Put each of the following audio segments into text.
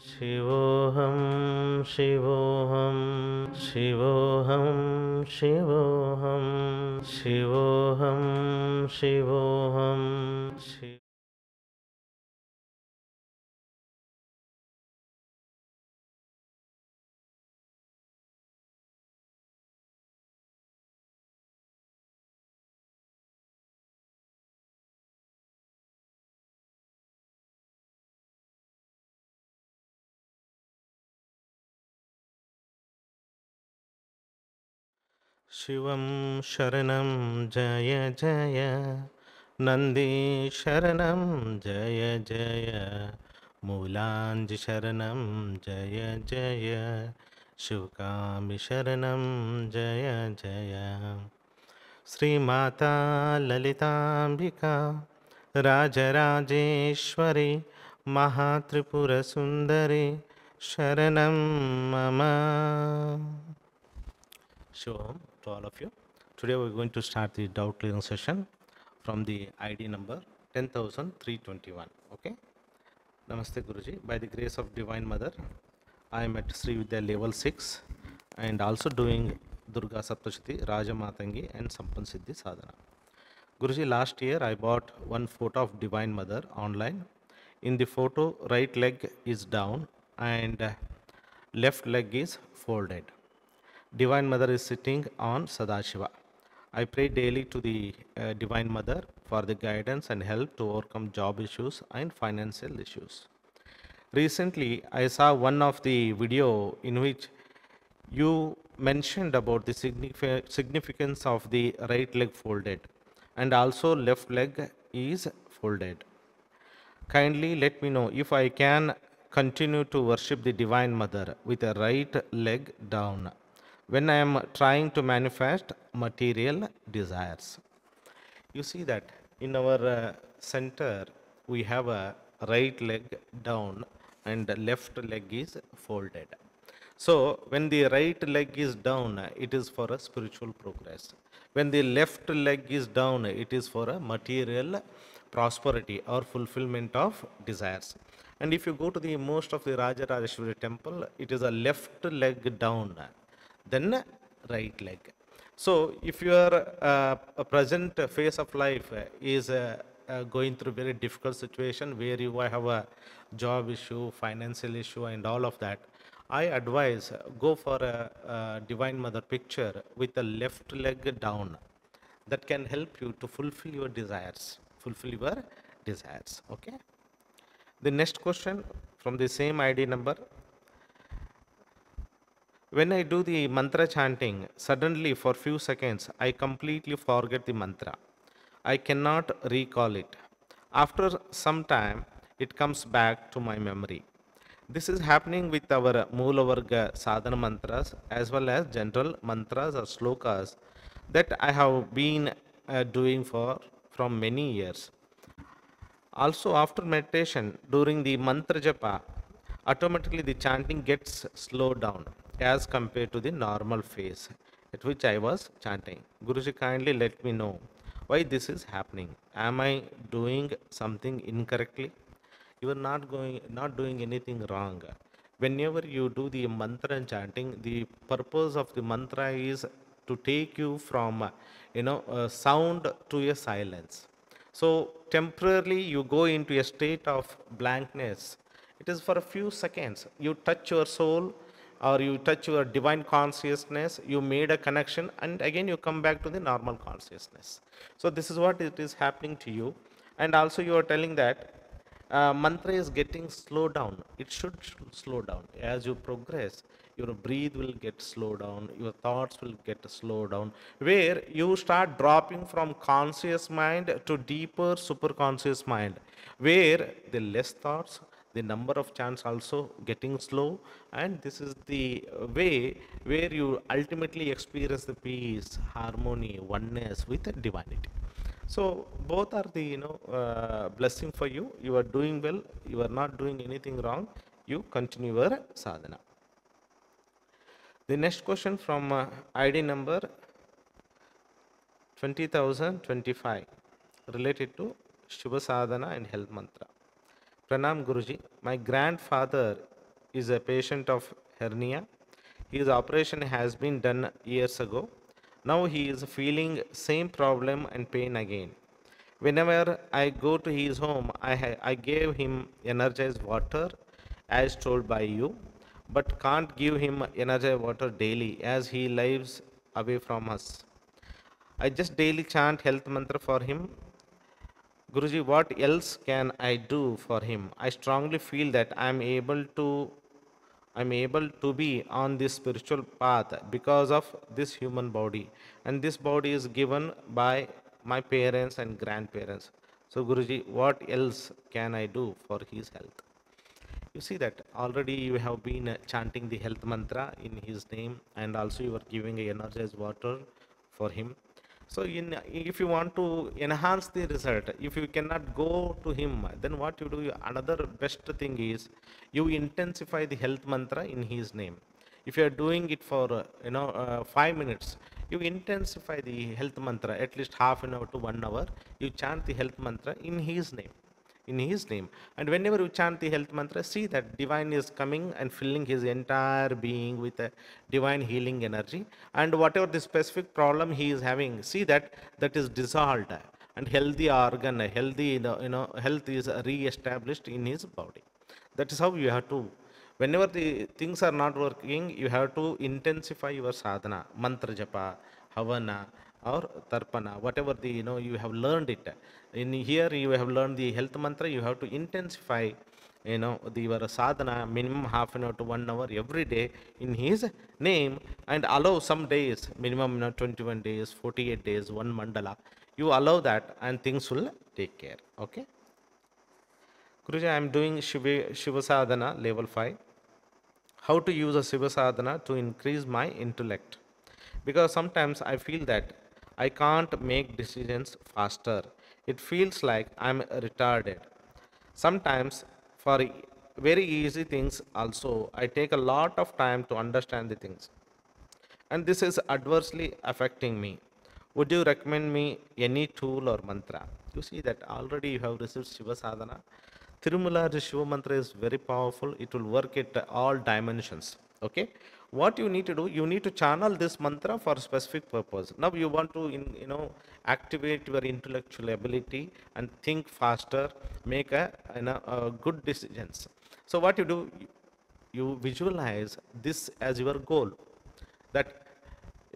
शिवोऽहं शिवोऽहं शिवोऽहं शिवोऽहं शिवोऽहं शिवोऽहं शिव शिवं शरणं जय जय नन्दी शरणं जय जय मूलाञ्जि शरणं जय जय शिवकामि शरणं जय जय श्रीमाता ललिताम्बिका राजराजेश्वरी महात्रिपुरसुन्दरी शरणं मम. Shalom to all of you. Today we are going to start the doubt clearing session from the ID number 10,321. Okay. Namaste Guruji. By the grace of Divine Mother, I am at Sri Vidya level 6 and also doing Durga Saptashti, Raja Matangi and Sampan Siddhi Sadhana. Guruji, last year I bought one photo of Divine Mother online. In the photo, right leg is down and left leg is folded. Divine Mother is sitting on Sadashiva. I pray daily to the Divine Mother for the guidance and help to overcome job issues and financial issues. Recently, I saw one of the video in which you mentioned about the significance of the right leg folded and also left leg is folded. Kindly let me know if I can continue to worship the Divine Mother with a right leg down when I am trying to manifest material desires. You see that in our center we have a right leg down and the left leg is folded. So when the right leg is down, it is for a spiritual progress. When the left leg is down, it is for a material prosperity or fulfillment of desires. And if you go to the most of the Raja Rajeshwari temple, it is a left leg down, then right leg. So if your a present phase of life is going through very difficult situation where you have a job issue, financial issue and all of that, I advise go for a Divine Mother picture with the left leg down. That can help you to fulfill your desires. Fulfill your desires. Okay. The next question from the same ID number. When I do the mantra chanting, suddenly for few seconds, I completely forget the mantra. I cannot recall it. After some time, it comes back to my memory. This is happening with our Moola Varga sadhana mantras as well as general mantras or slokas that I have been doing for from many years. Also, after meditation, during the mantra japa, automatically the chanting gets slowed down as compared to the normal phase at which I was chanting. Guruji, kindly let me know why this is happening. Am I doing something incorrectly? You are not doing anything wrong. Whenever you do the mantra and chanting, the purpose of the mantra is to take you from sound to a silence. So temporarily you go into a state of blankness. It is for a few seconds. You touch your soul or you touch your divine consciousness, you made a connection and again you come back to the normal consciousness. So this is what it is happening to you. And also you are telling that mantra is getting slowed down. It should slow down. As you progress, your breathe will get slowed down, your thoughts will get slowed down, where you start dropping from conscious mind to deeper superconscious mind, where the less thoughts, the number of chants also getting slow, and this is the way where you ultimately experience the peace, harmony, oneness with the divinity. So both are the blessing for you. You are doing well. You are not doing anything wrong. You continue your sadhana. The next question from ID number 20,025 related to Shiva Sadhana and Health Mantra. Pranam Guruji, my grandfather is a patient of hernia. His operation has been done years ago. Now he is feeling same problem and pain again. Whenever I go to his home, I gave him energized water as told by you, but can't give him energized water daily as he lives away from us. I just daily chant health mantra for him. Guruji, what else can I do for him? I strongly feel that I'm able to be on this spiritual path because of this human body, and this body is given by my parents and grandparents. So Guruji, what else can I do for his health? You see that already you have been chanting the health mantra in his name, and also you are giving a energized water for him. So if you want to enhance the result, if you cannot go to him, then what you do, another best thing is you intensify the health mantra in his name. If you are doing it for 5 minutes, you intensify the health mantra at least half an hour to 1 hour. You chant the health mantra in his name, and whenever you chant the health mantra, see that divine is coming and filling his entire being with a divine healing energy, and whatever the specific problem he is having, see that that is dissolved, and healthy organ, healthy health is re-established in his body. That is how you have to, whenever the things are not working, you have to intensify your sadhana, mantra japa, havana, or tarpana, whatever the you have learned it. In here you have learned the health mantra, you have to intensify your sadhana minimum half an hour to 1 hour every day in his name, and allow some days, minimum 21 days, 48 days, one mandala, you allow that, and things will take care. Okay. Guruji, I am doing Shiva Sadhana level 5. How to use a Shiva Sadhana to increase my intellect? Because sometimes I feel that I can't make decisions faster. It feels like I'm retarded. Sometimes, for very easy things, also, I take a lot of time to understand the things, and this is adversely affecting me. Would you recommend me any tool or mantra? You see that already you have received Shiva Sadhana. Tirumala's Shiva mantra is very powerful. It will work at all dimensions. Okay. What you need to do, you need to channel this mantra for a specific purpose. Now you want to, activate your intellectual ability and think faster, make a good decisions. So what you do, you visualize this as your goal, that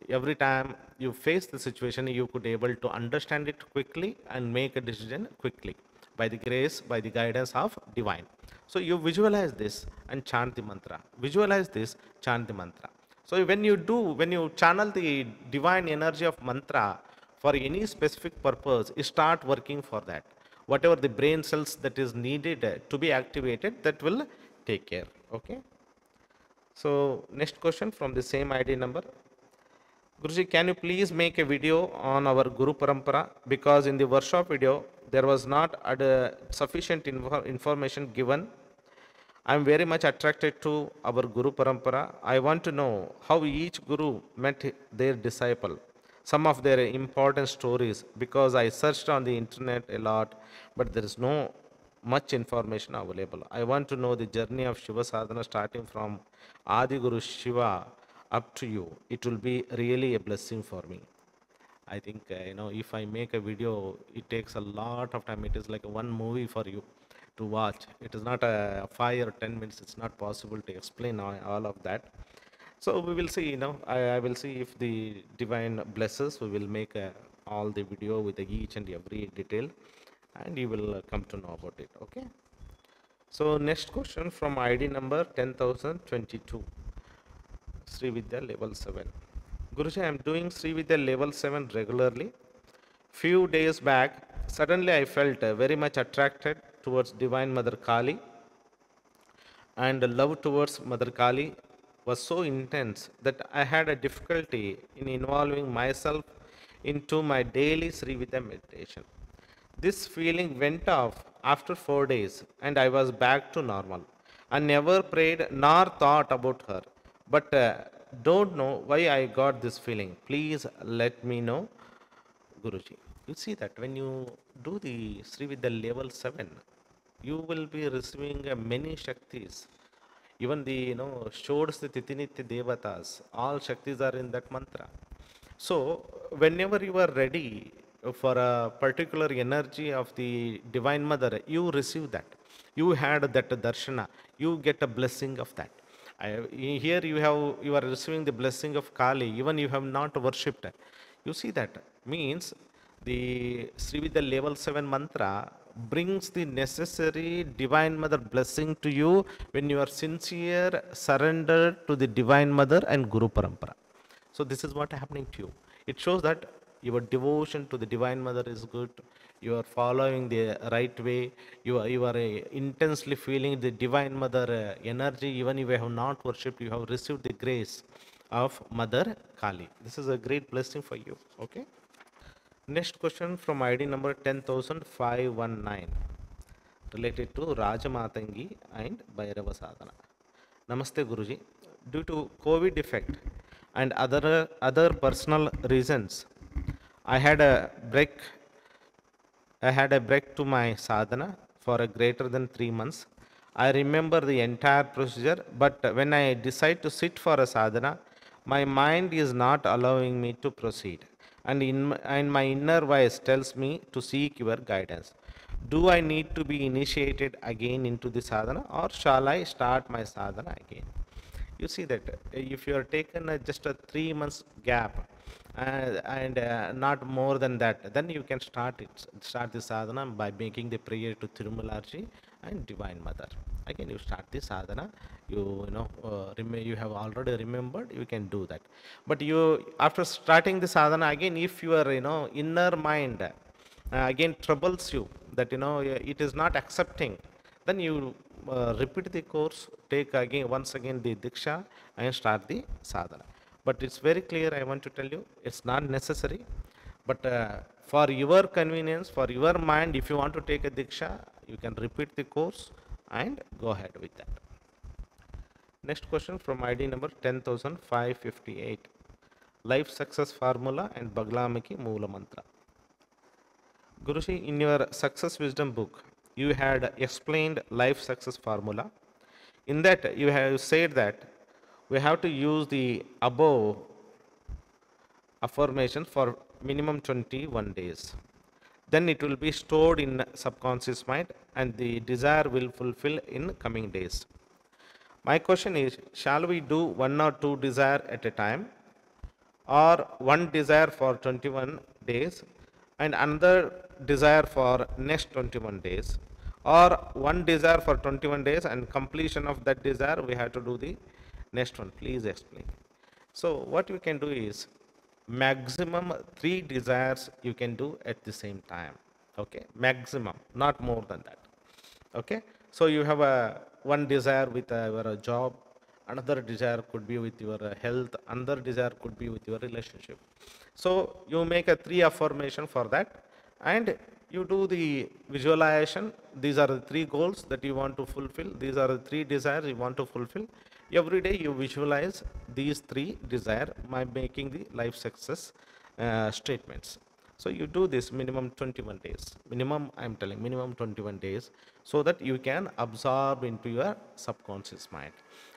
every time you face the situation, you could able to understand it quickly and make a decision quickly by the grace, by the guidance of divine. So you visualize this and chant the mantra, visualize this, chant the mantra. So when you channel the divine energy of mantra for any specific purpose, you start working for that. Whatever the brain cells that is needed to be activated, that will take care. Okay. So next question from the same ID number. Guruji, can you please make a video on our Guru Parampara? Because in the workshop video, there was not sufficient information given. I am very much attracted to our Guru Parampara. I want to know how each Guru met their disciple, some of their important stories, because I searched on the internet a lot, but there is no much information available. I want to know the journey of Shiva Sadhana starting from Adi Guru Shiva up to you. It will be really a blessing for me. I think if I make a video, it takes a lot of time. It is like one movie for you to watch. It is not a 5 or 10 minutes. It's not possible to explain all of that. So we will see. I will see if the divine blesses. We will make all the video with each and every detail, and you will come to know about it. Okay. So next question from ID number 10,022. Sri Vidya level 7. Guruji, I am doing Sri Vidya level 7 regularly. Few days back, suddenly I felt very much attracted towards Divine Mother Kali, and the love towards Mother Kali was so intense that I had a difficulty in involving myself into my daily Sri Vidya meditation. This feeling went off after 4 days, and I was back to normal. I never prayed nor thought about her, but don't know why I got this feeling. Please let me know, Guruji. You see that when you do the Sri Vidya level 7, you will be receiving many Shaktis. Even the, shows the Titinitya Devatas, all Shaktis are in that mantra. So, whenever you are ready for a particular energy of the Divine Mother, you receive that. You had that darshana. You get a blessing of that. Here you are receiving the blessing of Kali, even you have not worshipped. You see that means the Srividya level 7 mantra brings the necessary Divine Mother blessing to you when you are sincere, surrendered to the Divine Mother and Guru Parampara. So this is what happening to you. It shows that your devotion to the Divine Mother is good. You are following the right way. You are intensely feeling the Divine Mother energy. Even if you have not worshipped, you have received the grace of Mother Kali. This is a great blessing for you. Okay. Next question from ID number 10519 related to Rajamatangi and Bhairava Sadhana. Namaste Guruji. Due to COVID effect and other personal reasons, I had a break. I had a break to my sadhana for a greater than 3 months. I remember the entire procedure, but when I decide to sit for a sadhana, my mind is not allowing me to proceed, and my inner voice tells me to seek your guidance. Do I need to be initiated again into the sadhana, or shall I start my sadhana again? You see that if you are taken just a 3 months gap and not more than that, then you can start the sadhana by making the prayer to Tirumalarji and Divine Mother. Again, you start the sadhana. You have already remembered. You can do that. But you after starting the sadhana again, if your inner mind again troubles you that it is not accepting, then you repeat the course, take again once again the diksha and start the sadhana. But it's very clear, I want to tell you, it's not necessary. But for your convenience, for your mind, if you want to take a diksha, you can repeat the course and go ahead with that. Next question from ID number 10558. Life success formula and Baglamiki Moola mantra. Guruji, in your success wisdom book, you had explained life success formula. In that, you have said that we have to use the above affirmation for minimum 21 days. Then it will be stored in subconscious mind and the desire will fulfill in coming days. My question is, shall we do one or two desire at a time, or one desire for 21 days and another desire for next 21 days, or one desire for 21 days and completion of that desire we have to do the next one? Please explain. So what we can do is maximum 3 desires you can do at the same time. Okay, maximum, not more than that. Okay, so you have a one desire with your job, another desire could be with your health, another desire could be with your relationship. So you make a 3 affirmation for that, and you do the visualization. These are the 3 goals that you want to fulfill. These are the 3 desires you want to fulfill. Every day you visualize these 3 desires by making the life success statements. So you do this minimum 21 days. Minimum, I am telling, minimum 21 days, so that you can absorb into your subconscious mind.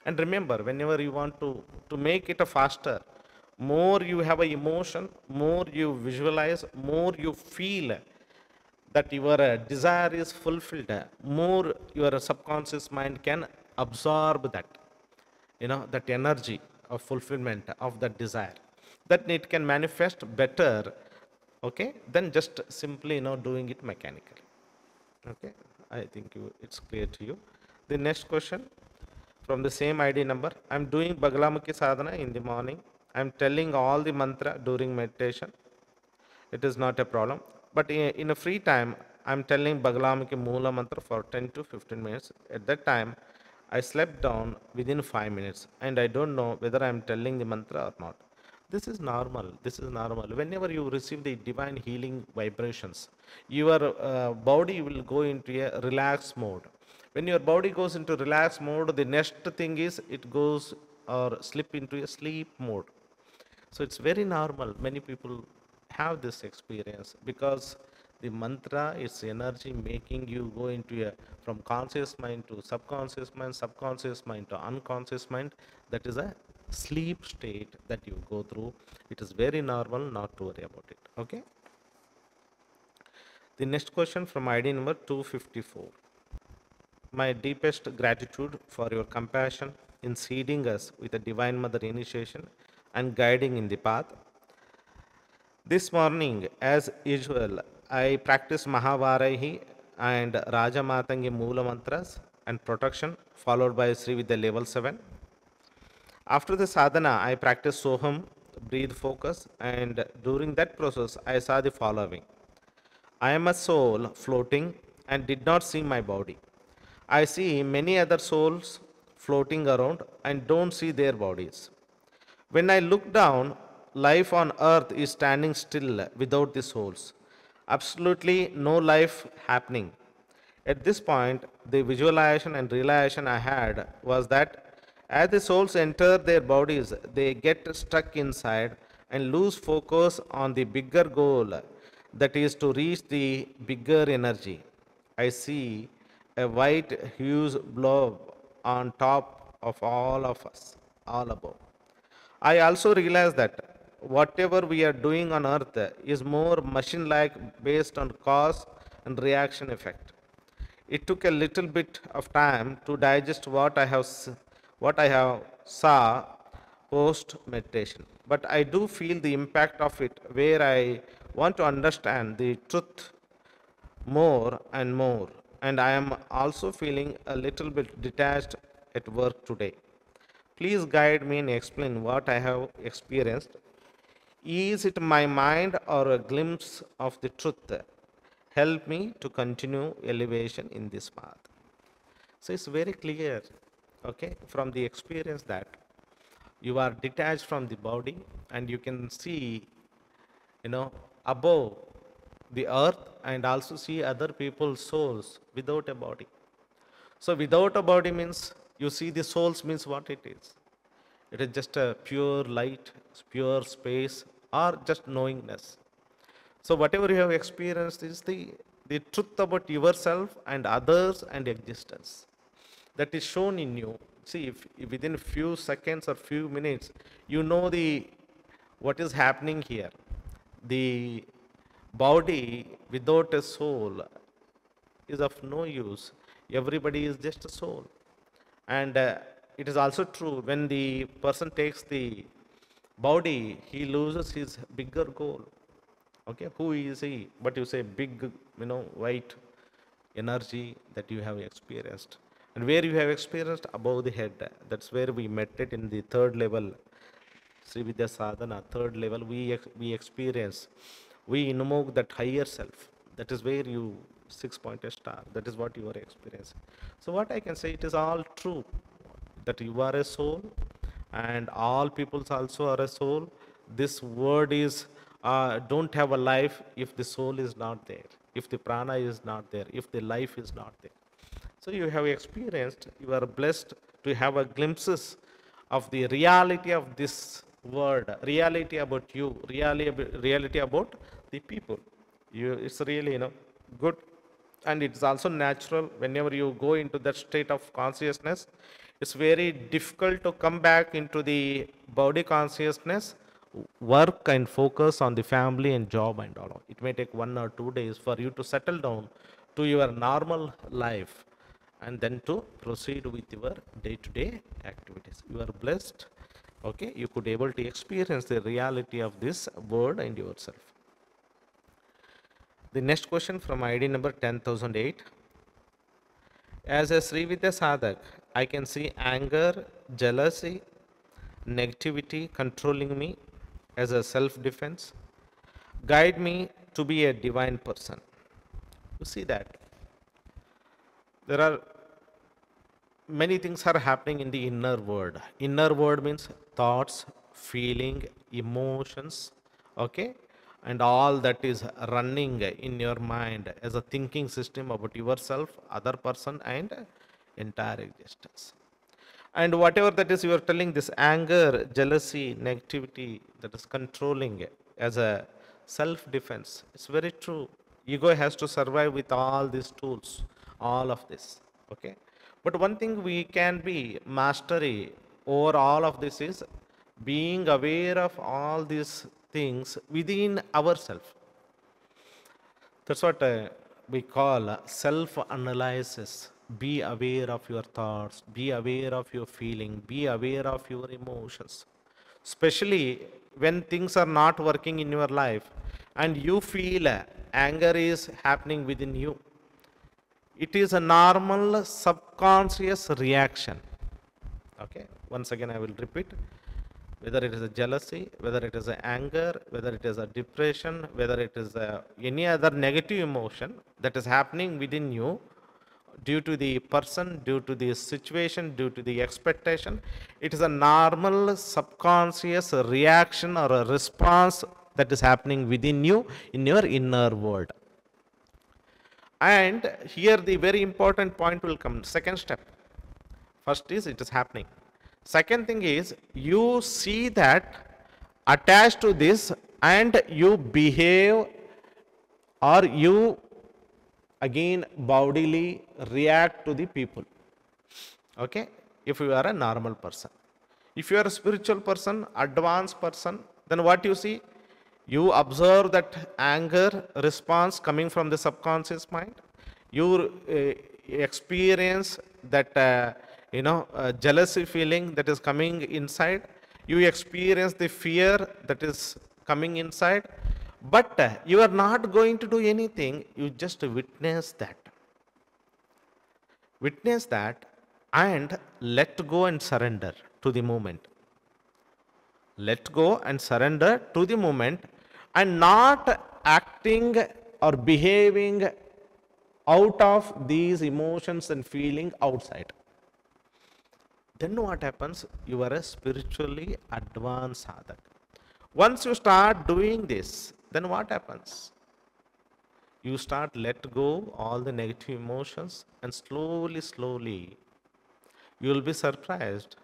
And remember, whenever you want to make it a faster, more you have a emotion, more you visualize, more you feel that your desire is fulfilled, more your subconscious mind can absorb that, that energy of fulfillment of that desire, that it can manifest better, okay, than just simply doing it mechanically. Okay, I think it's clear to you. The next question from the same ID number. I'm doing Bagalamukhi sadhana in the morning. I'm telling all the mantra during meditation. It is not a problem. But in a free time, I'm telling Bagalamukhi Moola mantra for 10 to 15 minutes. At that time, I slept down within 5 minutes and I don't know whether I'm telling the mantra or not. This is normal. This is normal. Whenever you receive the divine healing vibrations, your body will go into a relaxed mode. When your body goes into relaxed mode, the next thing is it goes or slip into a sleep mode. So it's very normal. Many people have this experience because The mantra is energy making you go into a from conscious mind to subconscious mind to unconscious mind. That is a sleep state that you go through. It is very normal not to worry about it. Okay. The next question from ID number 254. My deepest gratitude for your compassion in seeding us with a Divine Mother initiation and guiding in the path. This morning, as usual, I practiced Mahavarahi and Rajamatangi Moola mantras and protection, followed by Sri Vidya level 7. After the sadhana, I practiced Soham, breathe focus, and during that process, I saw the following. I am a soul floating and did not see my body. I see many other souls floating around and don't see their bodies. When I look down, life on earth is standing still without the souls. Absolutely no life happening. At this point, the visualization and realization I had was that as the souls enter their bodies, they get stuck inside and lose focus on the bigger goal, that is to reach the bigger energy. I see a white huge blob on top of all of us, all above. I also realize that whatever we are doing on earth is more machine like, based on cause and reaction effect. It took a little bit of time to digest what I have saw post meditation, but I do feel the impact of it, where I want to understand the truth more and more, and I am also feeling a little bit detached at work today. Please guide me and explain what I have experienced. Is it my mind or a glimpse of the truth? Help me to continue elevation in this path. So it's very clear, okay, from the experience that you are detached from the body and you can see, above the earth and also see other people's souls without a body. So without a body means you see the souls means what it is. It is just a pure light, pure space, or just knowingness. So whatever you have experienced is the truth about yourself and others and existence. That is shown in you. See, if within a few seconds or few minutes, you know what is happening here. The body without a soul is of no use. Everybody is just a soul. And it is also true, when the person takes the body, he loses his bigger goal. Okay, who is he? But you say big, white energy that you have experienced. And where you have experienced above the head, that's where we meditate in the third level, Sri Vidya Sadhana, third level, we experience, we invoke that higher self. That is where you 6-pointed star. That is what you are experiencing. So what I can say, it is all true that you are a soul, and all peoples also are a soul. This word is don't have a life if the soul is not there, if the prana is not there, if the life is not there. So you have experienced, you are blessed to have a glimpses of the reality of this word, reality about you, reality about the people. It's really, good. And it's also natural whenever you go into that state of consciousness. It's very difficult to come back into the body consciousness, work and focus on the family and job and all. It may take 1 or 2 days for you to settle down to your normal life and then to proceed with your day-to-day activities. You are blessed. Okay, you could able to experience the reality of this word and yourself. The next question from ID number 10,008. As a Sri Vidya Sadhak, I can see anger, jealousy, negativity controlling me as a self-defense. Guide me to be a divine person. You see that there are many things are happening in the inner world. Inner world means thoughts, feeling, emotions, okay, and all that is running in your mind as a thinking system about yourself, other person, and entire existence. And whatever that is, you are telling, this anger, jealousy, negativity that is controlling as a self defense, it's very true. Ego has to survive with all these tools, all of this. Okay, but one thing we can be mastery over all of this is being aware of all these things within ourselves. That's what we call self analysis. Be aware of your thoughts, be aware of your feeling, be aware of your emotions. Especially when things are not working in your life and you feel anger is happening within you. It is a normal subconscious reaction. Okay, once again I will repeat, whether it is a jealousy, whether it is a anger, whether it is a depression, whether it is any other negative emotion that is happening within you due to the person, due to the situation, due to the expectation, it is a normal subconscious reaction or a response that is happening within you in your inner world. And here the very important point will come. Second step. First is it is happening. Second thing is you see that attached to this and you behave or you again bodily react to the people. Okay, if you are a normal person. If you are a spiritual person, advanced person, then what you see? You observe that anger response coming from the subconscious mind. You experience that jealousy feeling that is coming inside. You experience the fear that is coming inside. But you are not going to do anything. You just witness that. Witness that and let go and surrender to the moment. Let go and surrender to the moment and not acting or behaving out of these emotions and feeling outside. Then what happens? You are a spiritually advanced sadhak. Once you start doing this, then what happens? You start let go all the negative emotions and slowly you will be surprised.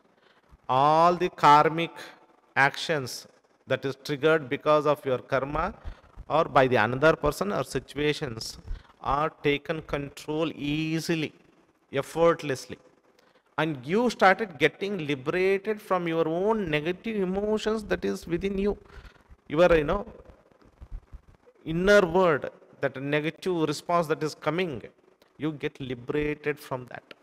All the karmic actions that is triggered because of your karma or by the another person or situations are taken control easily, effortlessly. And you started getting liberated from your own negative emotions that is within you. Your inner world, that negative response that is coming, you get liberated from that.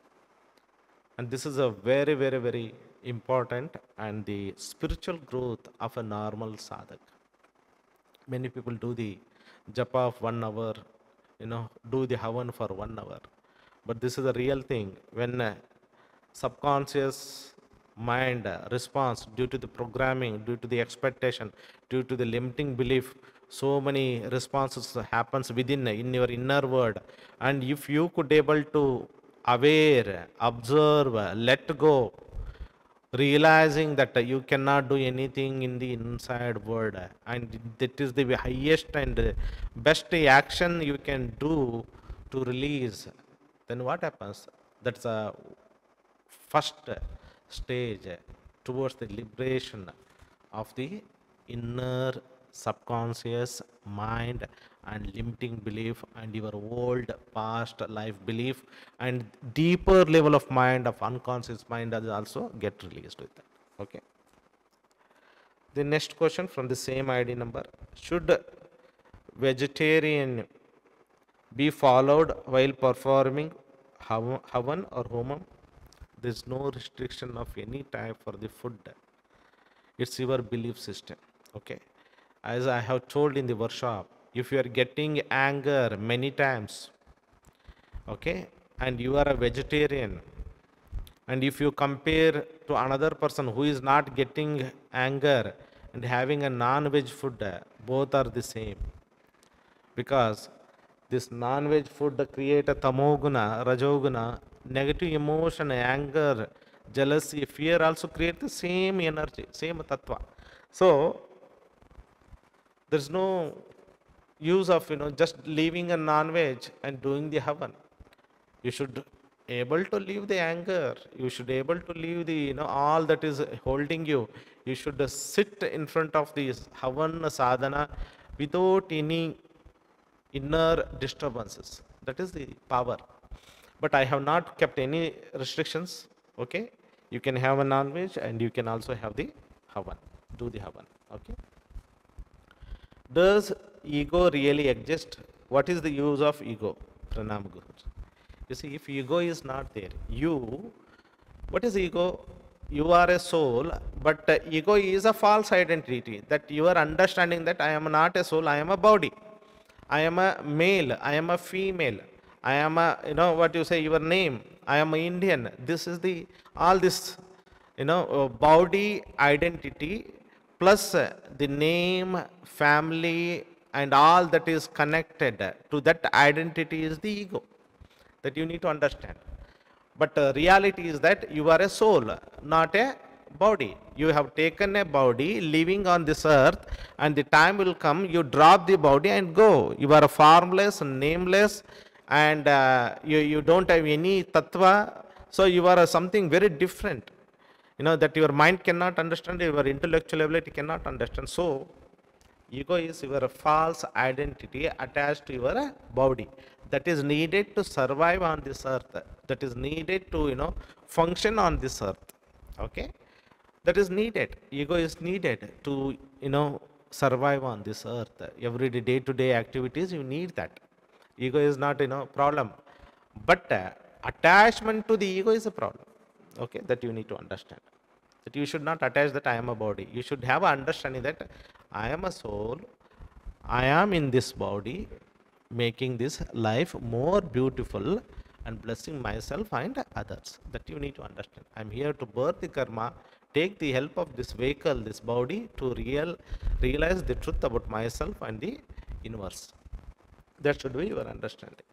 And this is a very important and the spiritual growth of a normal sadhak. Many people do the japa of 1 hour, do the havan for 1 hour. But this is a real thing. When subconscious mind response due to the programming, due to the expectation, due to the limiting belief, so many responses happens within in your inner world. And if you could able to aware, observe, let go, realizing that you cannot do anything in the inside world, and that is the highest and best action you can do to release, then what happens? That's a first stage towards the liberation of the inner subconscious mind and limiting belief and your old past life belief and deeper level of mind of unconscious mind does also get released with that. Okay, the next question from the same ID number: should vegetarian be followed while performing havan or homam? There is no restriction of any type for the food. It's your belief system. Okay, as I have told in the workshop, if you are getting anger many times, okay, and you are a vegetarian, and if you compare to another person who is not getting anger and having a non-veg food, both are the same, because this non-veg food create a tamoguna, rajoguna, negative emotion, anger, jealousy, fear also create the same energy, same tattva. So there's no use of just leaving a non-veg and doing the havan. You should able to leave the anger. You should able to leave the all that is holding you. You should sit in front of this havan sadhana without any inner disturbances. That is the power. But I have not kept any restrictions. Okay, you can have a non-veg and you can also have the havan. Do the havan. Okay. Does ego really exist? What is the use of ego? Pranam Guru. You see, if ego is not there, what is ego? You are a soul, but ego is a false identity. That you are understanding that I am not a soul, I am a body. I am a male, I am a female, I am a, what you say, your name, I am an Indian. This is all this, body identity plus the name, family, and all that is connected to that identity is the ego that you need to understand. But reality is that you are a soul, not a body. You have taken a body living on this earth, and the time will come you drop the body and go. You are formless, nameless, and you don't have any tattva. So you are something very different. That your mind cannot understand, your intellectual ability cannot understand. So ego is your false identity attached to your body that is needed to survive on this earth, that is needed to function on this earth. Okay, that is needed. Ego is needed to survive on this earth. Every day to day activities you need that. Ego is not problem, but attachment to the ego is a problem. Okay, that you need to understand. That you should not attach that I am a body. You should have an understanding that I am a soul, I am in this body, making this life more beautiful and blessing myself and others. That you need to understand. I am here to birth the karma, take the help of this vehicle, this body, to realize the truth about myself and the universe. That should be your understanding.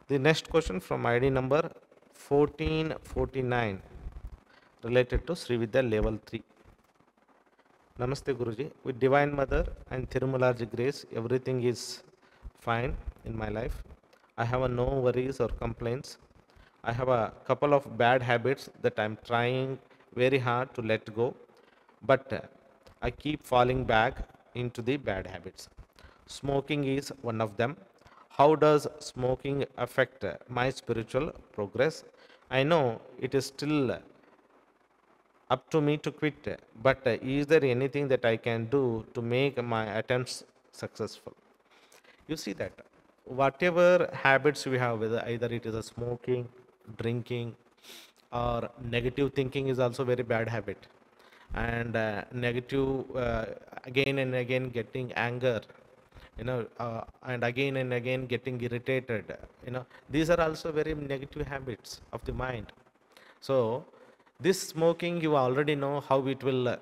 The next question from ID number 1449 related to Sri Vidya level 3. Namaste Guruji. With Divine Mother and Thirumalaji grace, everything is fine in my life. I have no worries or complaints. I have a couple of bad habits that I am trying very hard to let go, but I keep falling back into the bad habits. Smoking is one of them. How does smoking affect my spiritual progress? I know it is still up to me to quit, but is there anything that I can do to make my attempts successful? You see that whatever habits we have, whether either it is a smoking, drinking, or negative thinking is also very bad habit, and negative again and again getting anger, and again getting irritated, these are also very negative habits of the mind. So this smoking, you already know how it will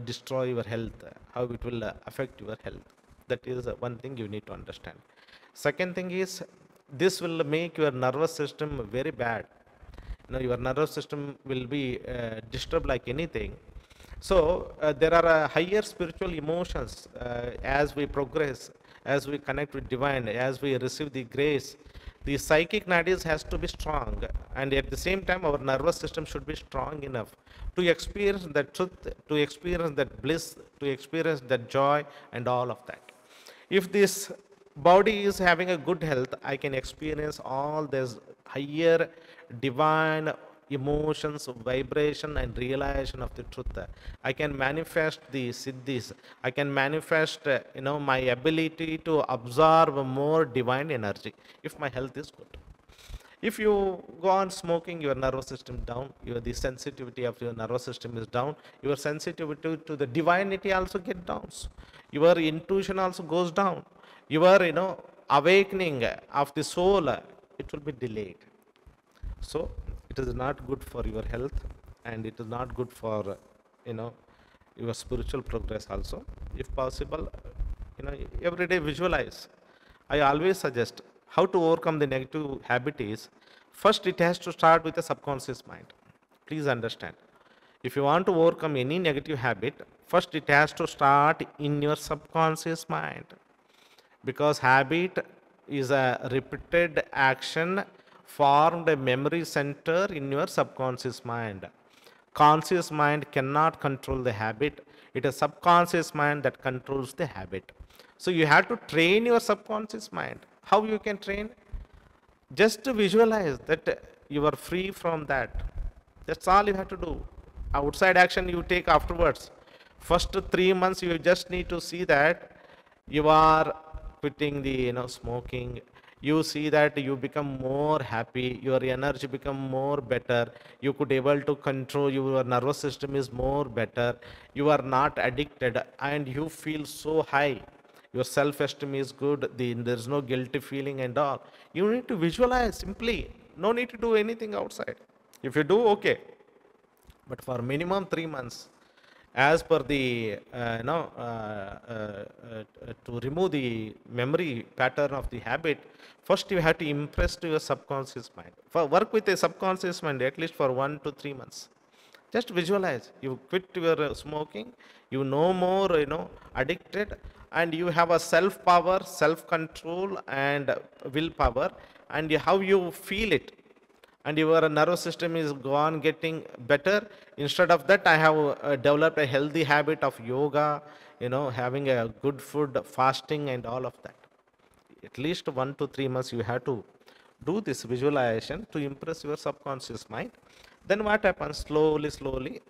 destroy your health, how it will affect your health. That is one thing you need to understand. Second thing is, this will make your nervous system very bad. Your nervous system will be disturbed like anything. So there are higher spiritual emotions as we progress, as we connect with divine, as we receive the grace. The psychic nadis has to be strong, and at the same time our nervous system should be strong enough to experience that truth, to experience that bliss, to experience that joy and all of that. If this body is having a good health, I can experience all this higher divine emotions, vibration and realization of the truth. I can manifest the siddhis. I can manifest my ability to absorb more divine energy if my health is good. If you go on smoking, your nervous system down, the sensitivity of your nervous system is down, your sensitivity to the divinity also get down, your intuition also goes down, your awakening of the soul, it will be delayed. So it is not good for your health, and it is not good for your spiritual progress also. If possible, every day visualize. I always suggest how to overcome the negative habit is, first it has to start with the subconscious mind. Please understand, if you want to overcome any negative habit, first it has to start in your subconscious mind, because habit is a repeated action formed a memory center in your subconscious mind. Conscious mind cannot control the habit. It is subconscious mind that controls the habit. So you have to train your subconscious mind. How you can train? Just to visualize that you are free from that. That's all you have to do. Outside action you take afterwards. First 3 months you just need to see that you are quitting the smoking. You see that you become more happy, your energy become more better, you could able to control your nervous system is more better, you are not addicted, and you feel so high, your self-esteem is good, there's no guilty feeling and all. You need to visualize simply, no need to do anything outside. If you do, okay, but for minimum 3 months, as per the to remove the memory pattern of the habit, first you have to impress to your subconscious mind. For work with a subconscious mind at least for 1 to 3 months. Just visualize you quit your smoking, you no more addicted, and you have a self power, self control, and willpower, and how you feel it, and your nervous system is gone getting better. Instead of that, I have developed a healthy habit of yoga, having a good food, fasting, and all of that. At least 1 to 3 months you have to do this visualization to impress your subconscious mind. Then what happens? Slowly,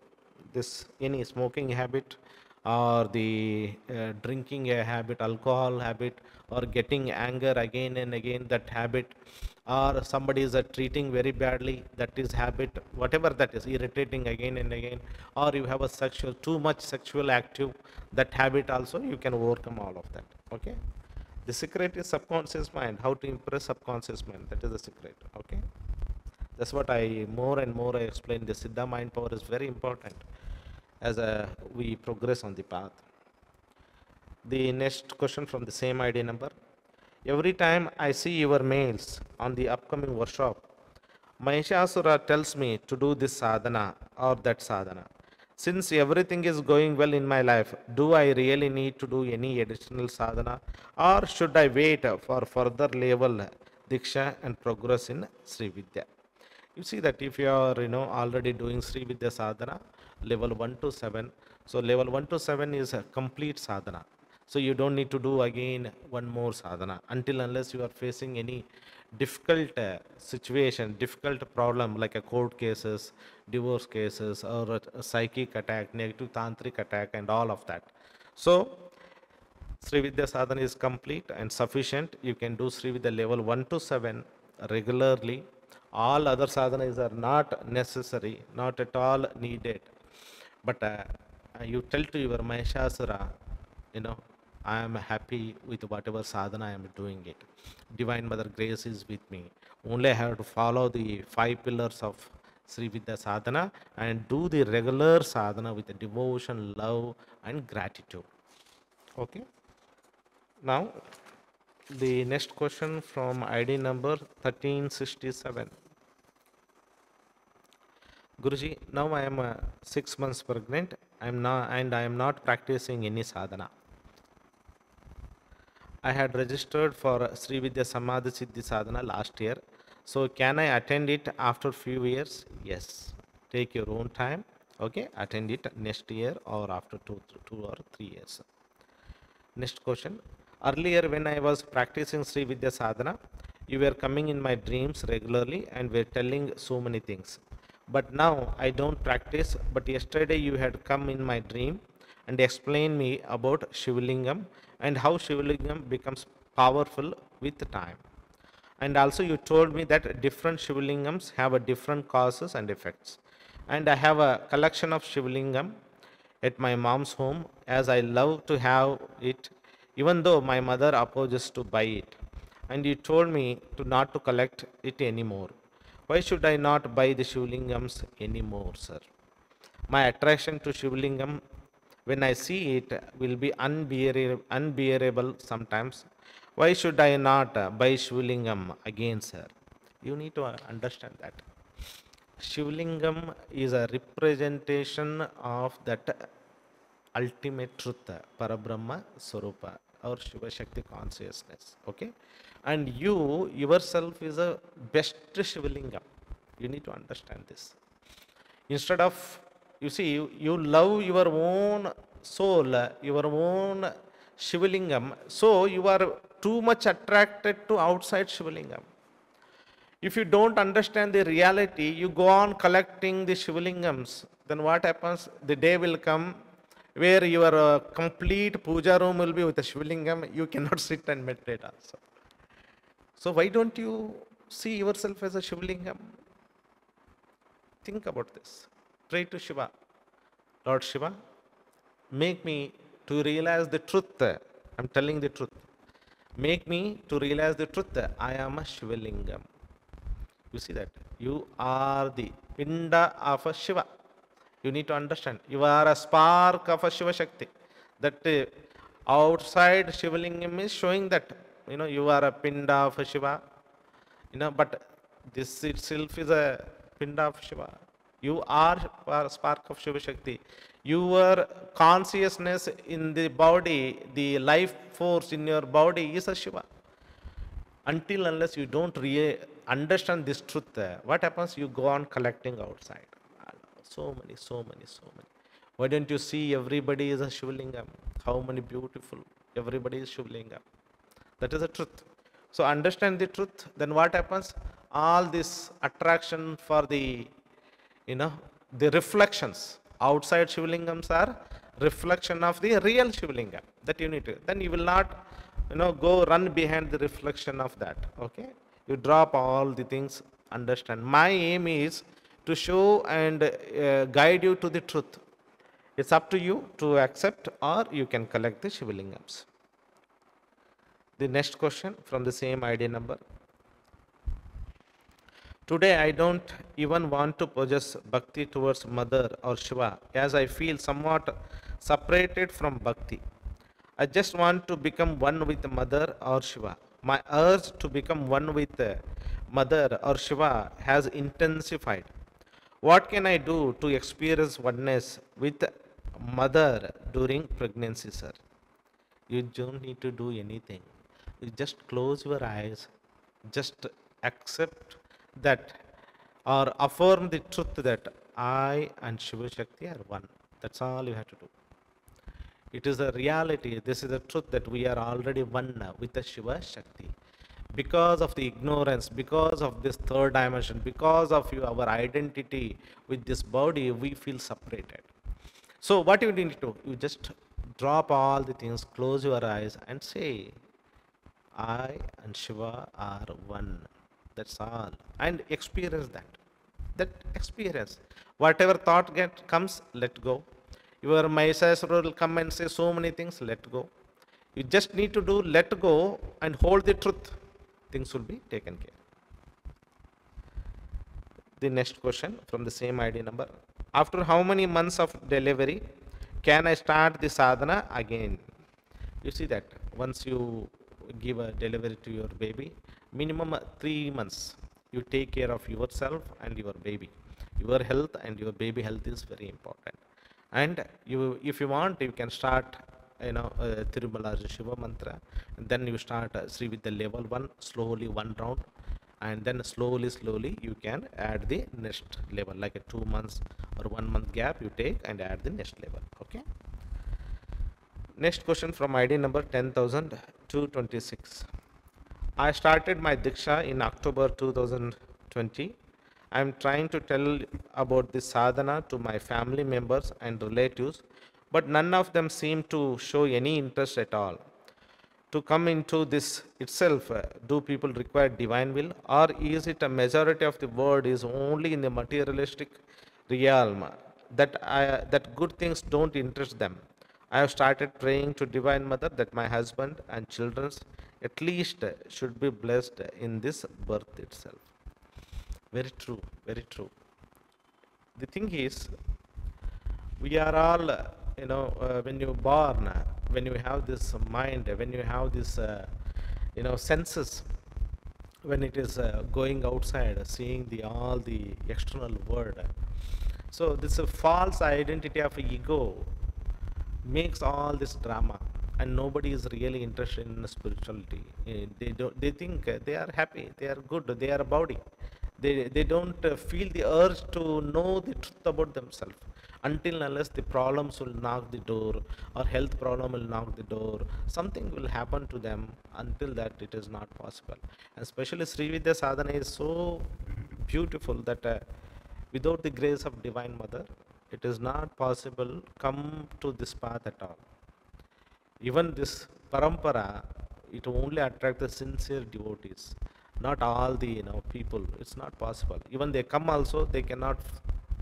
this any smoking habit, or the drinking a habit, alcohol habit, or getting anger again and again, that habit, or somebody is treating very badly, that is habit, whatever that is, irritating again and again, or you have a sexual, too much sexual active, that habit also you can overcome all of that. Okay, the secret is subconscious mind, how to impress subconscious mind, that is the secret. Okay, that's what I more and more I explain. The Siddha mind power is very important as we progress on the path. The next question from the same ID number. Every time I see your mails on the upcoming workshop, Mahishasura tells me to do this sadhana or that sadhana. Since everything is going well in my life, do I really need to do any additional sadhana, or should I wait for further level Diksha and progress in Sri Vidya? You see that if you are already doing Sri Vidya sadhana level 1 to 7, so level 1 to 7 is a complete sadhana. So you don't need to do again one more sadhana until unless you are facing any difficult situation, difficult problem like a court cases, divorce cases, or a psychic attack, negative tantric attack, and all of that. So Sri Vidya sadhana is complete and sufficient. You can do Sri Vidya level 1 to 7 regularly. All other sadhanas are not necessary, not at all needed. But you tell to your Mahishasura, I am happy with whatever sadhana I am doing it. Divine Mother Grace is with me. Only I have to follow the 5 pillars of Sri Vidya sadhana and do the regular sadhana with devotion, love, and gratitude. Okay. Now, the next question from ID number 1367. Guruji, now I am 6 months pregnant. I am not practicing any sadhana. I had registered for Sri Vidya Samadhi Siddhi Sadhana last year. So can I attend it after few years? Yes. Take your own time. Okay. Attend it next year or after 2 or 3 years. Next question. Earlier when I was practicing Sri Vidya Sadhana, you were coming in my dreams regularly and were telling so many things. But now I don't practice, but yesterday you had come in my dream and explained me about Shivlingam and how Shivlingam becomes powerful with time. And also you told me that different Shivlingams have a different causes and effects. And I have a collection of Shivlingam at my mom's home, as I love to have it, even though my mother opposes to buy it. And you told me to not to collect it anymore. Why should I not buy the Shivlingams anymore, sir? My attraction to Shivlingam, when I see it, will be unbearable sometimes. Why should I not buy Shivlingam again, sir? You need to understand that. Shivlingam is a representation of that ultimate truth, Parabrahma Swarupa, or Shiva Shakti consciousness. Okay? And you yourself is a best Shivlingam. You need to understand this. Instead of, you see, you love your own soul, your own Shivalingam. So you are too much attracted to outside Shivalingam. If you don't understand the reality, you go on collecting the Shivalingams, then what happens? The day will come where your complete puja room will be with a Shivalingam. You cannot sit and meditate also. So why don't you see yourself as a Shivalingam? Think about this. Pray to Shiva. Lord Shiva, make me to realize the truth. I'm telling the truth. Make me to realize the truth. I am a Shivalingam. You see that? You are the Pinda of a Shiva. You need to understand. You are a spark of a Shiva Shakti. That outside Shivalingam is showing that, you are a Pinda of a Shiva. But this itself is a Pinda of Shiva. You are a spark of Shiva Shakti. Your consciousness in the body, the life force in your body is a Shiva. Until unless you don't really understand this truth, what happens? You go on collecting outside. So many. Why don't you see everybody is a Shivalingam? How many beautiful. Everybody is Shivalingam. That is the truth. So understand the truth. Then what happens? All this attraction for the, the reflections. Outside Shivalingams are reflection of the real Shivalingam. That you need to. Then you will not, go run behind the reflection of that. Okay? You drop all the things, understand. My aim is to show and guide you to the truth. It's up to you to accept, or you can collect the Shivalingams. The next question from the same ID number. Today I don't even want to possess bhakti towards Mother or Shiva, as I feel somewhat separated from bhakti. I just want to become one with Mother or Shiva. My urge to become one with Mother or Shiva has intensified. What can I do to experience oneness with Mother during pregnancy, sir? You don't need to do anything. You just close your eyes, just accept that, or affirm the truth that I and Shiva Shakti are one. That's all you have to do. It is a reality. This is the truth that we are already one with the Shiva Shakti. Because of the ignorance, because of this third dimension, because of our identity with this body, we feel separated. So what you need to do? You just drop all the things, close your eyes and say, I and Shiva are one. That's all. And experience that. That experience. Whatever thought comes, let go. Your Mahishasura will come and say so many things, let go. You just need to do let go and hold the truth. Things will be taken care. The next question from the same ID number. After how many months of delivery can I start the sadhana again? You see that once you give a delivery to your baby, minimum 3 months, you take care of yourself and your baby. Your health and your baby health is very important. And if you want, you can start, Tirumala Shiva mantra, and then you start Sri with the level 1, slowly 1 round, and then slowly you can add the next level, like a 2 months or 1 month gap you take and add the next level. Okay. Next question from ID number 10,226. I started my Diksha in October 2020. I am trying to tell about the sadhana to my family members and relatives, but none of them seem to show any interest at all. To come into this itself, do people require divine will, or is it a majority of the world is only in the materialistic realm that good things don't interest them? I have started praying to Divine Mother that my husband and children at least should be blessed in this birth itself. Very true, very true. The thing is, we are all, when you're born, when you have this mind, when you have this, senses, when it is going outside, seeing all the external world. So this false identity of ego makes all this drama, and nobody is really interested in spirituality. They think they are happy, they are good, they are a body. They don't feel the urge to know the truth about themselves until unless the problems will knock the door, or health problem will knock the door, something will happen to them. Until that, it is not possible. And especially Sri Vidya Sadhana is so beautiful that without the grace of Divine Mother, it is not possible come to this path at all. Even this parampara, it only attract the sincere devotees, not all the people. It's not possible. Even they come also, they cannot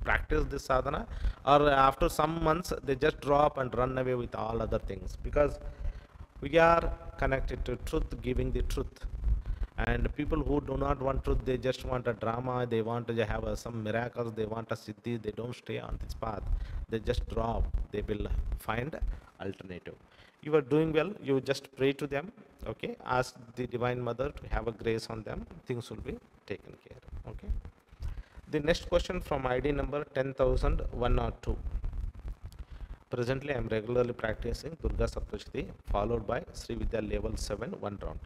practice this sadhana, or after some months they just drop and run away with all other things, because we are connected to truth, giving the truth. And people who do not want truth, they just want a drama, they want to have some miracles, they want a siddhi, they don't stay on this path, they just drop. They will find alternative. You are doing well, you just pray to them, okay, ask the Divine Mother to have a grace on them, things will be taken care, okay. The next question from ID number 10,102. Presently, I am regularly practicing Durga Saptashti followed by Sri Vidya level 7 one round.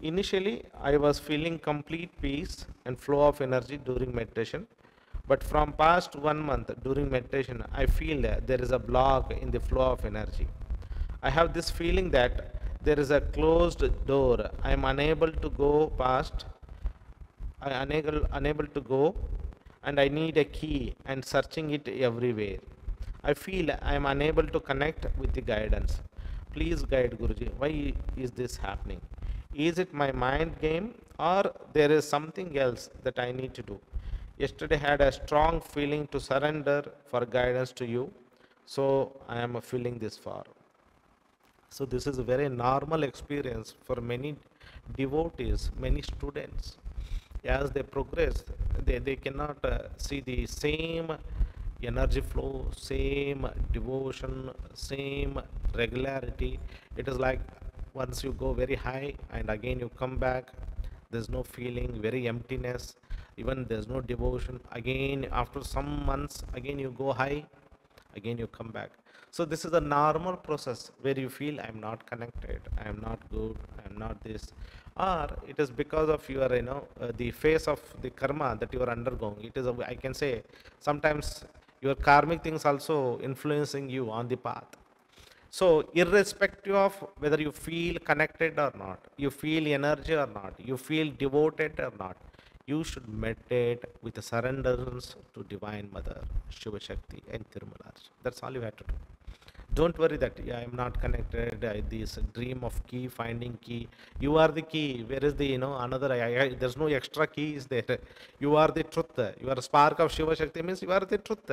Initially, I was feeling complete peace and flow of energy during meditation, but from past 1 month during meditation, I feel that there is a block in the flow of energy. I have this feeling that there is a closed door. I am unable to go past. I am unable to go, and I need a key and searching it everywhere. I feel I am unable to connect with the guidance. Please guide Guruji. Why is this happening? Is it my mind game, or there is something else that I need to do? Yesterday I had a strong feeling to surrender for guidance to you, so I am feeling this far. So this is a very normal experience for many devotees, many students. As they progress, they cannot see the same energy flow, same devotion, same regularity. It is like once you go very high and again you come back, there's no feeling, very emptiness, even there's no devotion. Again, after some months, again you go high, again you come back. So this is a normal process where you feel I'm not connected, I'm not good, I'm not this, or it is because of your the phase of the karma that you are undergoing. It is I can say sometimes your karmic things also influencing you on the path. So irrespective of whether you feel connected or not, you feel energy or not, you feel devoted or not, you should meditate with a surrenderance to Divine Mother, Shiva Shakti and Tirumala. That's all you have to do. Don't worry that I'm not connected, this dream of key, finding key. You are the key. Where is the, another, there's no extra key is there. You are the truth. You are a spark of Shiva Shakti means you are the truth.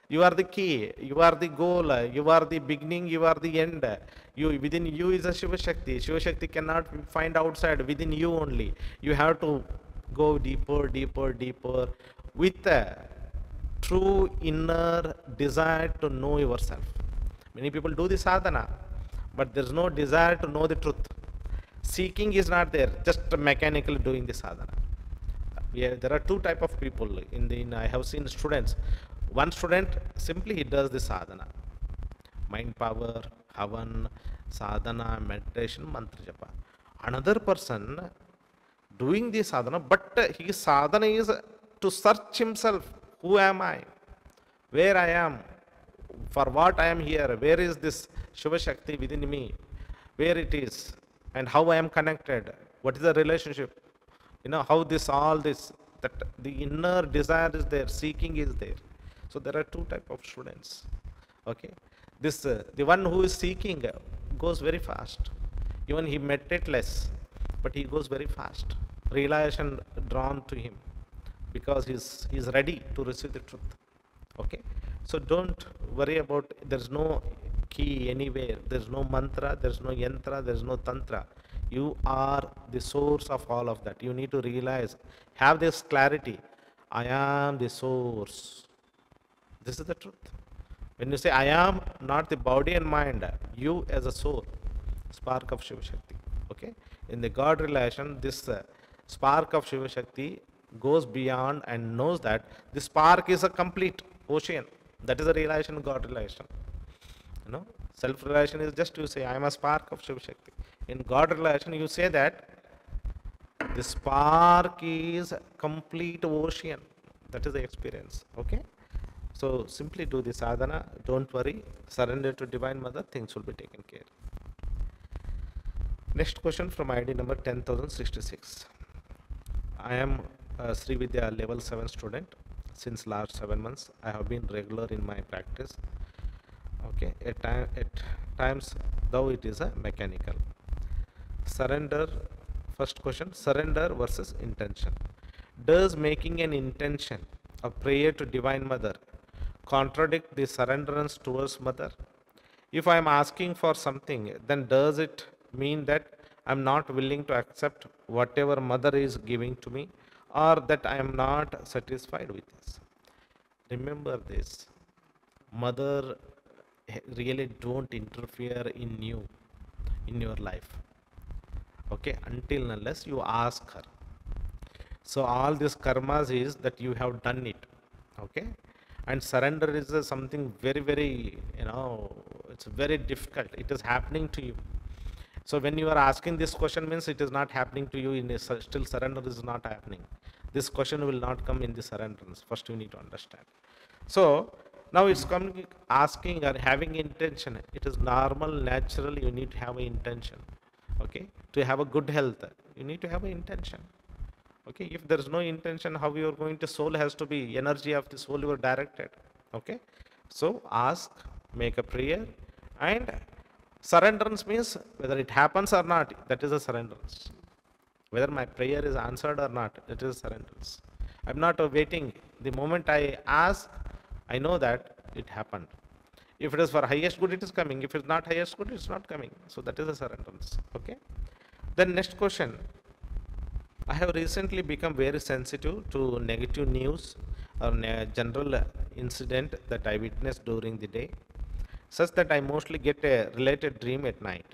You are the key. You are the goal. You are the beginning. You are the end. Within you is a Shiva Shakti. Shiva Shakti cannot find outside, within you only. You have to go deeper, deeper, deeper with a true inner desire to know yourself. Many people do the sadhana, but there is no desire to know the truth. Seeking is not there, just mechanically doing the sadhana. There are two type of people. I have seen students. One student, simply he does the sadhana. Mind power, havan, sadhana, meditation, mantra japa. Another person doing the sadhana, but his sadhana is to search himself. Who am I? Where I am? For what I am here? Where is this Shiva Shakti within me? Where it is? And how I am connected? What is the relationship? How all this, that the inner desire is there, seeking is there. So there are two type of students. Okay. The one who is seeking goes very fast. Even he meditate less, but he goes very fast. Realization drawn to him because he's ready to receive the truth. Okay. So don't worry about, there's no key anywhere, there's no mantra, there's no yantra, there's no tantra. You are the source of all of that. You need to realize, have this clarity. I am the source. This is the truth. When you say I am, not the body and mind, you as a soul, spark of Shiva Shakti. Okay? In the God relation, this spark of Shiva Shakti goes beyond and knows that the spark is a complete ocean. That is the realization, God relation. Self-relation is just you say, I am a spark of Shiva Shakti. In God relation, you say that The spark is complete ocean. That is the experience. Okay. So simply do the sadhana. Don't worry. Surrender to Divine Mother. Things will be taken care. Next question from ID number 10,066. I am a Sri Vidya level 7 student. Since last 7 months, I have been regular in my practice. Okay, at times, though it is a mechanical. Surrender. First question: surrender versus intention. Does making an intention of prayer to Divine Mother contradict the surrenderance towards Mother? If I am asking for something, then does it mean that I am not willing to accept whatever Mother is giving to me, or that I am not satisfied with this? Remember this: Mother really don't interfere in you, in your life. Okay, until unless you ask her. So all this karmas is that you have done it. Okay, and surrender is something very, very, it's very difficult. It is happening to you. So when you are asking this question, means it is not happening to you. Still surrender is not happening. This question will not come in the surrenderance. First you need to understand. So now it's coming, asking or having intention. It is normal, natural. You need to have an intention. Okay, to have a good health, you need to have an intention. Okay, if there is no intention, how you are going to, soul has to be, energy of the soul you are directed. Okay, so ask, make a prayer, and surrenderance means whether it happens or not, that is a surrenderance. Whether my prayer is answered or not, it is surrenderance. I'm not waiting. The moment I ask, I know that it happened. If it is for highest good, it is coming. If it's not highest good, it's not coming. So that is a surrenderance. Okay. Then next question. I have recently become very sensitive to negative news or general incident that I witnessed during the day, such that I mostly get a related dream at night,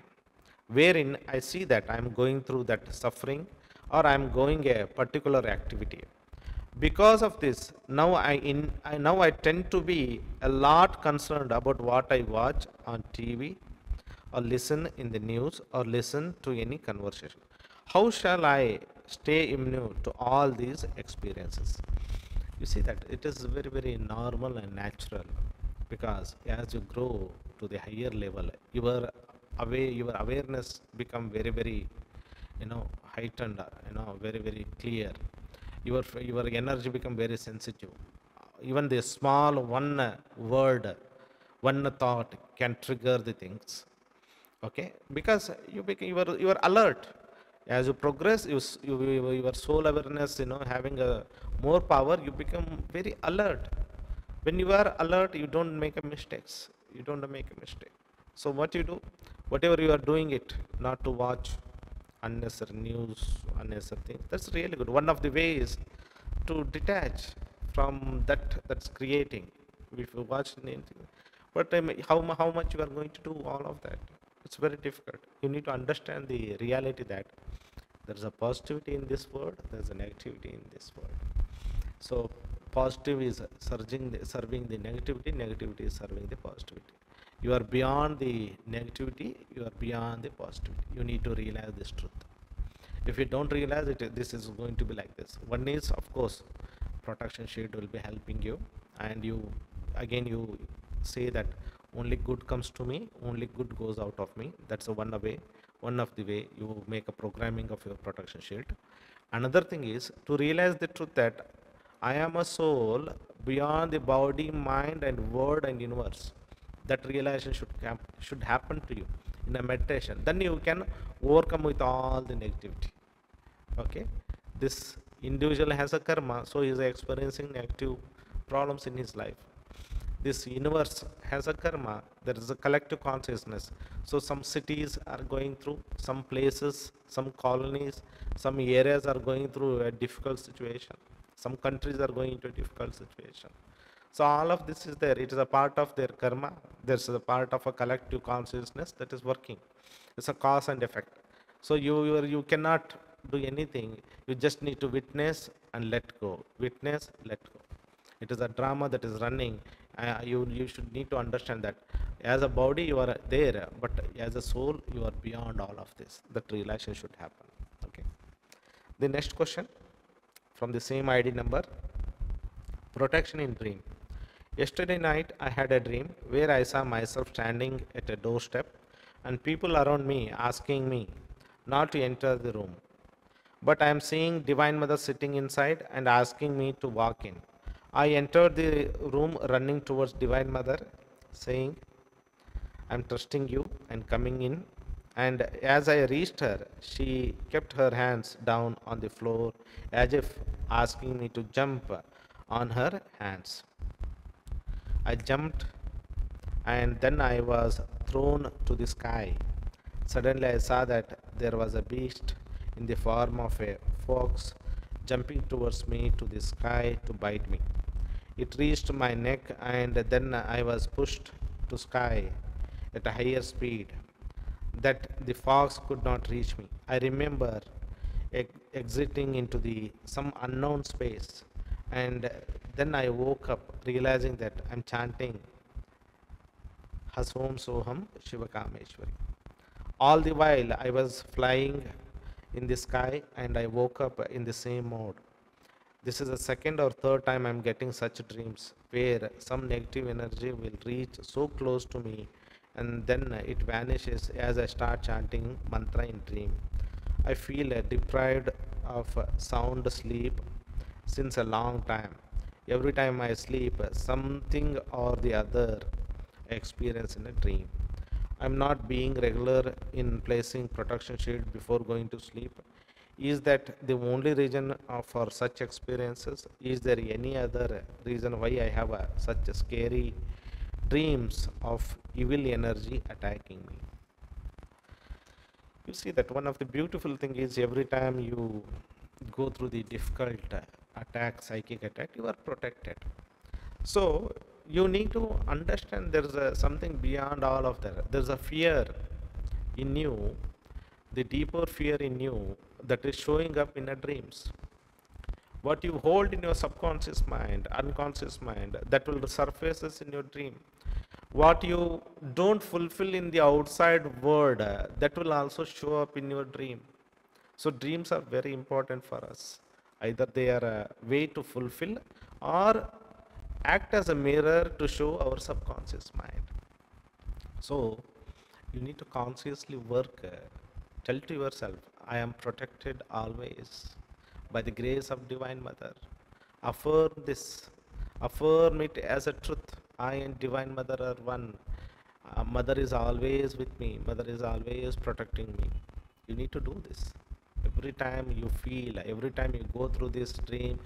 wherein I see that I am going through that suffering or I am going a particular activity. Because of this, now I tend to be a lot concerned about what I watch on TV or listen in the news or listen to any conversation. How shall I stay immune to all these experiences? You see that it is very, very normal and natural, because as you grow to the higher level, your awareness become very, very, heightened, very, very clear. Your energy become very sensitive. Even the small one word, one thought can trigger the things. Okay, because you are alert. As you progress, your soul awareness, having a more power, you become very alert. When you are alert, you don't make a mistakes. You don't make a mistake. So what you do, whatever you are doing it, not to watch unnecessary news, unnecessary things. That's really good. One of the ways to detach from that's creating. If you watch anything, but how much you are going to do all of that? It's very difficult. You need to understand the reality that there is a positivity in this world, there is a negativity in this world. So positive is serving the negativity, negativity is serving the positivity. You are beyond the negativity, you are beyond the positivity. You need to realize this truth. If you don't realize it, this is going to be like this. One is, of course, protection shield will be helping you, and you say that only good comes to me, only good goes out of me. That's one of the way you make a programming of your protection shield. Another thing is to realize the truth that I am a soul beyond the body, mind, and word and universe. That realization should happen to you in a meditation. Then you can overcome with all the negativity. Okay, this individual has a karma, so he is experiencing negative problems in his life. This universe has a karma. There is a collective consciousness. So some cities are going through, some places, some colonies, some areas are going through a difficult situation. Some countries are going into a difficult situation. So all of this is there. It is a part of their karma. There's a part of a collective consciousness that is working. It's a cause and effect. So you cannot do anything. You just need to witness and let go. Witness, let go. It is a drama that is running. You should need to understand that as a body you are there, but as a soul you are beyond all of this. That realization should happen. Okay. The next question from the same ID number, protection in dream. Yesterday night I had a dream where I saw myself standing at a doorstep and people around me asking me not to enter the room. But I am seeing Divine Mother sitting inside and asking me to walk in. I entered the room running towards Divine Mother, saying, I'm trusting you and coming in. And as I reached her, she kept her hands down on the floor as if asking me to jump on her hands. I jumped and then I was thrown to the sky. Suddenly I saw that there was a beast in the form of a fox jumping towards me to the sky to bite me. It reached my neck and then I was pushed to sky at a higher speed that the fox could not reach me. I remember exiting into the some unknown space and then I woke up realizing that I'm chanting Hasom Soham Shivakameshwari. All the while I was flying in the sky and I woke up in the same mode. This is the second or third time I'm getting such dreams where some negative energy will reach so close to me and then it vanishes as I start chanting mantra in dream. I feel deprived of sound sleep since a long time. Every time I sleep, something or the other I experience in a dream. I'm not being regular in placing protection shield before going to sleep. Is that the only reason for such experiences? Is there any other reason why I have such scary dreams of evil energy attacking me? You see that one of the beautiful thing is every time you go through the difficult attack, psychic attack, you are protected. So you need to understand there is something beyond all of that. There's a fear in you, the deeper fear in you that is showing up in your dreams. What you hold in your subconscious mind, unconscious mind, that will surfaces in your dream. What you don't fulfill in the outside world, that will also show up in your dream. So dreams are very important for us. Either they are a way to fulfill or act as a mirror to show our subconscious mind. So you need to consciously work. Tell to yourself, I am protected always by the grace of Divine Mother. Affirm this. Affirm it as a truth. I and Divine Mother are one. Mother is always with me. Mother is always protecting me. You need to do this. Every time you feel, every time you go through this dream,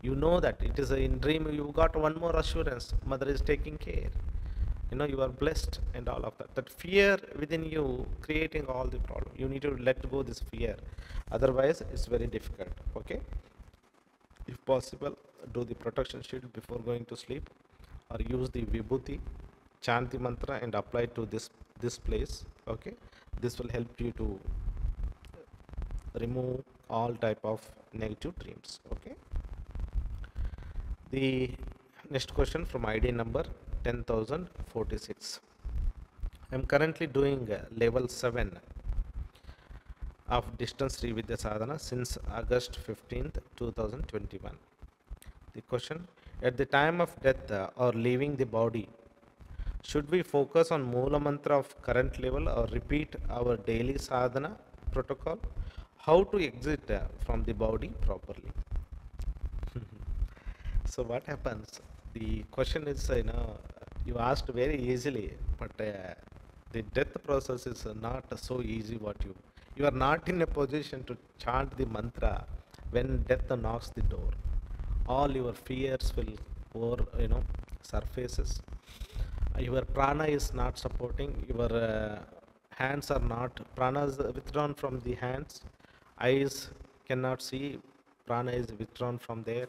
you know that it is in dream you got one more assurance. Mother is taking care. You are blessed and all of that. That fear within you creating all the problem. You need to let go this fear. Otherwise, it's very difficult. Okay. If possible, do the protection shield before going to sleep, or use the vibhuti, chant the mantra, and apply to this place. Okay. This will help you to remove all type of negative dreams. Okay. The next question from ID number 10,046. I am currently doing level 7 of distance Srividya sadhana since August 15th 2021. The question, at the time of death or leaving the body, should we focus on Moola Mantra of current level or repeat our daily sadhana protocol? How to exit from the body properly? So what happens? The question is, you asked very easily, but the death process is not so easy. You are not in a position to chant the mantra when death knocks the door. All your fears will surfaces. Your prana is not supporting. Your hands are not, prana is withdrawn from the hands. Eyes cannot see, prana is withdrawn from there.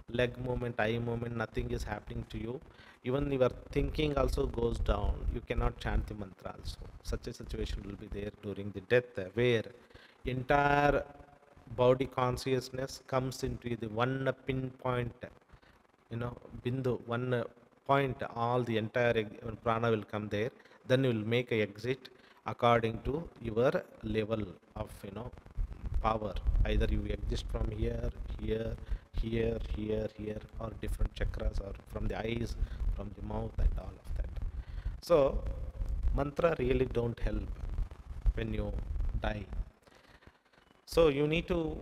Leg movement, eye movement, nothing is happening to you. Even your thinking also goes down. You cannot chant the mantra also. Such a situation will be there during the death, where entire body consciousness comes into the one pinpoint, bindu, one point, all the entire prana will come there. Then you will make a exit according to your level of power. Either you exist from here, here, here, here, here, or different chakras, or from the eyes, from the mouth, and all of that. So, mantra really don't help when you die. So, you need to,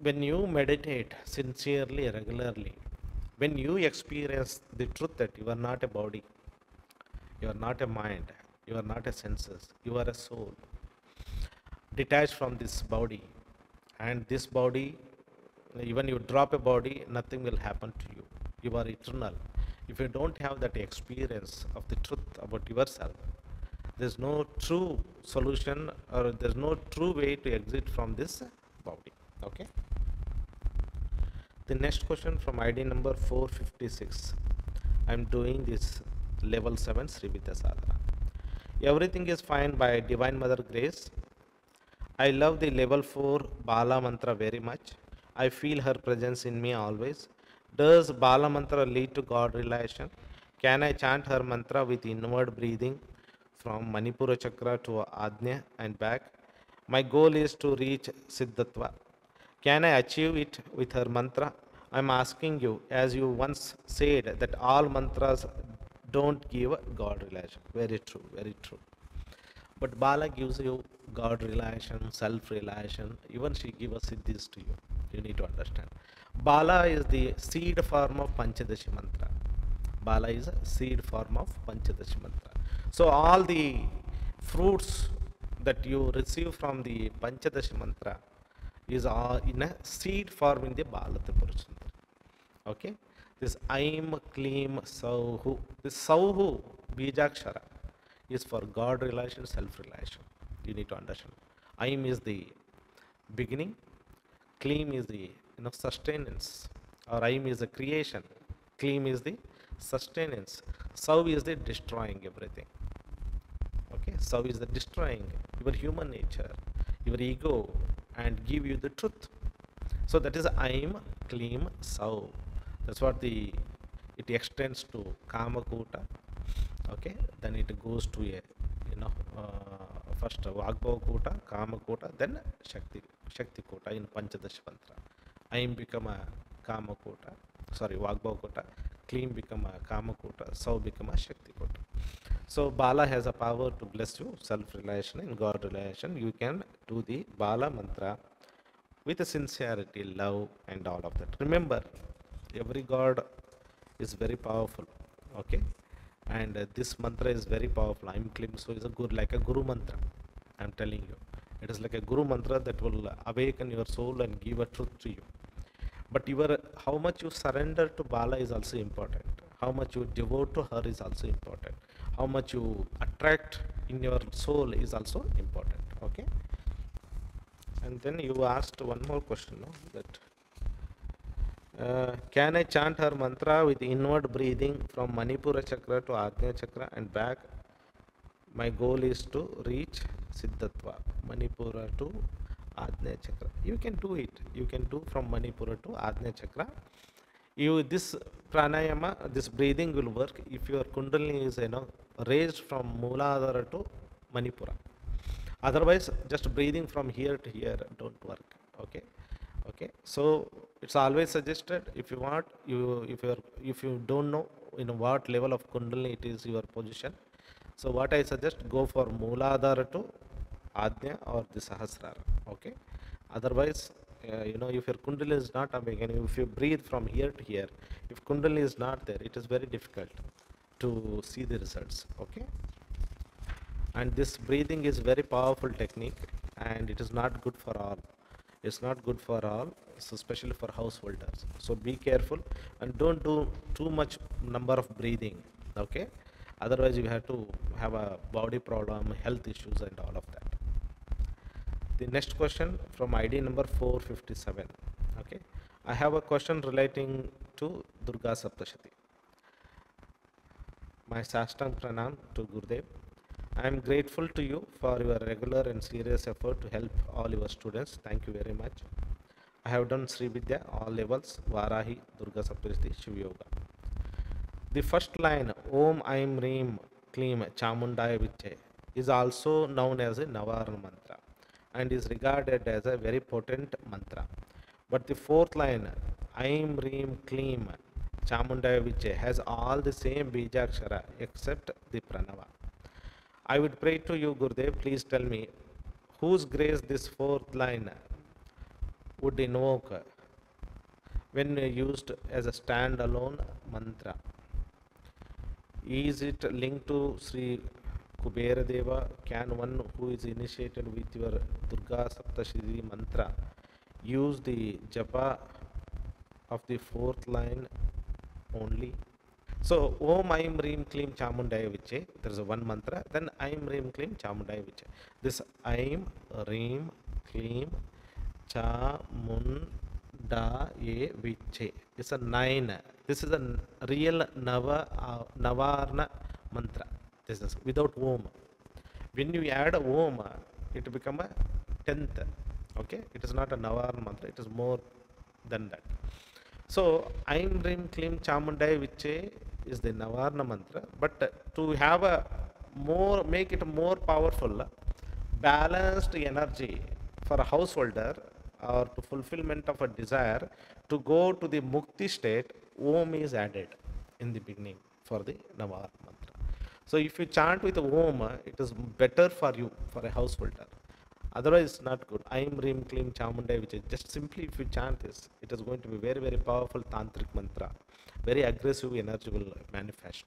when you meditate sincerely, regularly, when you experience the truth that you are not a body, you are not a mind, you are not a senses, you are a soul detached from this body, and this body, even you drop a body, nothing will happen to you. You are eternal. If you don't have that experience of the truth about yourself, there's no true solution, or there's no true way to exit from this body. Okay. The next question from ID number 456. I'm doing this level 7 Sri Vidya Sadhana. Everything is fine by Divine Mother Grace. I love the level 4 Bala Mantra very much. I feel her presence in me always. Does Bala Mantra lead to God relation? Can I chant her mantra with inward breathing from Manipura Chakra to Ajna and back? My goal is to reach Siddhatva. Can I achieve it with her mantra? I'm asking you, as you once said, that all mantras don't give God relation. Very true, very true. But Bala gives you God relation, self relation, even she gives siddhis to you. You need to understand. Bala is the seed form of Panchadashi mantra. Bala is a seed form of Panchadashi mantra. So all the fruits that you receive from the Panchadashi mantra is all in a seed form in the Bala Tripurasundari. Okay? This Aim, Kleem, Sauhu. This Sauhu, Bijakshara, is for God relation, self relation. You need to understand. Aim is the beginning, Kleem is the sustenance, or Aim is the creation, Kleem is the sustenance, Sau is the destroying everything. Okay, Sau is the destroying your human nature, your ego, and give you the truth. So that is Aim, Kleem, Sau. That's what it extends to Kamakuta. Okay, then it goes to a first Vagbhava Kota, Kama Kota, then Shakti Kota in Panchadash Mantra. Aim become a Kama Kota, sorry, Vagbhava Kota, Kleem become a Kama Kota, Sau become a Shakti Kota. So Bala has a power to bless you, self-relation and God relation. You can do the Bala Mantra with a sincerity, love, and all of that. Remember, every God is very powerful. Okay. And this mantra is very powerful. Aim Klim So is a good, like a Guru mantra. I'm telling you, it is like a Guru mantra that will awaken your soul and give a truth to you. But how much you surrender to Bala is also important. How much you devote to her is also important. How much you attract in your soul is also important. Okay. And then you asked one more question, no? That can I chant her mantra with inward breathing from Manipura Chakra to Ajna Chakra and back? My goal is to reach Siddhatva, Manipura to Ajna Chakra. You can do it. You can do from Manipura to Ajna Chakra. This pranayama, this breathing will work if your Kundalini is raised from Mooladhara to Manipura. Otherwise, just breathing from here to here don't work. Okay. Okay, so it's always suggested, if you want, if you don't know in what level of Kundalini it is your position, so what I suggest, go for Mooladhara to Ajna or the Sahasrara. Okay, otherwise if your Kundalini is not awakening, if you breathe from here to here, if Kundalini is not there, it is very difficult to see the results. Okay, and this breathing is very powerful technique, and it is not good for all. It's not good for all, so especially for householders. So be careful and don't do too much number of breathing. Okay, otherwise you have to have a body problem, health issues, and all of that. The next question from ID number 457. Okay, I have a question relating to Durga Saptashati. My Sashtang Pranam to Gurudev. I am grateful to you for your regular and serious effort to help all your students. Thank you very much. I have done Sri Vidya, all levels, Varahi, Durga Saptashati, Shiv Yoga. The first line, Om Aim Reem Kleem Chamundaya Viche, is also known as a Navarana mantra. and is regarded as a very potent mantra. But the fourth line, Aim Reem Kleem Chamundaya Viche, has all the same Bijakshara except the Pranava. I would pray to you, Gurudev, please tell me whose grace this fourth line would invoke when used as a standalone mantra. Is it linked to Sri Kubera Deva? Can one who is initiated with your Durga Saptashri mantra use the japa of the fourth line only? So, Om Aim Reem Kleem Chamundaya Viche, there is a one mantra, then Aim Reem Kleem Chamundaya Viche. This Aim Reem Kleem Chamundaya Viche is a 9. This is a real Navarna mantra. This is without Om. When you add Om, it becomes a 10th. Okay, it is not a Navarna mantra, it is more than that. So, Aim Reem Kleem Chamundaya Viche is the Navarna mantra, but to have a more, make it more powerful, balanced energy for a householder or to fulfillment of a desire to go to the Mukti state, Om is added in the beginning for the Navarna mantra. So, if you chant with Om, it is better for you, for a householder. Otherwise, it's not good. Aim Reem Kleem Chamundaya, which is just simply if you chant this, it is going to be very, very powerful tantric mantra. Very aggressive energy will manifest.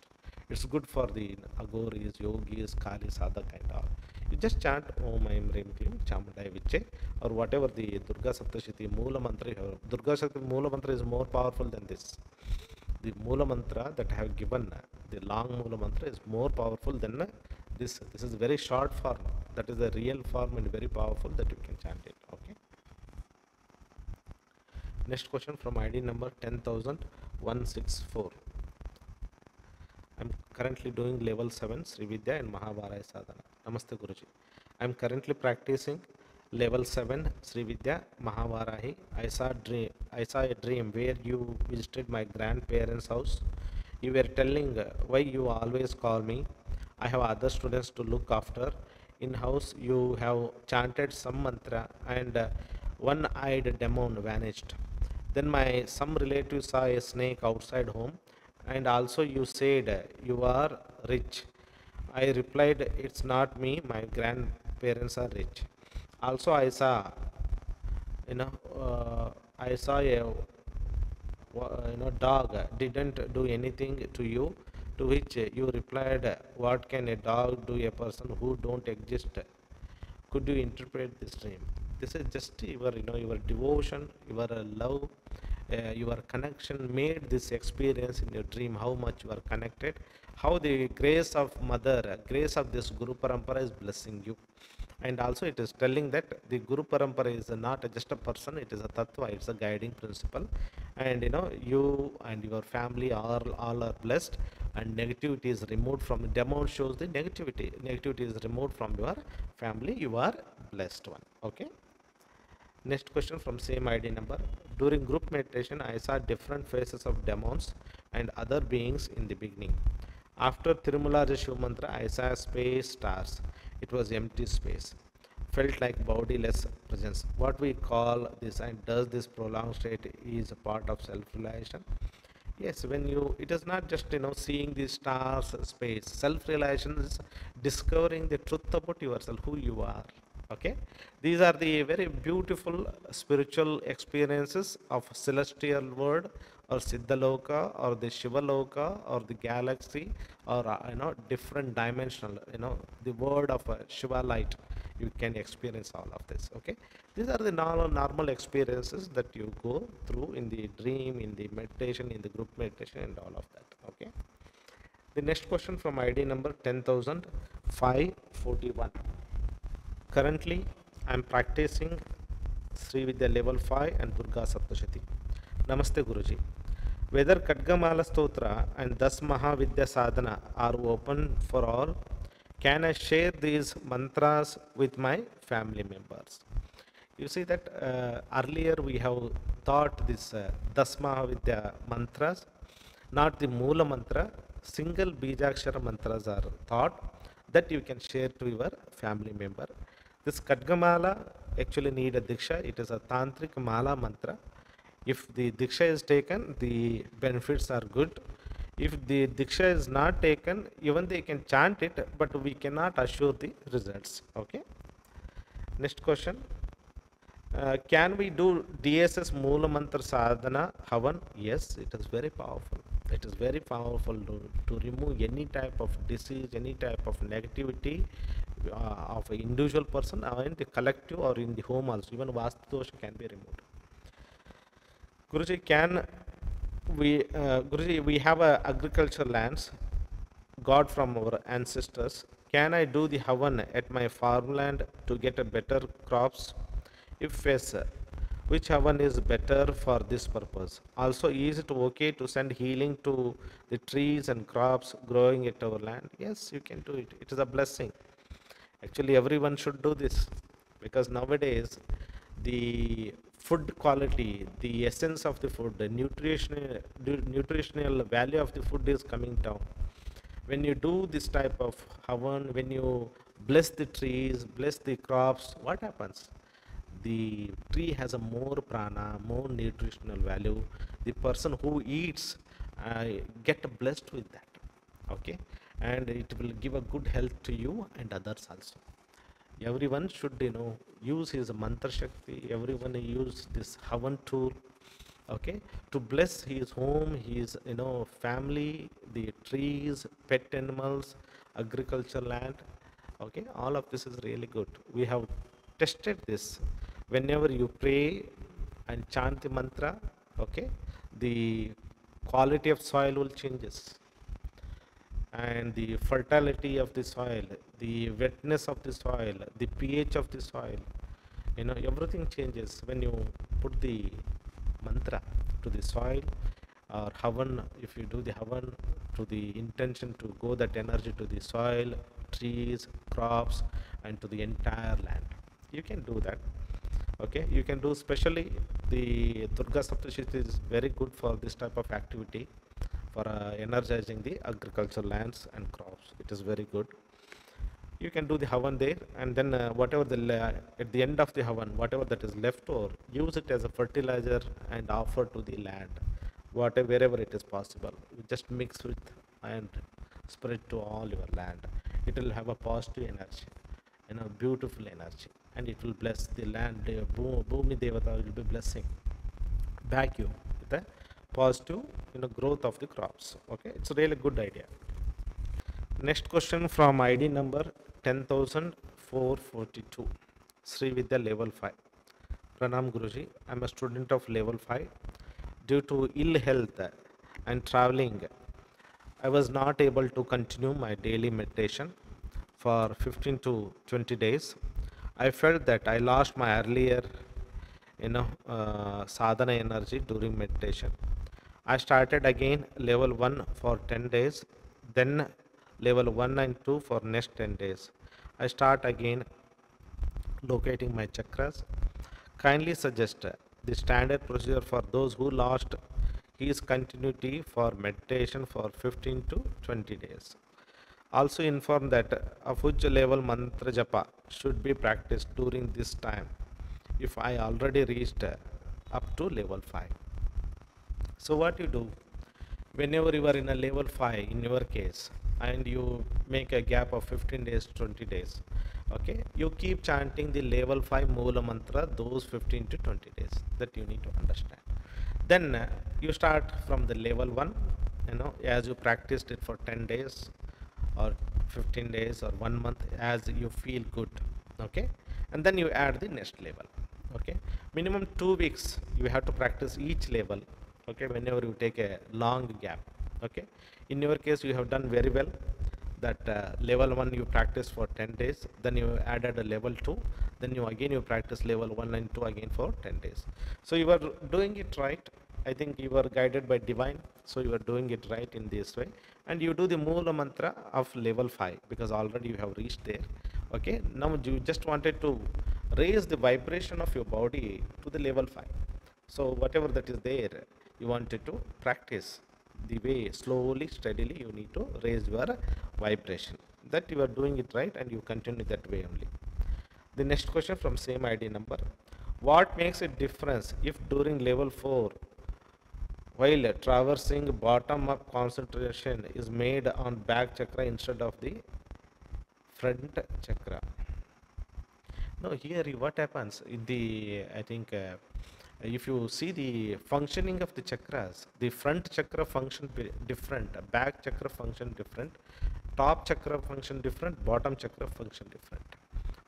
It's good for the agoris, yogis, kali, sadhaka and all. You just chant Om Aim Reem Kleem Chamundaya Viche or whatever the Durga Saptashti Moola mantra you have. Durga Saptashti Moola mantra is more powerful than this. The Moola mantra that I have given, the long Moola mantra is more powerful than this. This is very short form. That is the real form and very powerful that you can chant it. Okay. Next question from ID number 10,164. I'm currently doing level 7 Sri Vidya and Mahabharaya Sadhana. Namaste Guruji. I'm currently practicing level 7 Sri Vidya Mahavarahi. I saw a dream where you visited my grandparents' house. You were telling why you always call me. I have other students to look after. In house you have chanted some mantra and one-eyed demon vanished. Then some relatives saw a snake outside home, and also you said you are rich. I replied, it's not me, my grandparents are rich. Also I saw a dog didn't do anything to you, to which you replied, what can a dog do a person who don't exist? Could you interpret this dream? This is just your devotion, your love, your connection made this experience in your dream, how much you are connected, how the grace of mother, grace of this Guru Parampara is blessing you. And also it is telling that the Guru Parampara is not just a person, it is a tattva, it's a guiding principle. And you and your family all are blessed, and negativity is removed from the demon shows the negativity. Negativity is removed from your family, you are blessed one. Okay. Next question from same ID number. During group meditation, I saw different faces of demons and other beings in the beginning. After Tirumala Shiva Mantra, I saw space stars. It was empty space. Felt like bodiless presence. What we call this, and does this prolonged state is a part of self-realization? Yes, when it is not just seeing the stars, space. Self-realization is discovering the truth about yourself, who you are. Okay, these are the very beautiful spiritual experiences of celestial world or Siddhaloka or the Shivaloka or the galaxy or different dimensional, the word of Shiva light. You can experience all of this. Okay, these are the normal experiences that you go through in the dream, in the meditation, in the group meditation and all of that. Okay, the next question from ID number 10,541. Currently, I am practicing Sri Vidya level 5 and Durga Saptashati. Namaste Guruji. Whether Kadgamala Stotra and Das Mahavidya Sadhana are open for all, can I share these mantras with my family members? You see that earlier we have taught this Das Mahavidya mantras, not the Moola mantra, single Bijakshara mantras are taught that you can share to your family member. This Kadgamala actually need a Diksha. It is a Tantric Mala mantra. If the Diksha is taken, the benefits are good. If the Diksha is not taken, even they can chant it, but we cannot assure the results. Okay. Next question. Can we do DSS Moola Mantra Sadhana Havan? Yes, it is very powerful. It is very powerful to remove any type of disease, any type of negativity of an individual person or in the collective or in the home also. Even Vastu dosha can be removed. Guruji, Guruji, we have agricultural lands, God from our ancestors. Can I do the Havan at my farmland to get a better crops? If yes, which Havan is better for this purpose? Also, is it okay to send healing to the trees and crops growing at our land? Yes, you can do it. It is a blessing. Actually, everyone should do this because nowadays the food quality, the essence of the food, the nutritional value of the food is coming down. When you do this type of havan, when you bless the trees, bless the crops, what happens? The tree has a more prana, more nutritional value. The person who eats get blessed with that. Okay, and it will give a good health to you and others also. Everyone should use his mantra shakti. Everyone use this havan tool, okay, to bless his home, his family, the trees, pet animals, agriculture land. Okay, all of this is really good. We have tested this. Whenever you pray and chant the mantra, okay, the quality of soil will changes, and the fertility of the soil, the wetness of the soil, the pH of the soil, everything changes when you put the mantra to the soil, or havan, if you do the havan to the intention to go that energy to the soil, trees, crops, and to the entire land. You can do that. Okay, you can do, especially the Durga Saptashiti is very good for this type of activity, for energizing the agricultural lands and crops. It is very good. You can do the havan there, and then whatever at the end of the havan, whatever that is left over, use it as a fertilizer and offer to the land, whatever, wherever it is possible. You just mix with and spread to all your land. It will have a positive energy, beautiful energy, and it will bless the land. Bhumi Devata will be blessing back you with a positive growth of the crops. Okay, it's a really good idea. Next question from ID number 10,442, Sri Vidya level 5. Pranam Guruji, I am a student of level 5. Due to ill health and traveling, I was not able to continue my daily meditation for 15 to 20 days. I felt that I lost my earlier sadhana energy during meditation. I started again level 1 for 10 days, then level 1 and 2 for next 10 days. I start again locating my chakras. Kindly suggest the standard procedure for those who lost his continuity for meditation for 15 to 20 days. Also inform that of which level mantra japa should be practiced during this time if I already reached up to level 5. So what you do, whenever you are in a level 5 in your case, and you make a gap of 15 days, 20 days, okay, you keep chanting the level 5 Moola Mantra those 15 to 20 days. That you need to understand. Then you start from the level 1, as you practiced it for 10 days or 15 days or 1 month, as you feel good, okay, and then you add the next level. Okay, minimum 2 weeks you have to practice each level. Okay, whenever you take a long gap. Okay, in your case you have done very well, that level 1 you practice for 10 days, then you added a level 2, then you practice level 1 and 2 again for 10 days. So you are doing it right. I think you are guided by divine, so you are doing it right in this way, and you do the Moola Mantra of level 5 because already you have reached there. Okay, now you just wanted to raise the vibration of your body to the level 5. So whatever that is there, you wanted to practice the way, slowly, steadily you need to raise your vibration. That you are doing it right, and you continue that way only. The next question from same ID number. What makes a difference if during level 4, while traversing bottom up concentration is made on back chakra instead of the front chakra? No, here what happens in the, I think, if you see the functioning of the chakras, the front chakra function different, back chakra function different, top chakra function different, bottom chakra function different.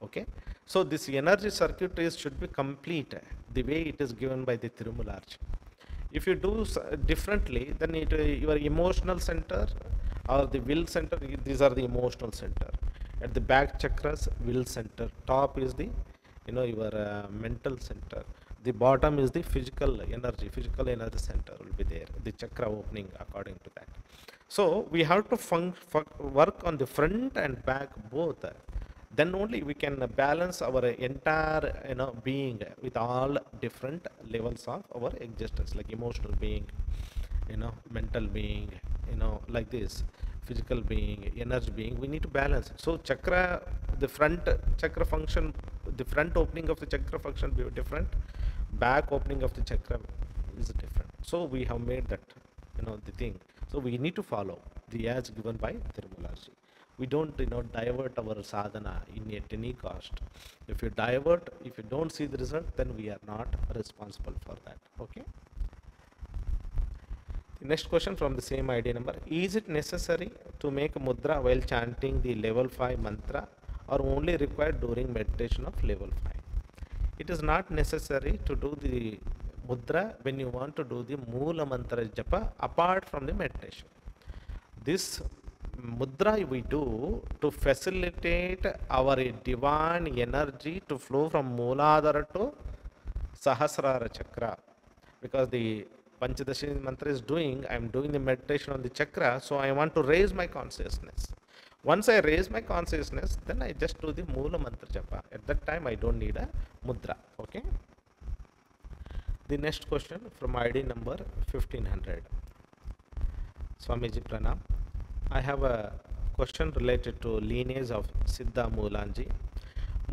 Okay, so this energy circuit should be complete the way it is given by the Tirumularchi. If you do differently, then your emotional center or the will center, these are the emotional center. At the back chakras, will center. Top is the, your mental center. The bottom is the physical energy center will be there. The chakra opening according to that. So we have to work on the front and back both. Then only we can balance our entire being with all different levels of our existence, like emotional being, mental being, like this, physical being, energy being. We need to balance. So chakra, the front chakra function, the front opening of the chakra function be different, back opening of the chakra is different. So we have made that the thing. So we need to follow the as given by Tirumularchi. We don't divert our sadhana at any cost. If you divert, if you don't see the result, then we are not responsible for that. Okay. The next question from the same ID number. Is it necessary to make a mudra while chanting the level 5 mantra or only required during meditation of level 5? It is not necessary to do the mudra when you want to do the Moola mantra japa apart from the meditation. This mudra we do to facilitate our divine energy to flow from Mooladhara to Sahasrara chakra. Because the Panchadashi mantra is doing, I am doing the meditation on the chakra, so I want to raise my consciousness. Once I raise my consciousness, then I just do the Moola mantra japa. At that time, I don't need a mudra. Okay. The next question from ID number 1500. Swamiji Pranam. I have a question related to lineage of Siddha Moolanji.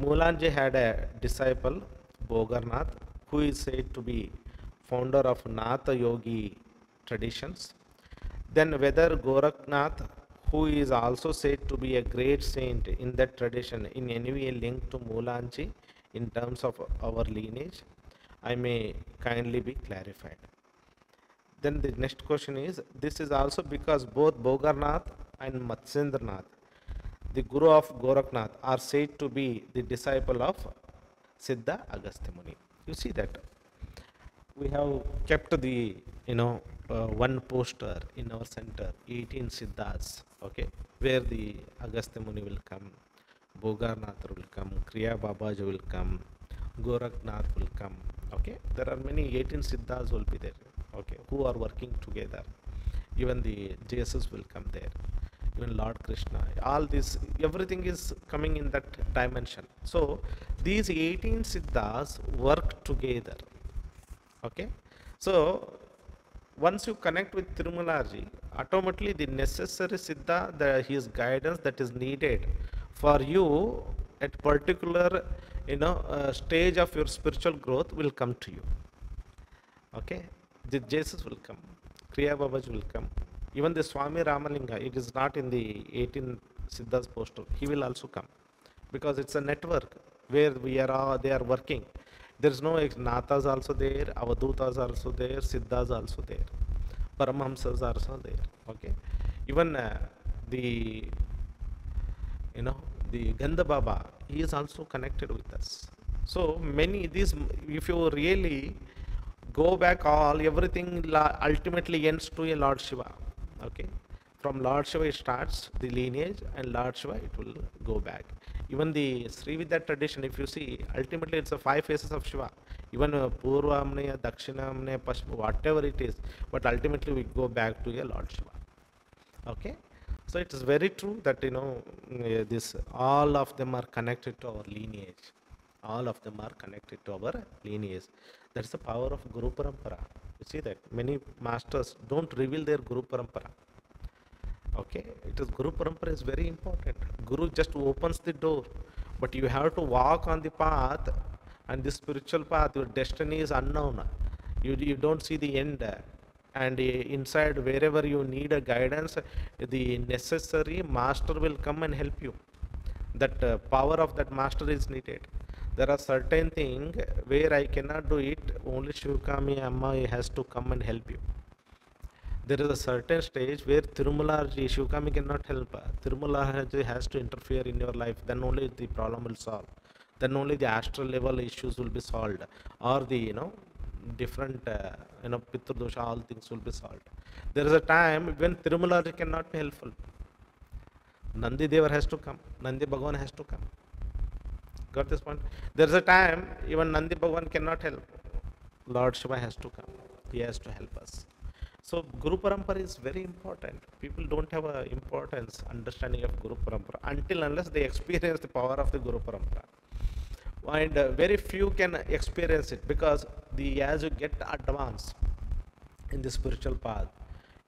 Moolanji had a disciple, Bogarnath, who is said to be founder of Natha Yogi traditions. Then whether Gorakhnath, who is also said to be a great saint in that tradition, in any way linked to Moolanji in terms of our lineage, I may kindly be clarified. Then the next question is, this is also because both Bogarnath and Matsendranath, the guru of Gorakhnath, are said to be the disciple of Siddha Agastya Muni. You see that we have kept the one poster in our center, 18 Siddhas, okay, where the Agastya Muni will come, Bogarnath will come, Kriya Babaji will come, Gorakhnath will come. Okay, there are many 18 Siddhas will be there. Okay, who are working together. Even the Jesus will come there. Even Lord Krishna. All this, everything is coming in that dimension. So these 18 Siddhas work together. Okay, so once you connect with Tirumularji, automatically the necessary Siddha, his guidance that is needed for you at particular stage of your spiritual growth will come to you. Okay, the Jesus will come, Kriya Babaji will come, even the Swami Ramalinga, it is not in the 18 Siddhas poster, he will also come, because it's a network where they are working. There is no Nathas also there, Avadutas also there, Siddhas also there, Paramahamsas also there. Okay, even the Gandha Baba, he is also connected with us. So many these, if you really go back, everything ultimately ends to a Lord Shiva. Okay, from Lord Shiva it starts the lineage, and Lord Shiva it will go back. Even the Sri Vidya tradition, if you see, ultimately it's a 5 phases of Shiva. Even Purvamne, Dakshinamne, Pashma, whatever it is, but ultimately we go back to a Lord Shiva. Okay, so it is very true that this all of them are connected to our lineage. All of them are connected to our lineage. That's the power of Guru Parampara. You see that many masters don't reveal their Guru Parampara. Okay, it is Guru Parampara is very important. Guru just opens the door, but you have to walk on the path, and this spiritual path, your destiny is unknown. You don't see the end, and inside wherever you need a guidance, the necessary master will come and help you. That power of that master is needed. There are certain things where I cannot do it, only Shivkami Amma has to come and help you. There is a certain stage where Tirumalaji, Shivkami cannot help. Tirumalaji has to interfere in your life, then only the problem will solve. Then only the astral level issues will be solved, or the different Pitru dosha, all things will be solved. There is a time when Tirumalaji cannot be helpful. Nandi Devar has to come, Nandi Bhagavan has to come. Got this point? There is a time even Nandi Bhagavan cannot help. Lord Shiva has to come. He has to help us. So Guru Parampara is very important. People don't have a importance, understanding of Guru Parampara until unless they experience the power of the Guru Parampara. And very few can experience it, because as you get advanced in the spiritual path,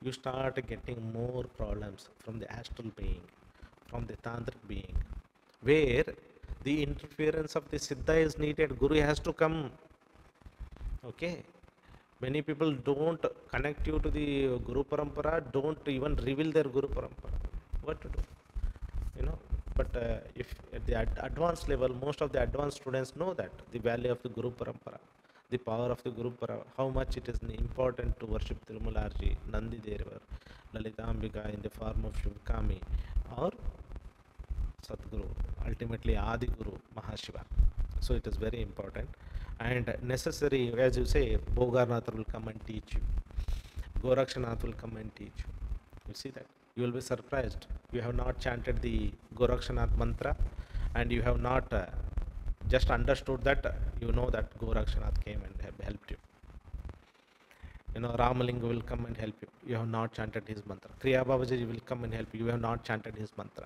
you start getting more problems from the astral being, from the tantric being, where the interference of the Siddha is needed. Guru has to come. Okay. Many people don't connect you to the Guru Parampara, don't even reveal their Guru Parampara. What to do? But if at the advanced level, most of the advanced students know that the value of the Guru Parampara, the power of the Guru Parampara, how much it is important to worship Tirumalarji, Nandi Devar, Lalitambika in the form of Shivkami, or Satguru, ultimately Adi Guru, Mahashiva. So it is very important and necessary. As you say, Bogarnath will come and teach you, Gorakshanath will come and teach you. You see that? You will be surprised. You have not chanted the Gorakshanath mantra, and you have not just understood that, you know that Gorakshanath came and helped you. Ramalinga will come and help you. You have not chanted his mantra. Kriya Babaji will come and help you. You have not chanted his mantra.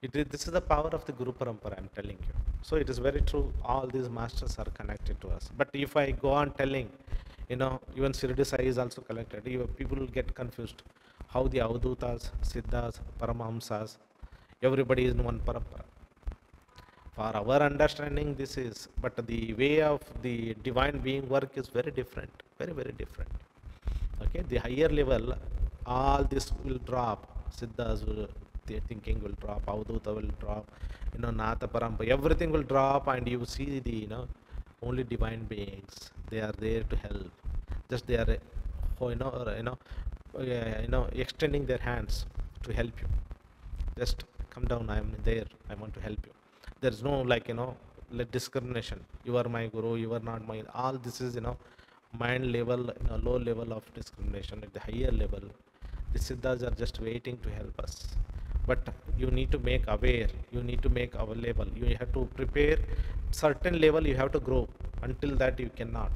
This is the power of the Guru Parampara, I am telling you. So it is very true, all these masters are connected to us. But if I go on telling, even Shirdi Sai is also connected, people will get confused. How the Avdutas, Siddhas, Paramahamsas, everybody is in one Parampara. For our understanding, this is, but the way of the divine being work is very different, very, very different. Okay, the higher level, all this will drop. Siddhas will, the thinking will drop, Avduta will drop, Natha Parampara, everything will drop, and you see the, only divine beings. They are there to help. Just they are, extending their hands to help you. Just come down, I am there, I want to help you. There is no discrimination. You are my Guru, you are not my, all this is, mind level, low level of discrimination. At the higher level, the Siddhas are just waiting to help us. But you need to make aware, you need to make available, you have to prepare certain level, you have to grow. Until that you cannot.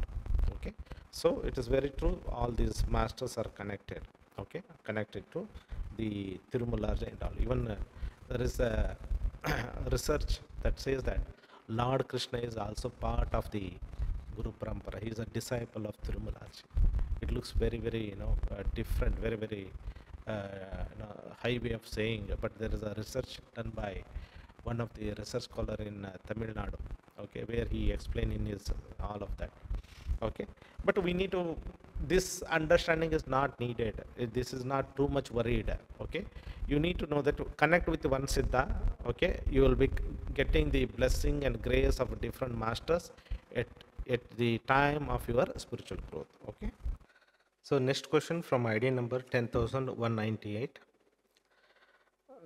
Okay, so it is very true, all these masters are connected. Okay, connected to the Tirumalaji and all. Even there is a research that says that Lord Krishna is also part of the Guru Parampara. He is a disciple of Tirumalaji. It looks very, very different, very, very high way of saying, but there is a research done by one of the research scholar in Tamil Nadu, okay, where he explained in his all of that. Okay, but we need to, this understanding is not needed. This is not too much worried. Okay, you need to know that to connect with one Siddha. Okay, you will be getting the blessing and grace of different masters at the time of your spiritual growth. Okay. So next question from ID number 10,198.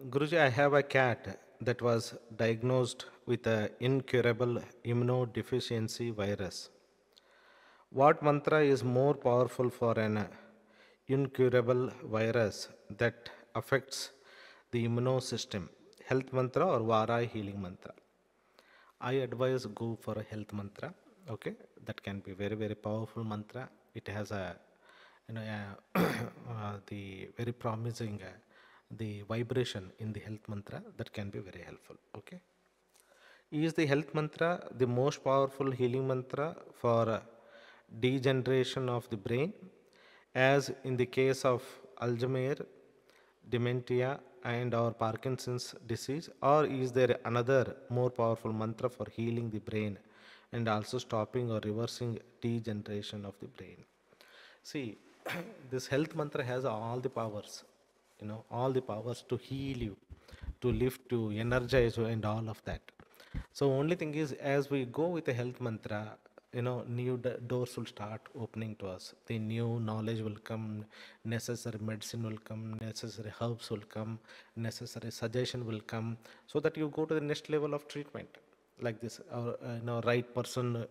Guruji, I have a cat that was diagnosed with an incurable immunodeficiency virus. What mantra is more powerful for an incurable virus that affects the immune system? Health mantra or Vara healing mantra? I advise go for a health mantra. Okay, that can be very, very powerful mantra. It has a the very promising the vibration in the health mantra that can be very helpful. Okay, is the health mantra the most powerful healing mantra for degeneration of the brain, as in the case of Alzheimer, dementia, and or Parkinson's disease, or is there another more powerful mantra for healing the brain and also stopping or reversing degeneration of the brain? See, this health mantra has all the powers, all the powers to heal you, to lift you, energize you, and all of that. So only thing is, as we go with the health mantra, new doors will start opening to us. The new knowledge will come, necessary medicine will come, necessary herbs will come, necessary suggestion will come, so that you go to the next level of treatment like this, or right person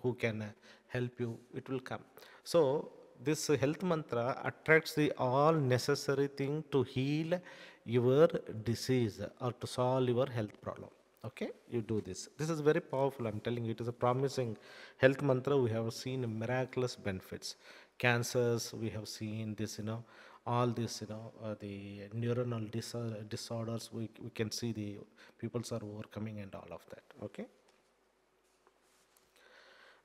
who can help you, it will come. So this health mantra attracts the all necessary thing to heal your disease or to solve your health problem. Okay, you do this. This is very powerful, I'm telling you. It is a promising health mantra. We have seen miraculous benefits. Cancers, we have seen this, all this, the neuronal disorders, we can see the peoples are overcoming and all of that. Okay.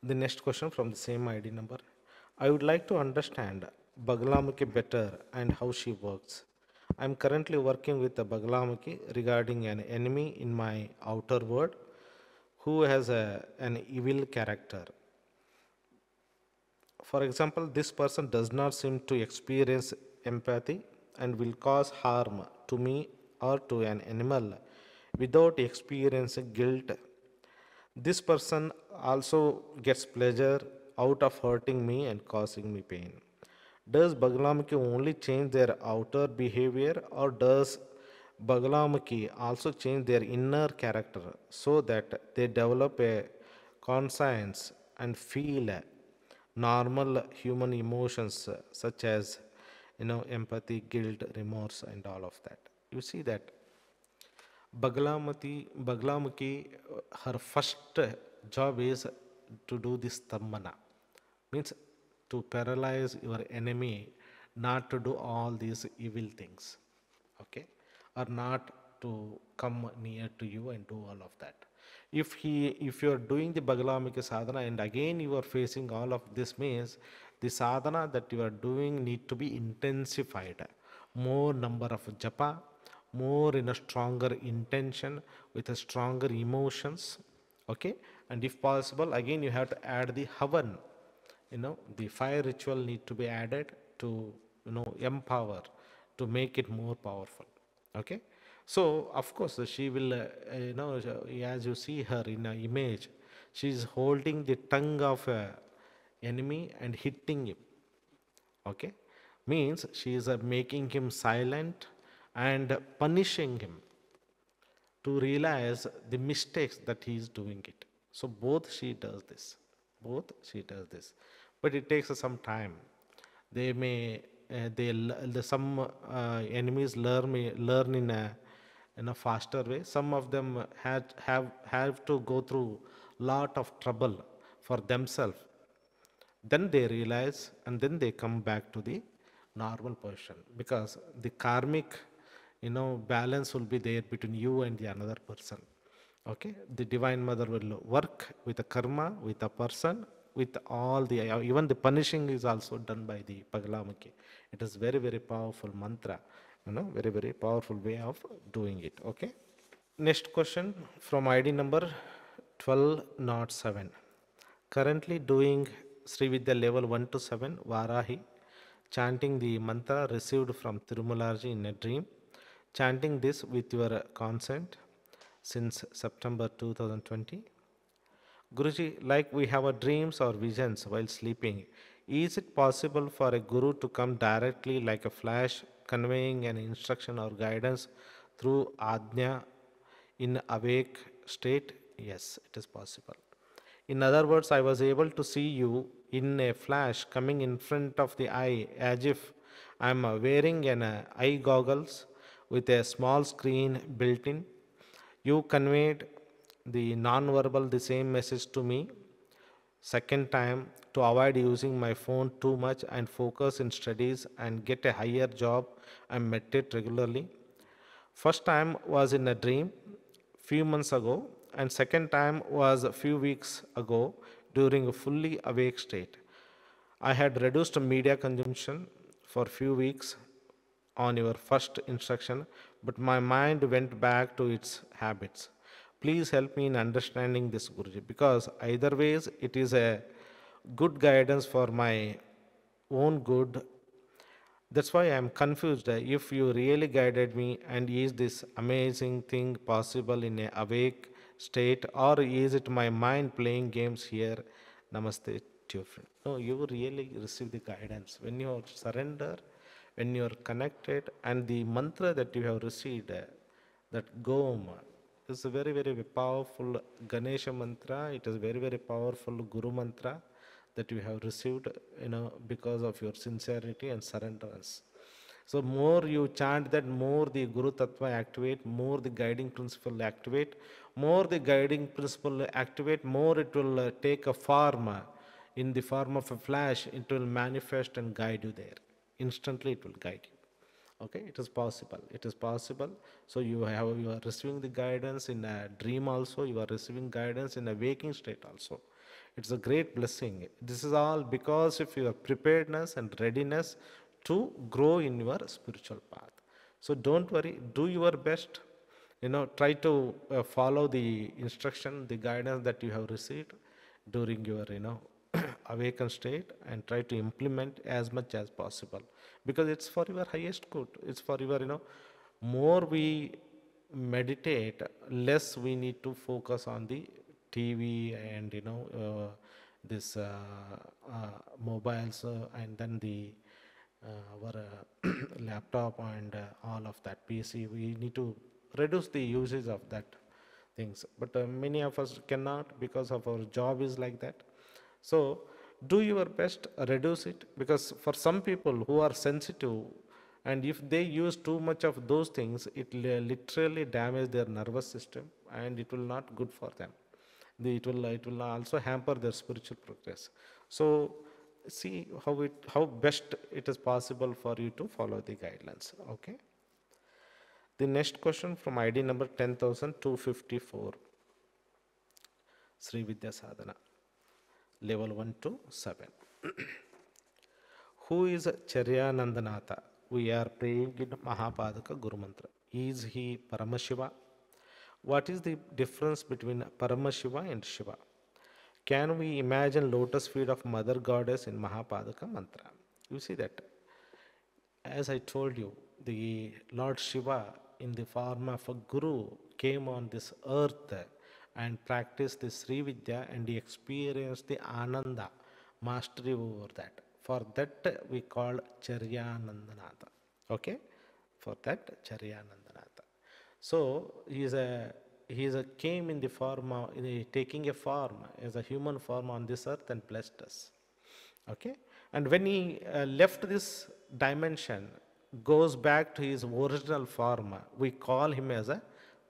The next question from the same ID number. I would like to understand Baglamukhi better and how she works. I am currently working with the Baglamukhi regarding an enemy in my outer world who has an evil character. For example, this person does not seem to experience empathy and will cause harm to me or to an animal without experiencing guilt. This person also gets pleasure out of hurting me and causing me pain. Does Baglamukhi only change their outer behavior, or does Baglamukhi also change their inner character so that they develop a conscience and feel normal human emotions such as empathy, guilt, remorse, and all of that? You see that Baglamukhi, her first job is to do this tammana, means to paralyze your enemy not to do all these evil things, okay, or not to come near to you and do all of that. If you are doing the Baglamukhi sadhana and again you are facing all of this, means the sadhana that you are doing need to be intensified. More number of japa, more in a stronger intention with a stronger emotions, okay. And if possible, again you have to add the havan, the fire ritual need to be added to empower, to make it more powerful, okay. So of course she will as you see her in an image, she is holding the tongue of a enemy and hitting him, okay. Means she is making him silent and punishing him to realize the mistakes that he is doing it. So both she does this. Both she does this. But it takes some time. They may, some enemies learn in a faster way. Some of them have to go through lot of trouble for themselves. Then they realize and then they come back to the normal position, because the karmic balance will be there between you and the another person, okay. The divine mother will work with the karma, with the person, with all the even the punishing is also done by the Baglamukhi. It is very, very powerful mantra, very, very powerful way of doing it, okay. Next question from ID number 1207. Currently doing Sri Vidya level 1 to 7 Varahi, chanting the mantra received from Tirumalaji in a dream, chanting this with your consent since September 2020. Guruji, like we have a dreams or visions while sleeping, is it possible for a guru to come directly like a flash, conveying an instruction or guidance through Ajna in awake state? Yes, it is possible. In other words, I was able to see you in a flash coming in front of the eye as if I am wearing an eye goggles with a small screen built in. You conveyed the non-verbal the same message to me. Second time, to avoid using my phone too much and focus in studies and get a higher job, I meditate regularly. First time was in a dream few months ago, and second time was a few weeks ago during a fully awake state. I had reduced media consumption for few weeks on your first instruction, but my mind went back to its habits. Please help me in understanding this, Guruji, because either ways it is a good guidance for my own good. That's why I'm confused. If you really guided me, and is this amazing thing possible in a awake state, or is it my mind playing games here? Namaste, dear friend. No, you really receive the guidance when you surrender, when you are connected, and the mantra that you have received, that Gom, is a very, very powerful Ganesha mantra. It is very, very powerful Guru mantra that you have received, because of your sincerity and surrenderance. So more you chant that, more the Guru Tattva activate, more the guiding principle activate, more the guiding principle activate, more it will take a form, in the form of a flash, it will manifest and guide you there. Instantly it will guide you. Okay, it is possible, it is possible. So you are receiving the guidance in a dream also, you are receiving guidance in a waking state also. It's a great blessing. This is all because of your preparedness and readiness to grow in your spiritual path. So don't worry, do your best. Try to follow the instruction, the guidance that you have received during your awakened state, and try to implement as much as possible, because it's for your highest good. It's for your more we meditate, less we need to focus on the TV and this mobiles, and then the our laptop and all of that PC. We need to reduce the usage of that things, but many of us cannot, because of our job is like that. So do your best, reduce it, because for some people who are sensitive, and if they use too much of those things, it literally damage their nervous system, and it will not good for them. It will also hamper their spiritual progress. So see how best it is possible for you to follow the guidelines. Okay. The next question from ID number 10,254, Sri Vidya Sadhana, level 1 to 7. Who is Charyanandanatha? We are praying in Mahapadaka Guru Mantra. Is he Paramashiva? What is the difference between Paramashiva and Shiva? Can we imagine lotus feet of Mother Goddess in Mahapadaka Mantra? You see that, as I told you, the Lord Shiva in the form of a Guru came on this earth and practiced the Sri Vidya, and he experienced the Ananda, mastery over that. For that we call Charyanandanatha. Okay? For that Charyanandanatha. So he came in the form of, taking a form as a human form on this earth and blessed us. Okay? And when he left this dimension, goes back to his original form, we call him as a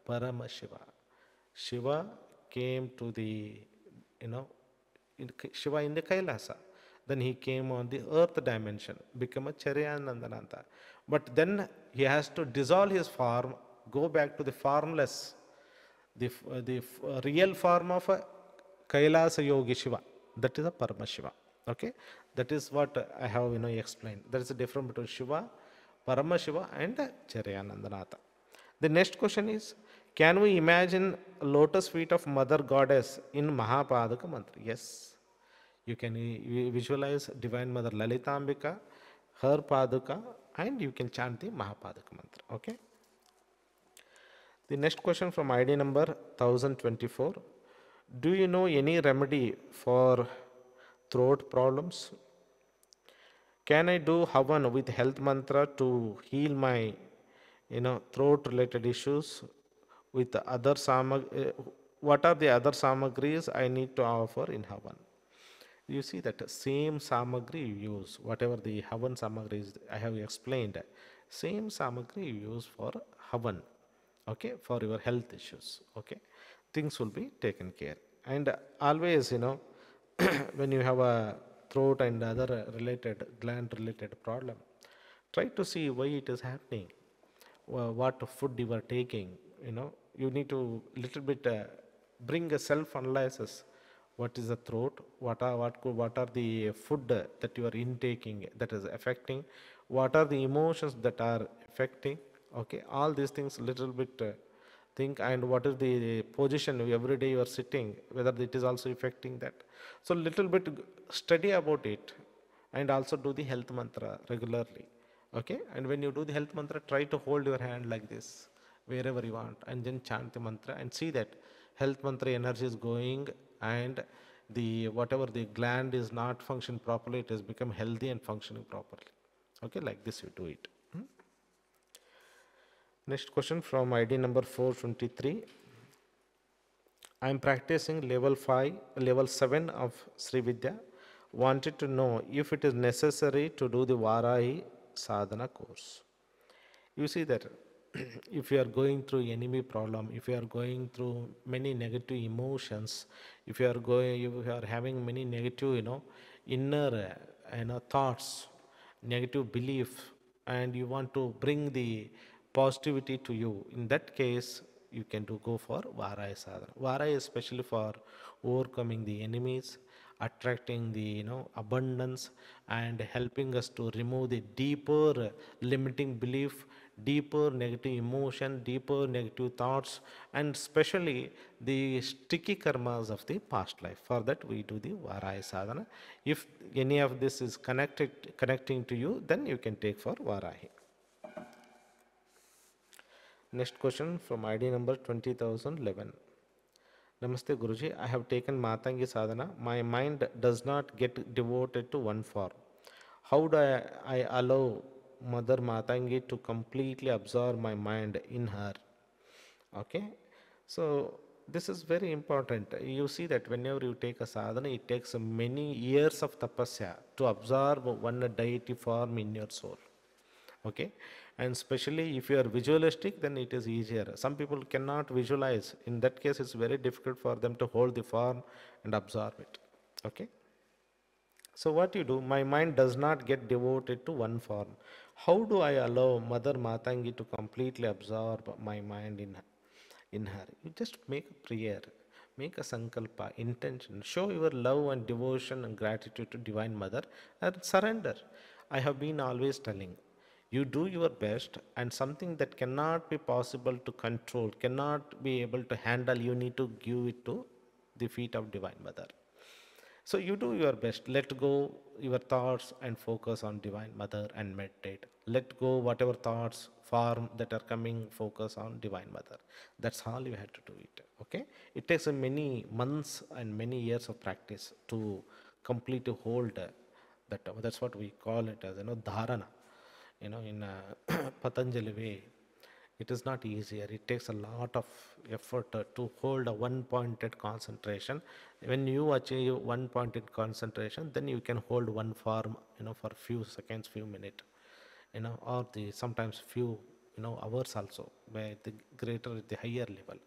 Paramashiva. Shiva came to the, Shiva in the Kailasa. Then he came on the earth dimension, become a Charyanandanatha. But then he has to dissolve his form, go back to the formless, the real form of a Kailasa Yogi Shiva. That is a Paramashiva. Okay, that is what I have explained. There is a difference between Shiva, Paramashiva, and Charyanandanatha. The next question is, can we imagine lotus feet of Mother Goddess in Mahapadaka Mantra? Yes, you can visualize Divine Mother Lalitambika, her Paduka, and you can chant the Mahapadaka Mantra. Okay. The next question from ID number 1024. Do you know any remedy for throat problems? Can I do Havan with health mantra to heal my throat related issues with the other what are the other samagris I need to offer in Havan? You see that same samagri you use, whatever the Havan samagris I have explained, same samagri you use for Havan. Okay, for your health issues. Okay, things will be taken care. And always, when you have a throat and other related gland related problem, try to see why it is happening, what food you are taking. You need to little bit bring a self analysis. What is the throat? What are the food that you are intaking that is affecting? what are the emotions that are affecting, okay, all these things little bit think, and what is the position every day you are sitting, whether it is also affecting that. So little bit study about it, and also do the health mantra regularly, okay. And when you do the health mantra, try to hold your hand like this wherever you want, and then chant the mantra and see that health mantra energy is going, and the whatever the gland is not functioning properly, it has become healthy and functioning properly, okay. Like this you do it. Next question from ID number 423. I am practicing level 5, level 7 of Sri Vidya. Wanted to know if it is necessary to do the Varahi sadhana course. You see that if you are going through enemy problem, if you are going through many negative emotions, if you are having many negative, inner, thoughts, negative belief, and you want to bring the positivity to you, in that case, you can go for Varaya sadhana. Varaya is especially for overcoming the enemies, attracting the abundance, and helping us to remove the deeper limiting belief, deeper negative emotion, deeper negative thoughts, and especially the sticky karmas of the past life. For that we do the Varaya sadhana. If any of this is connecting to you, then you can take for Varahi. Next question from ID number 20,011. Namaste Guruji, I have taken Matangi sadhana. My mind does not get devoted to one form. How do I allow Mother Matangi to completely absorb my mind in her? Okay, so this is very important. You see that whenever you take a sadhana, it takes many years of tapasya to absorb one deity form in your soul, okay. And especially if you are visualistic, then it is easier. Some people cannot visualize. In that case, it's very difficult for them to hold the form and absorb it, okay. So what you do, my mind does not get devoted to one form. How do I allow Mother Matangi to completely absorb my mind in her? You just make a prayer, make a sankalpa, intention, show your love and devotion and gratitude to Divine Mother, and surrender. I have been always telling, you do your best, and something that cannot be possible to control, cannot be able to handle, you need to give it to the feet of Divine Mother. So you do your best. Let go your thoughts and focus on Divine Mother and meditate. Let go whatever thoughts, form that are coming, focus on Divine Mother. That's all you have to do it. Okay? It takes many months and many years of practice to completely hold that. That's what we call it as dharana. In Patanjali way, it is not easier. It takes a lot of effort to hold a one pointed concentration. When you achieve one pointed concentration, then you can hold one form, for few seconds, few minutes, or the sometimes few, hours also, where the greater, the higher level.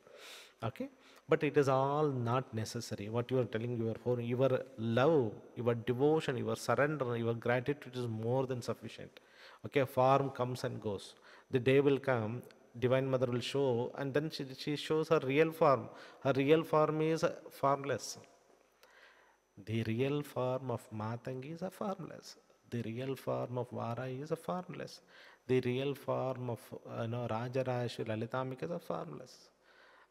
Okay, but it is all not necessary. What you are telling, your love, your devotion, your surrender, your gratitude is more than sufficient. Okay, form comes and goes. The day will come, Divine Mother will show, and then she shows her real form. Her real form is formless. The real form of Matangi is a formless. The real form of Vara is a formless. The real form of Rajarashi Lalitambika is a formless.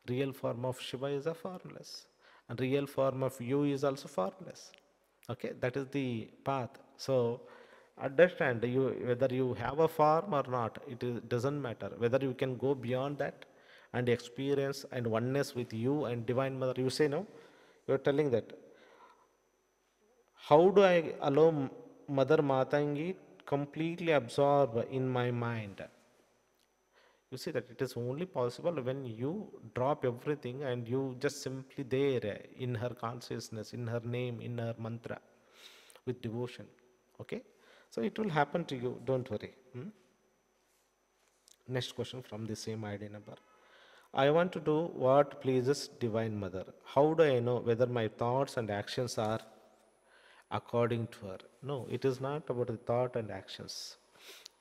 Real form of Shiva is a formless. And real form of you is also formless. Okay, that is the path. So understand, whether you have a form or not, doesn't matter. Whether you can go beyond that and experience and oneness with you and Divine Mother. You say no, you are telling that. How do I allow Mother Matangi completely absorb in my mind? You see that it is only possible when you drop everything and you just simply there in her consciousness, in her name, in her mantra, with devotion. Okay? So it will happen to you, don't worry. Next question from the same ID number. I want to do what pleases Divine Mother. How do I know whether my thoughts and actions are according to her? No, it is not about the thought and actions.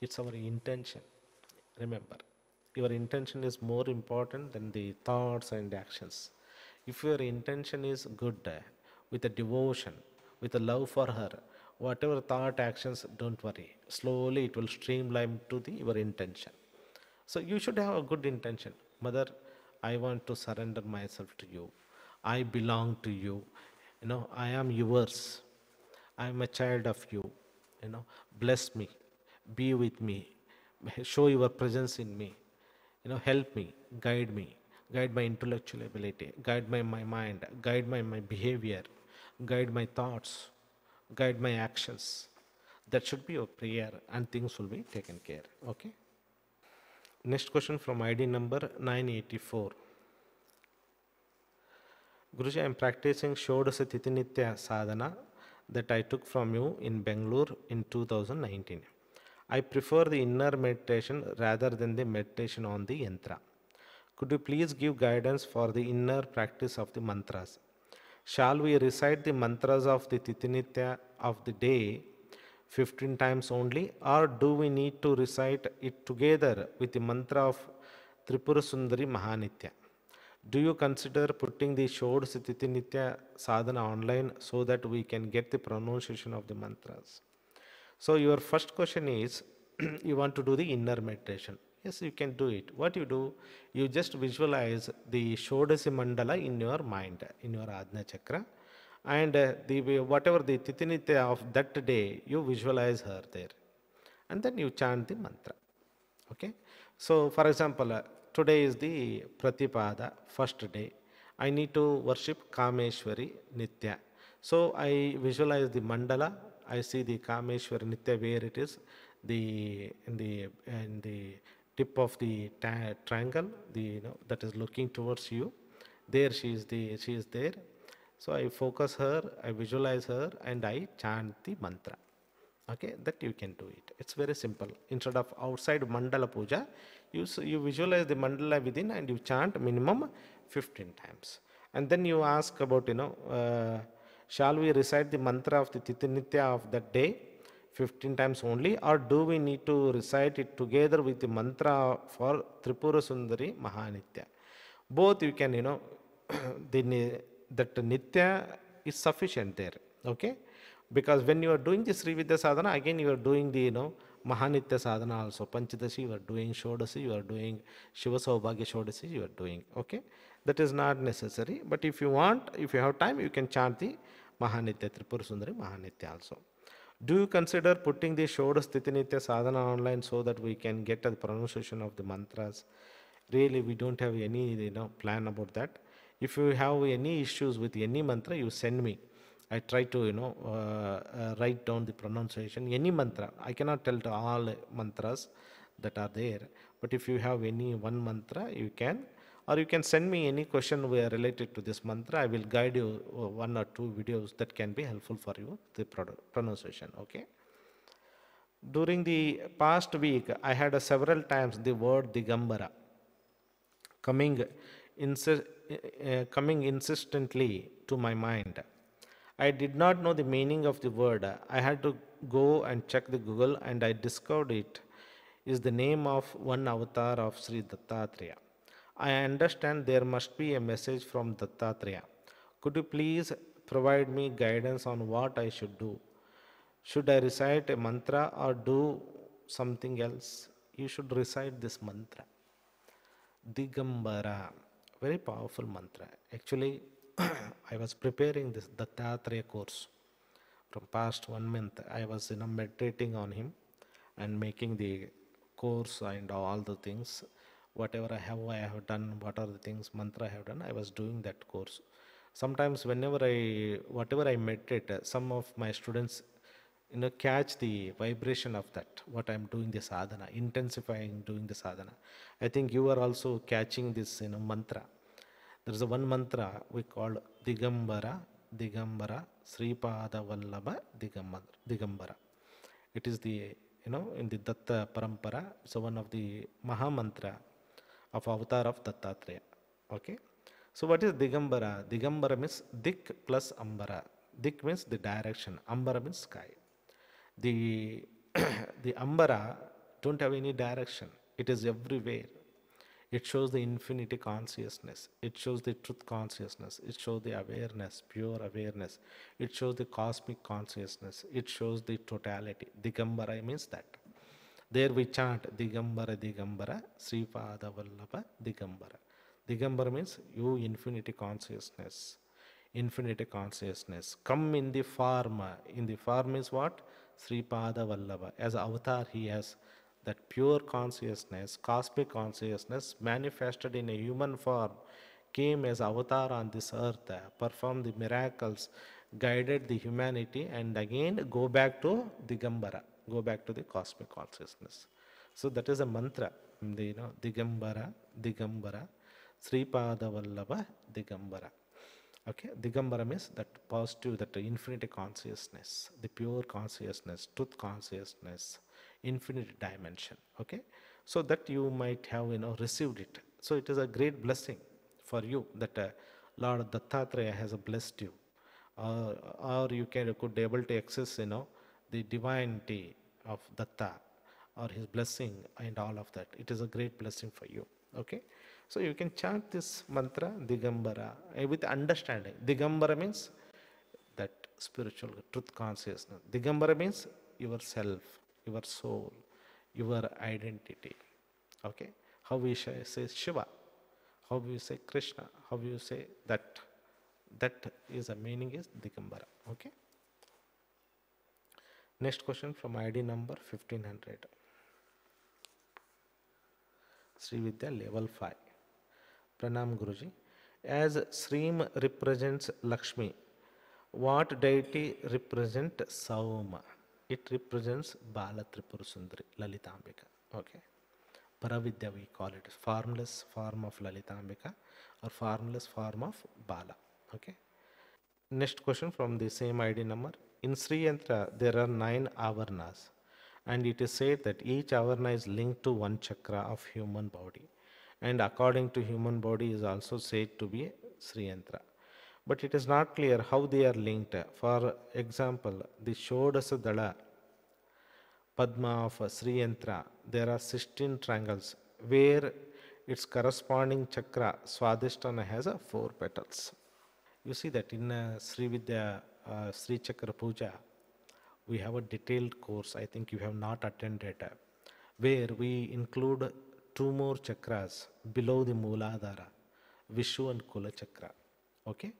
It's our intention. Remember, your intention is more important than the thoughts and actions. If your intention is good, with a devotion, with a love for her, whatever thought actions, don't worry, slowly it will streamline to the your intention. So you should have a good intention. Mother, I want to surrender myself to you. I belong to you. I am yours. I am a child of you. Bless me. Be with me. Show your presence in me. Help me. Guide me. Guide my intellectual ability. Guide my mind. Guide my behavior. Guide my thoughts. Guide my actions. That should be your prayer, and things will be taken care. Okay. Next question from ID number 984. Guruji, I am practicing Shodasa Titinitya Sadhana that I took from you in Bangalore in 2019. I prefer the inner meditation rather than the meditation on the yantra. Could you please give guidance for the inner practice of the mantras? Shall we recite the mantras of the Titinitya of the day 15 times only, or do we need to recite it together with the mantra of Tripura Sundari Mahanitya? Do you consider putting the Shodasa Titinitya sadhana online so that we can get the pronunciation of the mantras? So your first question is, you want to do the inner meditation. Yes, you can do it. What you do, you just visualize the Shodasi Mandala in your mind, in your Ajna Chakra, and whatever the Titinitya of that day, you visualize her there, and then you chant the mantra. Okay. So for example, today is the Pratipada, first day. I need to worship Kameshwari Nitya. So I visualize the mandala. I see the Kameshwari Nitya where it is, in the tip of the triangle, that is looking towards you. There she is there. So I focus her, I visualize her, and I chant the mantra. Okay, that you can do it. It's very simple. Instead of outside mandala puja, you visualize the mandala within and you chant minimum 15 times. And then you ask about, shall we recite the mantra of the Titinitya of that day 15 times only, or do we need to recite it together with the mantra for Tripura Sundari Mahanitya? Both you can, that Nitya is sufficient there. Okay. Because when you are doing the Sri Vidya sadhana, again you are doing the Mahanitya sadhana also. Panchadashi you are doing, Shodasi you are doing, Shiva Saubhagya Shodasi you are doing. Okay, that is not necessary. But if you want, if you have time, you can chant the Mahanitya, Tripura Sundari Mahanitya also. Do you consider putting the Shodas Titinitya sadhana online so that we can get the pronunciation of the mantras? Really, we don't have any plan about that. If you have any issues with any mantra, you send me. I try to write down the pronunciation. Any mantra, I cannot tell to all mantras that are there. But if you have any one mantra, you can, or you can send me any question related to this mantra. I will guide you one or two videos that can be helpful for you, the pronunciation. Okay. During the past week, I had several times the word Digambara coming insistently to my mind. I did not know the meaning of the word. I had to go and check the Google, and I discovered it is the name of one avatar of Sri Dattatreya. I understand there must be a message from Dattatreya. Could you please provide me guidance on what I should do? Should I recite a mantra or do something else? You should recite this mantra. Digambara, very powerful mantra. Actually, I was preparing this Dattatreya course from past 1 month. I was meditating on him and making the course and all the things. Whatever I have done, what are the things, mantra I have done, I was doing that course. Sometimes whatever I meditate, some of my students catch the vibration of that, what I'm doing the sadhana, intensifying doing the sadhana. I think you are also catching this mantra. There is a one mantra we call Digambara, Digambara, Sripada Vallabha Digambara. It is the, in the Datta Parampara, so one of the Maha Mantra of avatar of Dattatreya. Okay. So what is Digambara? Digambara means Dik plus Ambara. Dik means the direction. Ambara means sky. The Ambara don't have any direction. It is everywhere. It shows the infinity consciousness. It shows the truth consciousness. It shows the awareness, pure awareness. It shows the cosmic consciousness. It shows the totality. Digambara means that. There we chant Digambara Digambara Sripada Vallabha Digambara. Digambara means you infinity consciousness. Infinity consciousness. Come in the form. In the form is what? Sripada Vallabha. As avatar he has that pure consciousness, cosmic consciousness manifested in a human form, came as avatar on this earth, performed the miracles, guided the humanity, and again go back to Digambara, go back to the cosmic consciousness. So that is a mantra, Digambara, Digambara, Sripada Vallabha, Digambara. Okay, Digambara means that positive, that infinite consciousness, the pure consciousness, truth consciousness, infinite dimension. Okay, so that you might have received it. So it is a great blessing for you that Lord Dattatreya has blessed you, or you could able to access the divinity of Datta or his blessing and all of that. It is a great blessing for you. Okay, so you can chant this mantra Digambara with understanding. Digambara means that spiritual truth consciousness. Digambara means yourself, your soul, your identity. Okay, how we say Shiva, how we say Krishna, how you say that. That is a meaning is Digambara. Okay. Next question from ID number 1500. Sri Vidya level 5. Pranam Guruji. As Sreem represents Lakshmi, what deity represents Sauma? It represents Bala Tripura Sundari, Lalitambika. Okay. Paravidya we call it, formless form of Lalitambika or formless form of Bala. Okay. Next question from the same ID number. In Sri Yantra, there are 9 avarnas, and it is said that each avarna is linked to one chakra of human body, and according to human body is also said to be Sri Yantra. But it is not clear how they are linked. For example, the Shodasa Dala Padma of Sri Yantra, there are 16 triangles where its corresponding chakra Swadhisthana has 4 petals. You see that in Sri Vidya, Sri Chakra Puja, we have a detailed course. I think you have not attended, where we include 2 more chakras below the Mooladhara, Vishu and Kula Chakra. Okay,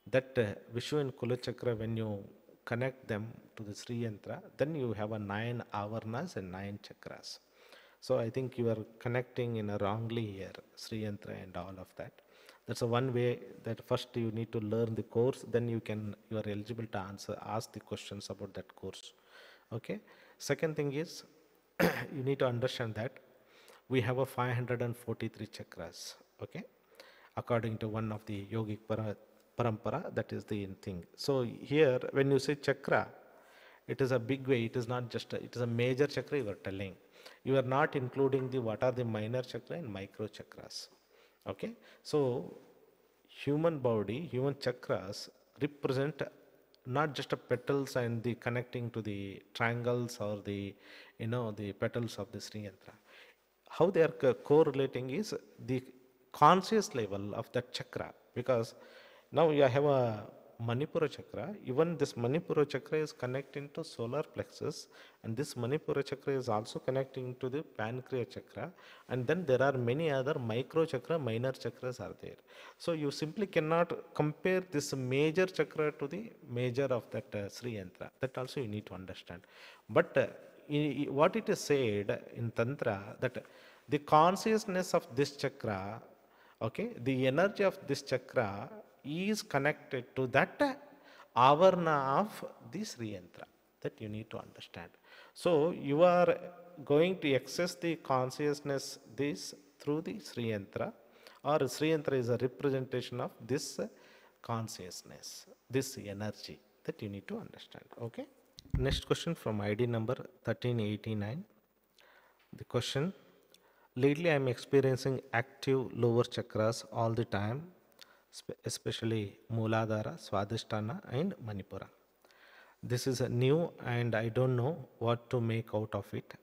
that Vishu and Kula Chakra, when you connect them to the Sri Yantra, then you have a 9 avarnas and 9 chakras. So I think you are connecting in a wrongly here, Sri Yantra and all of that. That's a one way that first you need to learn the course, then you are eligible to ask the questions about that course. Okay. Second thing is you need to understand that we have a 543 chakras. Okay, according to one of the yogic parampara, that is the thing. So here when you say chakra, it is a big way. It is not just it is a major chakra you are telling. You are not including the what are the minor chakra and micro chakras. Okay, so human body, human chakras represent not just the petals and the connecting to the triangles or the the petals of the Sri Yantra. How they are correlating is the conscious level of that chakra, because now you have a Manipura chakra. Even this Manipura chakra is connecting to solar plexus, and this Manipura chakra is also connecting to the pancreas chakra, and then there are many other micro chakra, minor chakras are there. So you simply cannot compare this major chakra to the major of that Sri Yantra. That also you need to understand. But what it is said in Tantra, that the consciousness of this chakra, okay, the energy of this chakra is connected to that avarna of the Sri Yantra. That you need to understand. So you are going to access the consciousness this through the Sri Yantra, or Sri Yantra is a representation of this consciousness, this energy, that you need to understand. Okay. Next question from ID number 1389. The question: lately I am experiencing active lower chakras all the time, especially Mooladhara, Swadhisthana and Manipura. This is new and I don't know what to make out of it.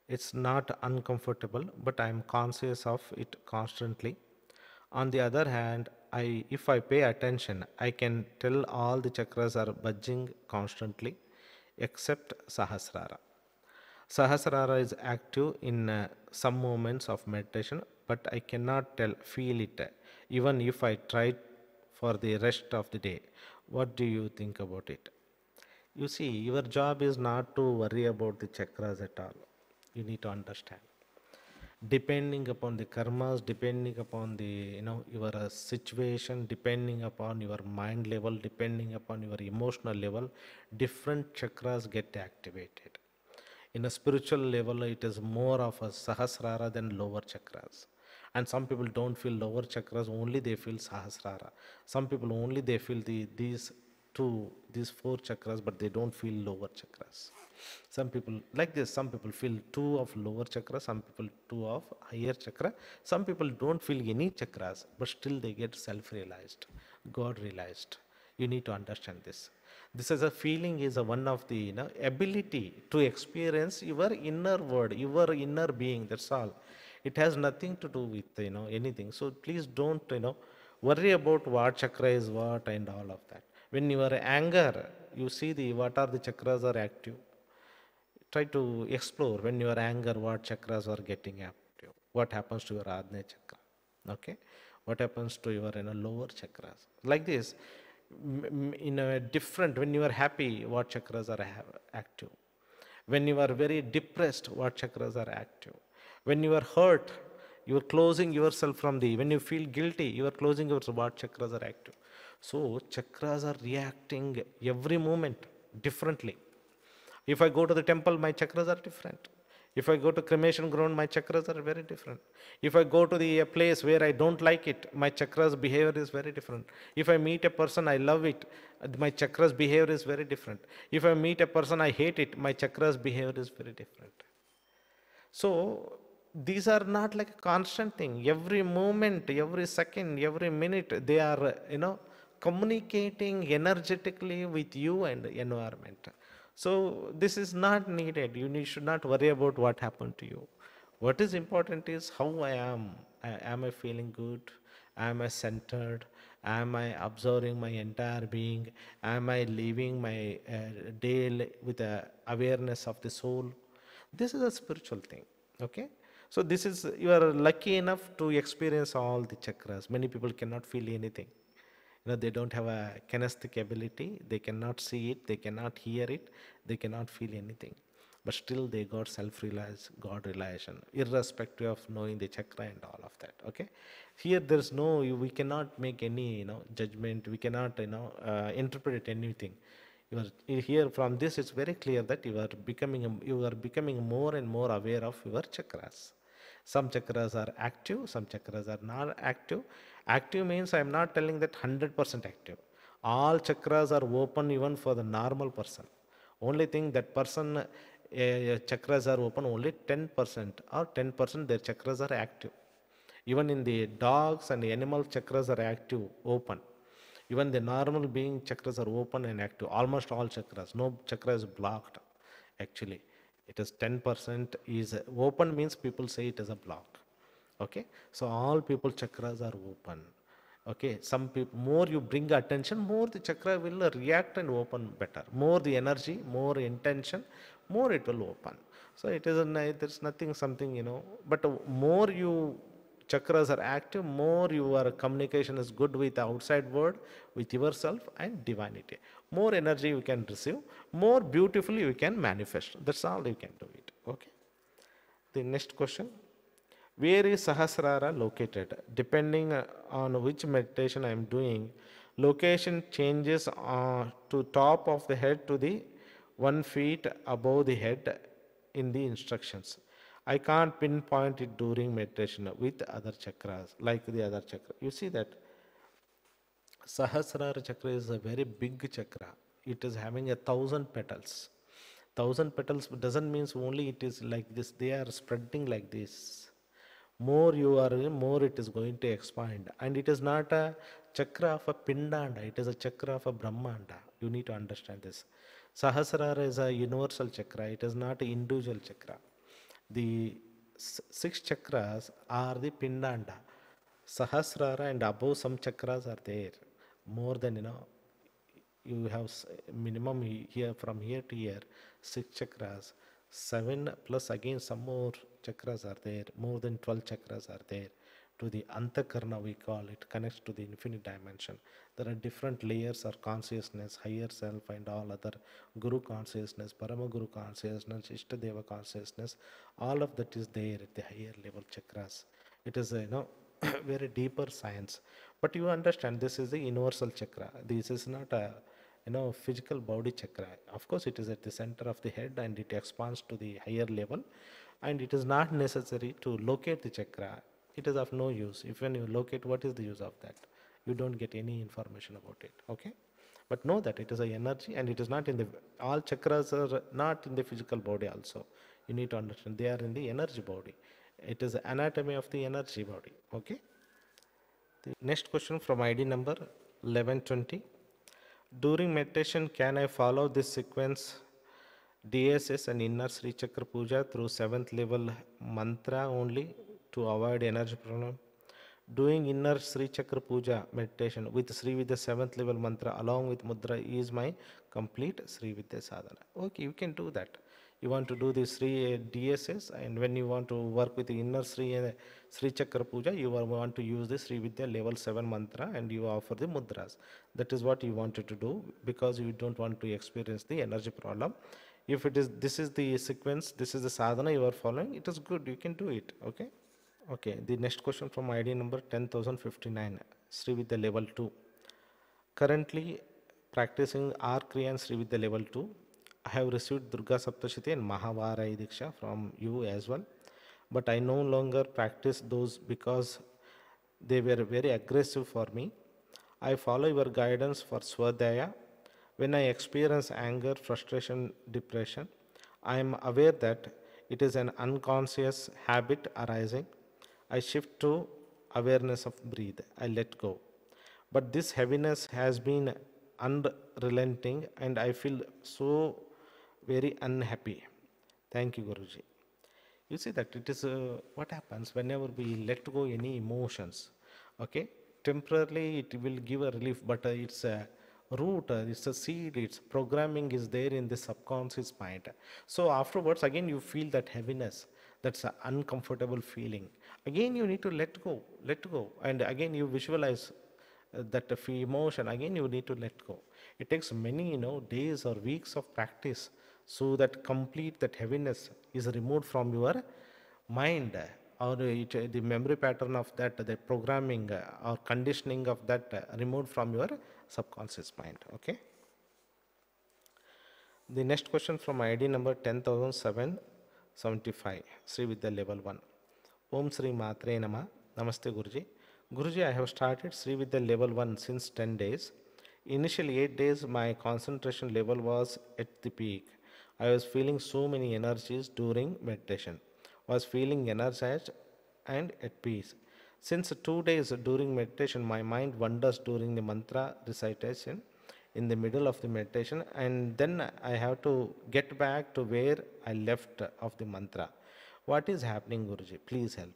It's not uncomfortable, but I'm conscious of it constantly. On the other hand, if I pay attention, I can tell all the chakras are budging constantly except Sahasrara. Sahasrara is active in some moments of meditation, but I cannot feel it even if I try for the rest of the day. What do you think about it? You see, your job is not to worry about the chakras at all. You need to understand. Depending upon the karmas, depending upon the your situation, depending upon your mind level, depending upon your emotional level, different chakras get activated. In a spiritual level, it is more of a sahasrara than lower chakras. And some people don't feel lower chakras, only they feel sahasrara. Some people only they feel these four chakras, but they don't feel lower chakras. Some people like this, some people feel two of lower chakra, some people two of higher chakra. Some people don't feel any chakras, but still they get self-realized, God realized. You need to understand this. This is a feeling is a one of the ability to experience your inner word, your inner being. That's all. It has nothing to do with anything. So please don't worry about what chakra is what and all of that. When you are anger, you see the what are the chakras are active. Try to explore when you are anger what chakras are getting active. What happens to your Ajna chakra? Okay, what happens to your lower chakras? Like this, in a different. When you are happy, what chakras are active? When you are very depressed, what chakras are active? When you are hurt, you are closing yourself from the. When you feel guilty, you are closing yourself. What chakras are active? So chakras are reacting every moment differently. If I go to the temple, my chakras are different. If I go to cremation ground, my chakras are very different. If I go to the place where I don't like it, my chakras behavior is very different. If I meet a person I love it, my chakras behavior is very different. If I meet a person I hate it, my chakras behavior is very different. So these are not like a constant thing. Every moment, every second, every minute, they are communicating energetically with you and the environment. So this is not needed. Should not worry about what happened to you. What is important is how I am. Am I feeling good? Am I centered? Am I observing my entire being? Am I living my day with a awareness of the soul? This is a spiritual thing. Okay. So this is, you are lucky enough to experience all the chakras. Many people cannot feel anything. They don't have a kinesthetic ability. They cannot see it. They cannot hear it. They cannot feel anything. But still they got self-realized, God realization, irrespective of knowing the chakra and all of that. Okay. Here there's no, we cannot make any, judgment. We cannot, interpret anything. Here from this, it's very clear that you are becoming more and more aware of your chakras. Some chakras are active, some chakras are not active. Active means I am not telling that 100% active. All chakras are open even for the normal person. Only thing that person chakras are open only 10% or 10% their chakras are active. Even in the dogs and the animal chakras are active, open. Even the normal being chakras are open and active. Almost all chakras. No chakra is blocked actually. It is 10% is open means people say it is a block. Okay. So all people chakras are open. Okay. Some people, more you bring attention, more the chakra will react and open better. More the energy, more intention, more it will open. So it is there's nothing something, but more you chakras are active, more your communication is good with the outside world, with yourself and divinity. More energy you can receive, more beautifully you can manifest. That's all you can do it. Okay. The next question. Where is Sahasrara located? Depending on which meditation I am doing, location changes to top of the head to the 1 feet above the head in the instructions. I can't pinpoint it during meditation with other chakras, like the other chakra. You see that Sahasrara chakra is a very big chakra. It is having 1,000 petals. 1,000 petals doesn't means only it is like this. They are spreading like this. More you are, more it is going to expand. And it is not a chakra of a pindanda. It is a chakra of a brahmanda. You need to understand this. Sahasrara is a universal chakra. It is not an individual chakra. The six chakras are the Pindanda. Sahasrara and above some chakras are there. More than, you have minimum here from here to here, six chakras. Seven plus again some more chakras are there. More than 12 chakras are there. To the Antakarna we call it, connects to the infinite dimension. There are different layers of consciousness, higher self and all other Guru consciousness, Paramaguru consciousness, Ishtadeva consciousness. All of that is there at the higher level chakras. It is very deeper science. But you understand this is the universal chakra. This is not a physical body chakra. Of course it is at the center of the head and it expands to the higher level, and it is not necessary to locate the chakra. It is of no use. If when you locate, what is the use of that? You don't get any information about it. Okay, but know that it is a energy, and it is not in the, all chakras are not in the physical body also. You need to understand they are in the energy body. It is the anatomy of the energy body. Okay. The next question from ID number 1120. During meditation, can I follow this sequence DSS and inner Sri Chakra Puja through 7th level mantra only to avoid energy problem? Doing inner Sri Chakra Puja meditation with Sri Vidya 7th level mantra along with mudra is my complete Sri Vidya sadhana. Okay, you can do that. You want to do the Sri DSS, and when you want to work with the inner Sri Chakra Puja, you want to use the Sri Vidya level 7 mantra and you offer the mudras. That is what you wanted to do because you don't want to experience the energy problem. If it is, this is the sequence, this is the sadhana you are following, it is good, you can do it. Okay. Okay, the next question from ID number 10,059, Sri Vidya level 2. Currently practicing Kriya and Sri Vidya level 2. I have received Durga Saptashiti and Mahavara Diksha from you as well, but I no longer practice those because they were very aggressive for me. I follow your guidance for Swadhyaya. When I experience anger, frustration, depression, I am aware that it is an unconscious habit arising. I shift to awareness of breathe. I let go. But this heaviness has been unrelenting and I feel so very unhappy. Thank you, Guruji. You see that it is what happens whenever we let go any emotions. Okay, temporarily it will give a relief, but it's a root, it's a seed, its programming is there in the subconscious mind. So afterwards, again you feel that heaviness, that's an uncomfortable feeling. Again you need to let go, and again you visualize that emotion. Again you need to let go. It takes many days or weeks of practice so that complete that heaviness is removed from your mind, or the memory pattern of that, the programming or conditioning of that removed from your subconscious mind. Okay. The next question from ID number 10,775, Sri Vidya level 1. Om Sri Matre Nama. Namaste Guruji. Guruji, I have started Sri Vidya level 1 since 10 days. Initially 8 days my concentration level was at the peak. I was feeling so many energies during meditation. Was feeling energized and at peace. Since 2 days during meditation, my mind wanders during the mantra recitation in the middle of the meditation, and then I have to get back to where I left of the mantra. What is happening, Guruji? Please help.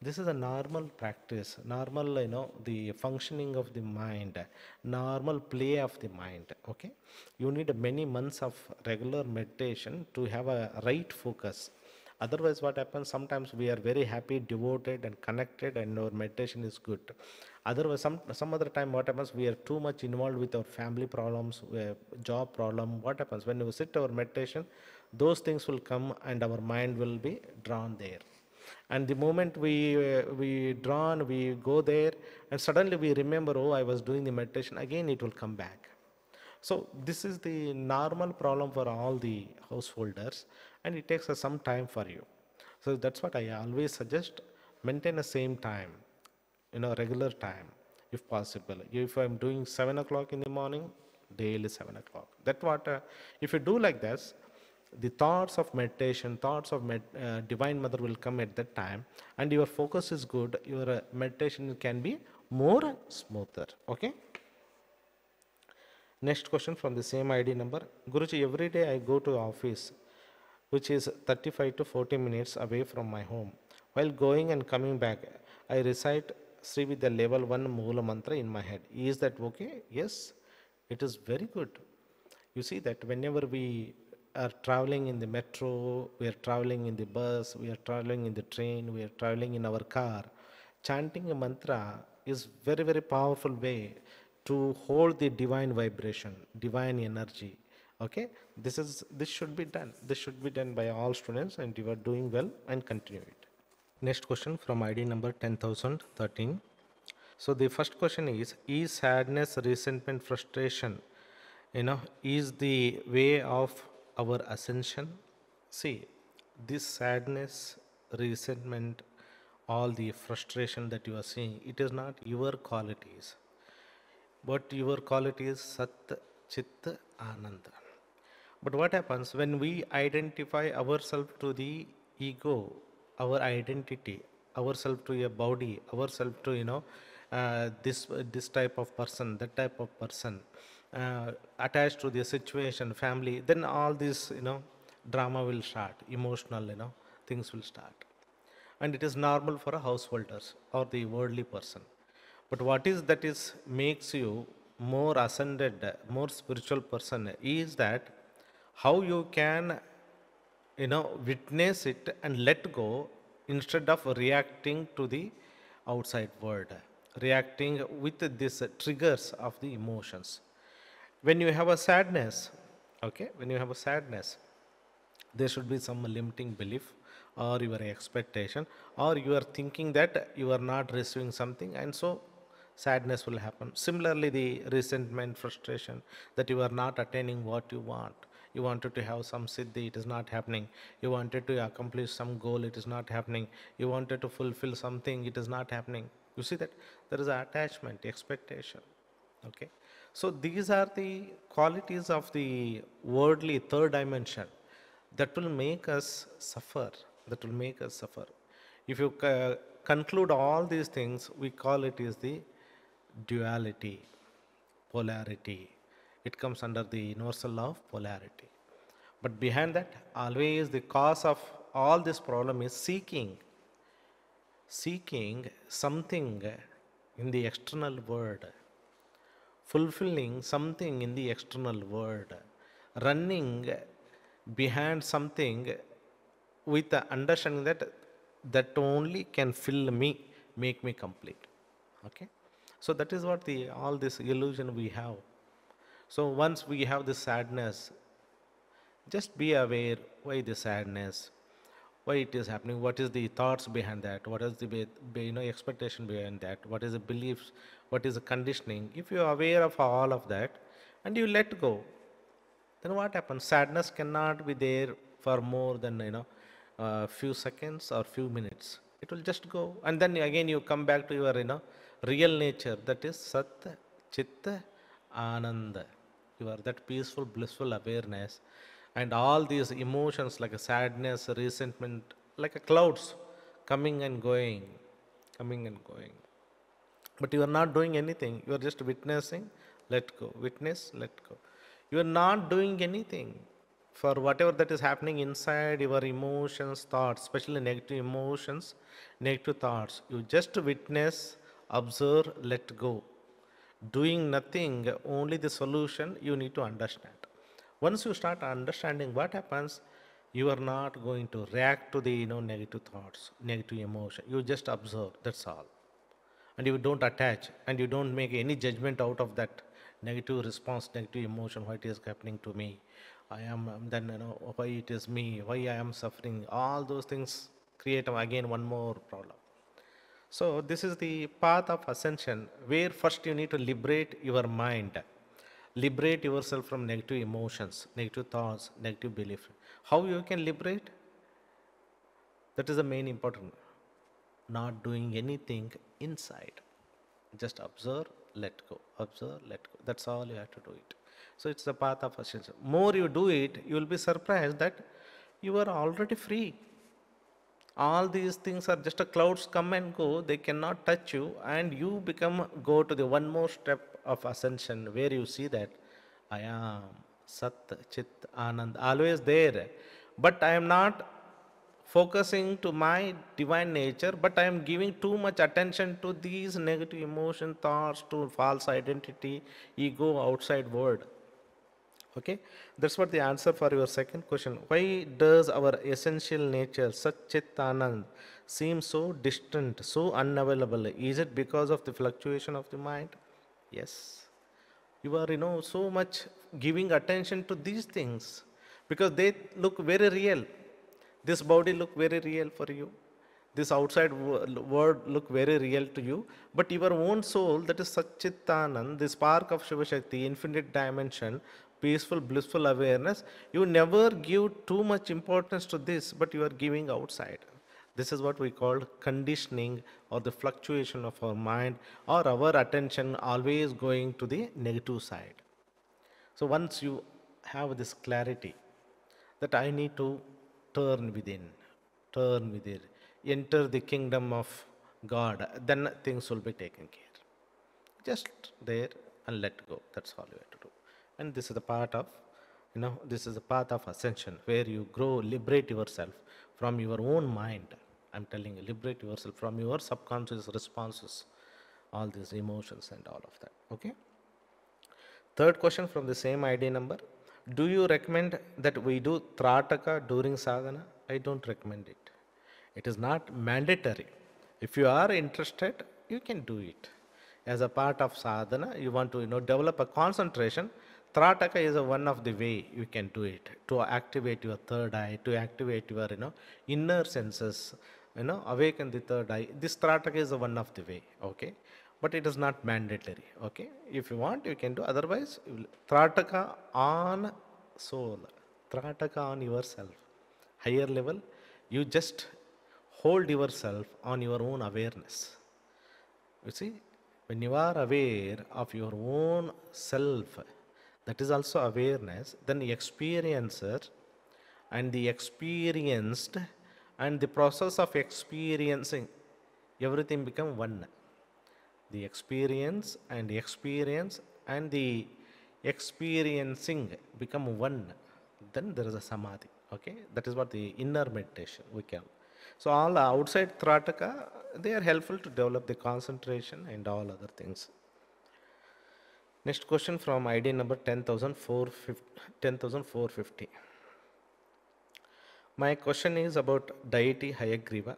This is a normal practice, normal, the functioning of the mind, normal play of the mind. Okay, you need many months of regular meditation to have a right focus. Otherwise what happens, sometimes we are very happy, devoted and connected and our meditation is good. Otherwise some other time what happens, we are too much involved with our family problems, job problem. What happens when we sit our meditation, those things will come and our mind will be drawn there. And the moment we go there, and suddenly we remember, oh, I was doing the meditation, again it will come back. So this is the normal problem for all the householders, and it takes some time for you. So that's what I always suggest: maintain the same time, regular time if possible. If I'm doing 7 o'clock in the morning, daily 7 o'clock. That what if you do like this, the thoughts of meditation, Divine Mother will come at that time, and your focus is good. Your meditation can be more smoother. Okay. Next question from the same ID number. Guruji, every day I go to office which is 35 to 40 minutes away from my home. While going and coming back, I recite Sri with the level 1 Moola mantra in my head. Is that okay? Yes, it is very good. You see that whenever we are traveling in the metro, we are traveling in the bus, we are traveling in the train, we are traveling in our car, chanting a mantra is very, very powerful way to hold the divine vibration, divine energy. Okay, this should be done. This should be done by all students, and you are doing well, and continue it. Next question from ID number 10,013. So the first question is sadness, resentment, frustration, is the way of our ascension? See, this sadness, resentment, all the frustration that you are seeing, it is not your qualities, but your quality is Sat, Chit, Ananda. But what happens when we identify ourselves to the ego, our identity, ourselves to a body, ourselves to this type of person, that type of person, attached to the situation, family, then all this drama will start, emotional things will start, and it is normal for a householders or the worldly person. But what is that is makes you more ascended, more spiritual person is that how you can witness it and let go instead of reacting to the outside world, reacting with these triggers of the emotions. When you have a sadness, okay, when you have a sadness, there should be some limiting belief or your expectation, or you are thinking that you are not receiving something, and so sadness will happen. Similarly, the resentment, frustration, that you are not attaining what you want. You wanted to have some siddhi, it is not happening. You wanted to accomplish some goal, it is not happening. You wanted to fulfill something, it is not happening. You see that there is attachment, expectation. Okay, so these are the qualities of the worldly third dimension that will make us suffer. That will make us suffer. If you conclude all these things, we call it is the duality, polarity. It comes under the universal law of polarity. But behind that, always the cause of all this problem is seeking something in the external world, fulfilling something in the external world, running behind something with the understanding that that only can fill me, make me complete. Okay, so that is what the all this illusion we have. So once we have the sadness, just be aware why the sadness, why it is happening, what is the thoughts behind that, what is the expectation behind that, what is the beliefs, what is the conditioning. If you are aware of all of that and you let go, then what happens? Sadness cannot be there for more than few seconds or few minutes. It will just go, and then again you come back to your real nature, that is Sat, Chit, Ananda. You are that peaceful, blissful awareness, and all these emotions like a sadness, resentment, like a clouds coming and going, coming and going. But you are not doing anything. You are just witnessing, let go. Witness, let go. You are not doing anything for whatever that is happening inside your emotions, thoughts, especially negative emotions, negative thoughts. You just witness, observe, let go. Doing nothing, only the solution you need to understand. Once you start understanding what happens, you are not going to react to the negative thoughts, negative emotion. You just observe, that's all. And you don't attach, and you don't make any judgment out of that negative response, negative emotion, why it is happening to me. I am, then why it is me, why I am suffering. All those things create again one more problem. So this is the path of ascension, where first you need to liberate your mind. Liberate yourself from negative emotions, negative thoughts, negative beliefs. How you can liberate? That is the main important. Not doing anything inside. Just observe, let go. Observe, let go. That's all you have to do it. So it's the path of ascension. More you do it, you will be surprised that you are already free. All these things are just a clouds come and go, they cannot touch you, and you go to the one more step of ascension, where you see that I am Sat, Chit, Anand, always there. but I am not focusing to my divine nature, but I am giving too much attention to these negative emotion thoughts, to false identity, ego, outside world. Okay, that's what the answer for your second question. Why does our essential nature, Satchitanand, seem so distant, so unavailable? Is it because of the fluctuation of the mind? Yes. You are, so much giving attention to these things because they look very real. This body look very real for you. This outside world look very real to you. But your own soul, that is Satchitanand, the spark of Shiva Shakti, infinite dimension, peaceful, blissful awareness, you never give too much importance to this, but you are giving outside. This is what we call conditioning or the fluctuation of our mind or our attention always going to the negative side. So once you have this clarity that I need to turn within, enter the kingdom of God, then things will be taken care. Just there and let go. That's all you have to do. And this is the part of, this is the path of ascension where you grow, liberate yourself from your own mind. I'm telling you, liberate yourself from your subconscious responses, all these emotions and all of that. Okay. Third question from the same ID number. Do you recommend that we do Trataka during sadhana? I don't recommend it. It is not mandatory. If you are interested, you can do it. As a part of sadhana, you want to develop a concentration. Trataka is one of the way you can do it to activate your third eye, to activate your inner senses, awaken the third eye. This Trataka is one of the way. Okay, but it is not mandatory. Okay, if you want, you can do. Otherwise, Trataka on soul, Trataka on yourself, higher level. You just hold yourself on your own awareness. You see, when you are aware of your own self, that is also awareness, then the experiencer and the experienced and the process of experiencing, everything become one. The experience and the experience and the experiencing become one. Then there is a samadhi. Okay, that is what the inner meditation we can. So all outside Trataka, they are helpful to develop the concentration and all other things. Next question from ID number 10,450. My question is about deity Hayagriva.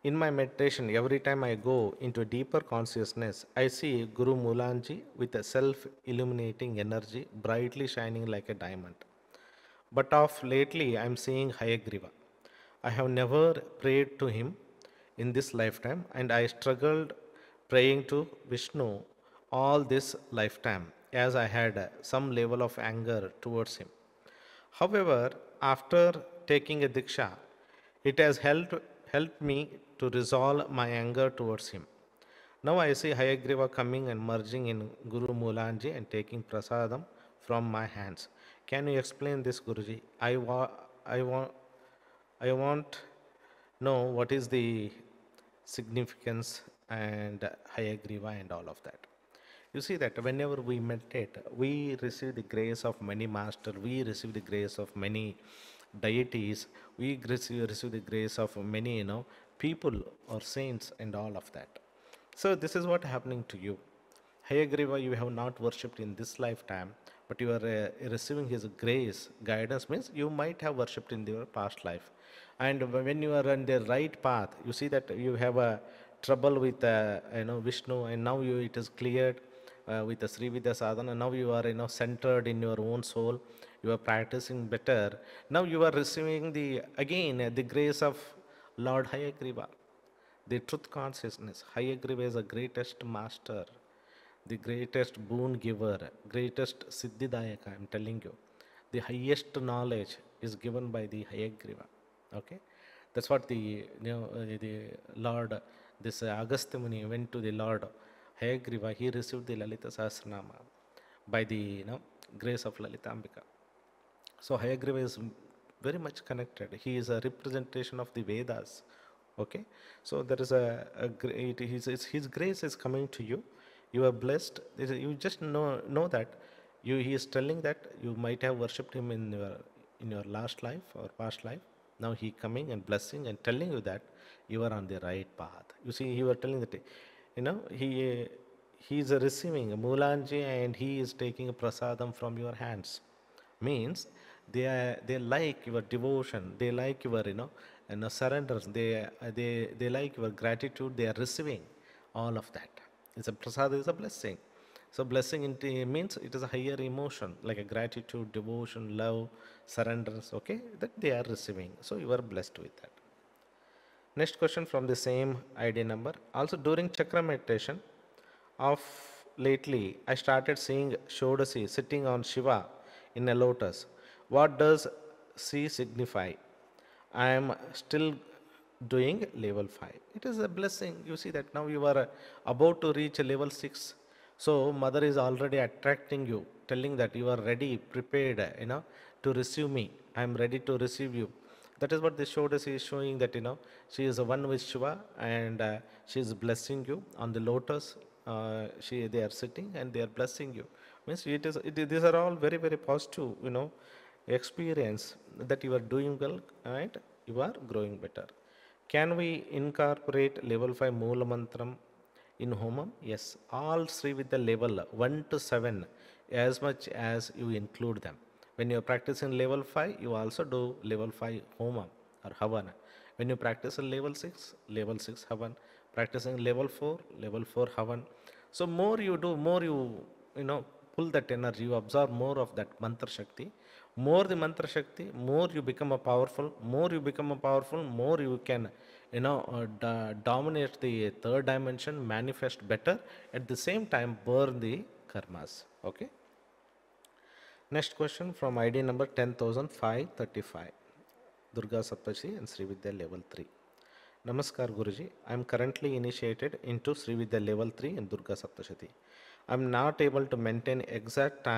In my meditation, every time I go into a deeper consciousness, I see Guru Mulanji with a self-illuminating energy brightly shining like a diamond. But of lately, I am seeing Hayagriva. I have never prayed to him in this lifetime, and I struggled praying to Vishnu all this lifetime as I had some level of anger towards him. However, after taking a diksha, it has helped me to resolve my anger towards him. Now I see Hayagriva coming and merging in Guru Mulanji and taking prasadam from my hands. Can you explain this, Guruji? I want know what is the significance and Hayagriva and all of that. You see that whenever we meditate, we receive the grace of many masters, we receive the grace of many deities, we receive the grace of many, people or saints and all of that. So this is what happening to you. Hayagriva, you have not worshipped in this lifetime, but you are receiving his grace, guidance means you might have worshipped in your past life. And when you are on the right path, you see that you have a trouble with Vishnu, and now it is cleared with the Srividya sadhana. Now you are centered in your own soul. You are practicing better. Now you are receiving the grace of Lord Hayagriva, the truth consciousness. Hayagriva is the greatest master, the greatest boon giver, greatest Siddhidayaka. I am telling you, the highest knowledge is given by the Hayagriva. Okay, that's what the Lord, this Agastya Muni went to the Lord Hayagriva. He received the Lalita Sahasranama by the grace of Lalita Ambika. So Hayagriva is very much connected. He is a representation of the Vedas. Okay, so there is his grace is coming to you. You are blessed. You just know that he is telling that you might have worshipped him in your in your last life or past life. Now he coming and blessing and telling you that you are on the right path. You see, you are telling that, he is receiving a Mulanji and he is taking a prasadam from your hands. Means they like your devotion, they like your surrenders, they like your gratitude. They are receiving all of that. It's a prasad is a blessing. So blessing means it is a higher emotion like a gratitude, devotion, love, surrenders. Okay, that they are receiving. So you are blessed with that. Next question from the same ID number. Also during chakra meditation of lately, I started seeing Shodasi sitting on Shiva in a lotus. What does C signify? I am still doing level 5. It is a blessing. You see that now you are about to reach level 6. So mother is already attracting you, telling that you are ready, prepared, to receive me. I am ready to receive you. That is what this Shodas is showing, that she is the one with Shiva, and she is blessing you on the lotus. They are sitting and they are blessing you. Means these are all very very positive experience, that you are doing well and you are growing better. Can we incorporate level 5 Moola Mantram in Homam? Yes, all Sri with the level 1 to 7, as much as you include them. When you are practicing level 5, you also do level 5 Homam or Havana. When you practice in level 6 Havan. Practicing level 4 Havan. So more you do, more pull that energy, you absorb more of that mantra shakti. More the mantra shakti, more you become a powerful, more you can dominate the third dimension, manifest better, at the same time burn the karmas. Okay. Next question from ID number 10,535. Durga Saptashi and Sri Vidya level 3. Namaskar Guruji, I am currently initiated into Sri Vidya level 3 in Durga Saptashati. I am not able to maintain exact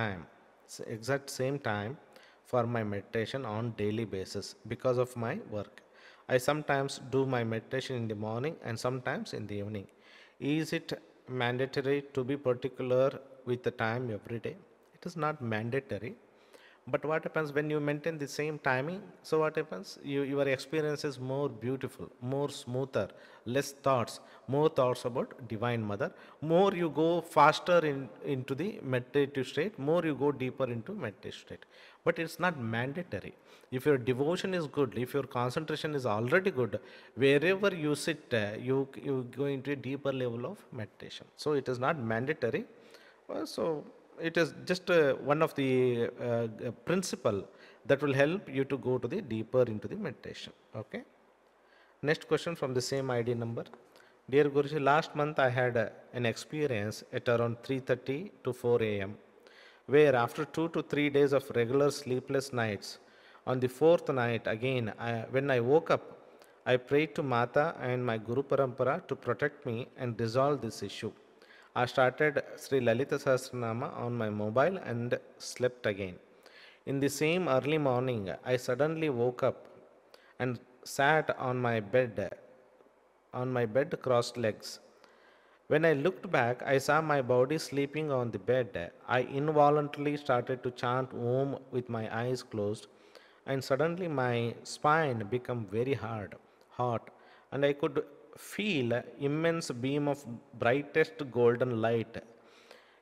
same time for my meditation on daily basis because of my work. I sometimes do my meditation in the morning and sometimes in the evening. Is it mandatory to be particular with the time every day? It is not mandatory. But what happens when you maintain the same timing? So what happens? Your experience is more beautiful, more smoother, less thoughts, more thoughts about Divine Mother. More you go faster into the meditative state, more you go deeper into meditative state. But it's not mandatory. If your devotion is good, if your concentration is already good, wherever you sit, you go into a deeper level of meditation. So it is not mandatory. So it is just one of the principle that will help you to go to the deeper into the meditation. Okay. Next question from the same ID number. Dear Guruji, last month I had an experience at around 3:30 to 4 a.m. where after 2 to 3 days of regular sleepless nights, on the fourth night again, when I woke up, I prayed to Mata and my Guru Parampara to protect me and resolve this issue. I started Sri Lalita Sahasranama on my mobile and slept again. In the same early morning, I suddenly woke up and sat on my bed crossed legs. When I looked back, I saw my body sleeping on the bed. I involuntarily started to chant Om with my eyes closed, and suddenly my spine became very hot, and I could feel an immense beam of brightest golden light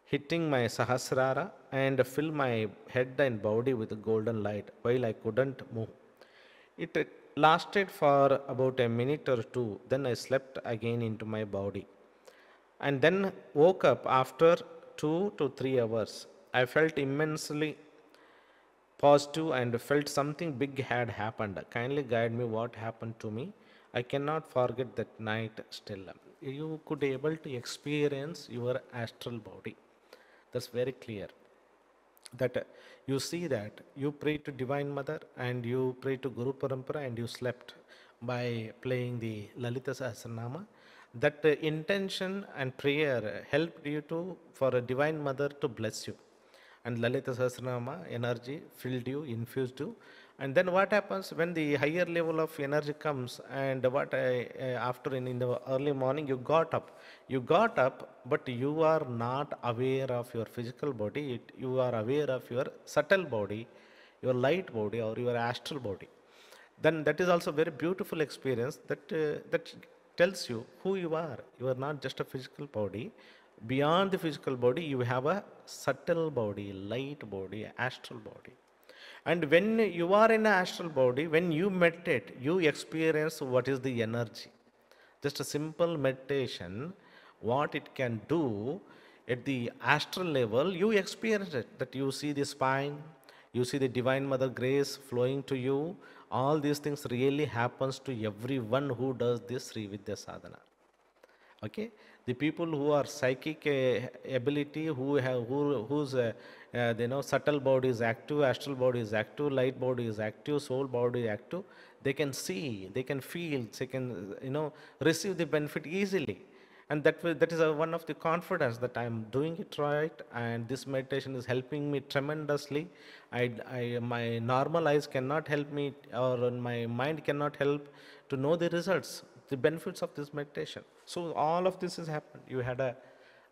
hitting my Sahasrara and fill my head and body with golden light while I couldn't move. It lasted for about a minute or two, then I slept again into my body and then woke up after 2 to 3 hours. I felt immensely positive and felt something big had happened. Kindly guide me what happened to me. I cannot forget that night still. You could able to experience your astral body. That's very clear. That you see that you pray to Divine Mother and you pray to Guru Parampara and you slept by playing the Lalita Sahasranama. That intention and prayer helped you to for a Divine Mother to bless you, and Lalita Sahasranama energy filled you, infused you. And then what happens when the higher level of energy comes, and after in the early morning you got up, but you are not aware of your physical body, you are aware of your subtle body, your light body or your astral body, then that is also very beautiful experience that tells you who you are. You are not just a physical body. Beyond the physical body, you have a subtle body, light body, astral body. And when you are in an astral body, when you meditate, you experience what is the energy. Just a simple meditation, what it can do at the astral level, you experience it. That you see the spine, you see the Divine Mother grace flowing to you. All these things really happens to everyone who does this Sri Vidya sadhana. Okay, the people who are psychic ability, whose subtle body is active, astral body is active, light body is active, soul body is active, they can see, they can feel, they can receive the benefit easily. And that is one of the confidence that I am doing it right, and this meditation is helping me tremendously. My normal eyes cannot help me, or my mind cannot help to know the results, the benefits of this meditation. So all of this has happened. You had a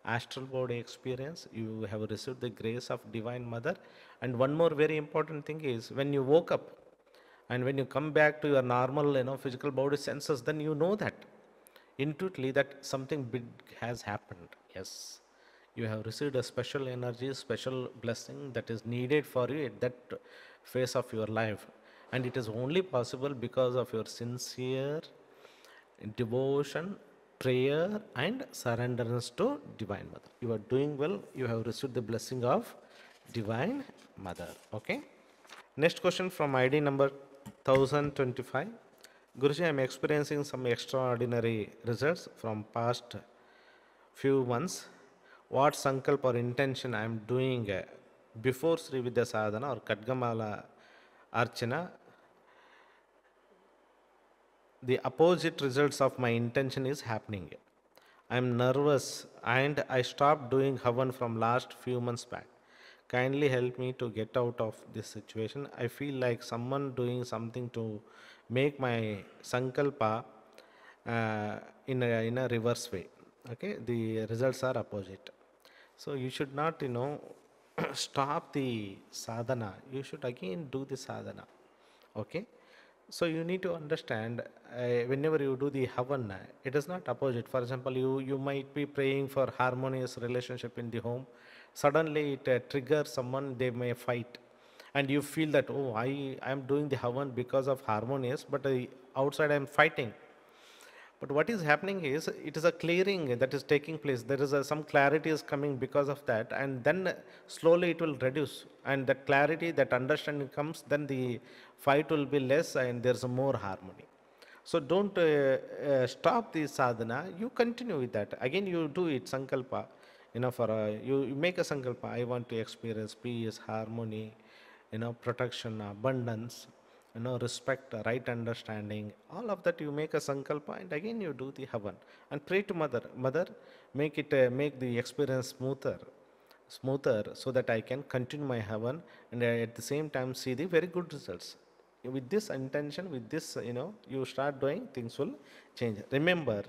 astral body experience, you have received the grace of Divine Mother. And one more very important thing is, when you woke up and when you come back to your normal physical body senses, then you know that intuitively that something big has happened. Yes, you have received a special energy, special blessing that is needed for you at that phase of your life. And it is only possible because of your sincere devotion, prayer, and surrenderness to Divine Mother. You are doing well. You have received the blessing of Divine Mother. Okay. Next question from ID number 1025. Guruji, I am experiencing some extraordinary results from past few months. What sankalp or intention I am doing before Sri Vidya Sadhana or Kadgamala Archana, the opposite results of my intention is happening. I am nervous and I stopped doing Havan from last few months back. Kindly help me to get out of this situation. I feel like someone doing something to make my sankalpa in a reverse way. Okay, the results are opposite. So you should not, stop the sadhana. You should again do the sadhana. Okay. So you need to understand, whenever you do the havan, it is not opposite. For example, you might be praying for harmonious relationship in the home. Suddenly it triggers someone, they may fight. And you feel that, oh, I am doing the havan because of harmonious, but outside I am fighting. But what is happening is, it is a clearing that is taking place. There is some clarity is coming because of that, and then slowly it will reduce. And that clarity, that understanding comes, then the fight will be less, and there's more harmony. So don't stop the sadhana. You continue with that. Again, you do it sankalpa. You make a sankalpa. I want to experience peace, harmony, protection, abundance, respect, right understanding, all of that you make a sankalpa, and again you do the havan and pray to Mother, make the experience smoother, so that I can continue my havan, and at the same time see the very good results. With this intention, with this, you start doing, things will change. Remember,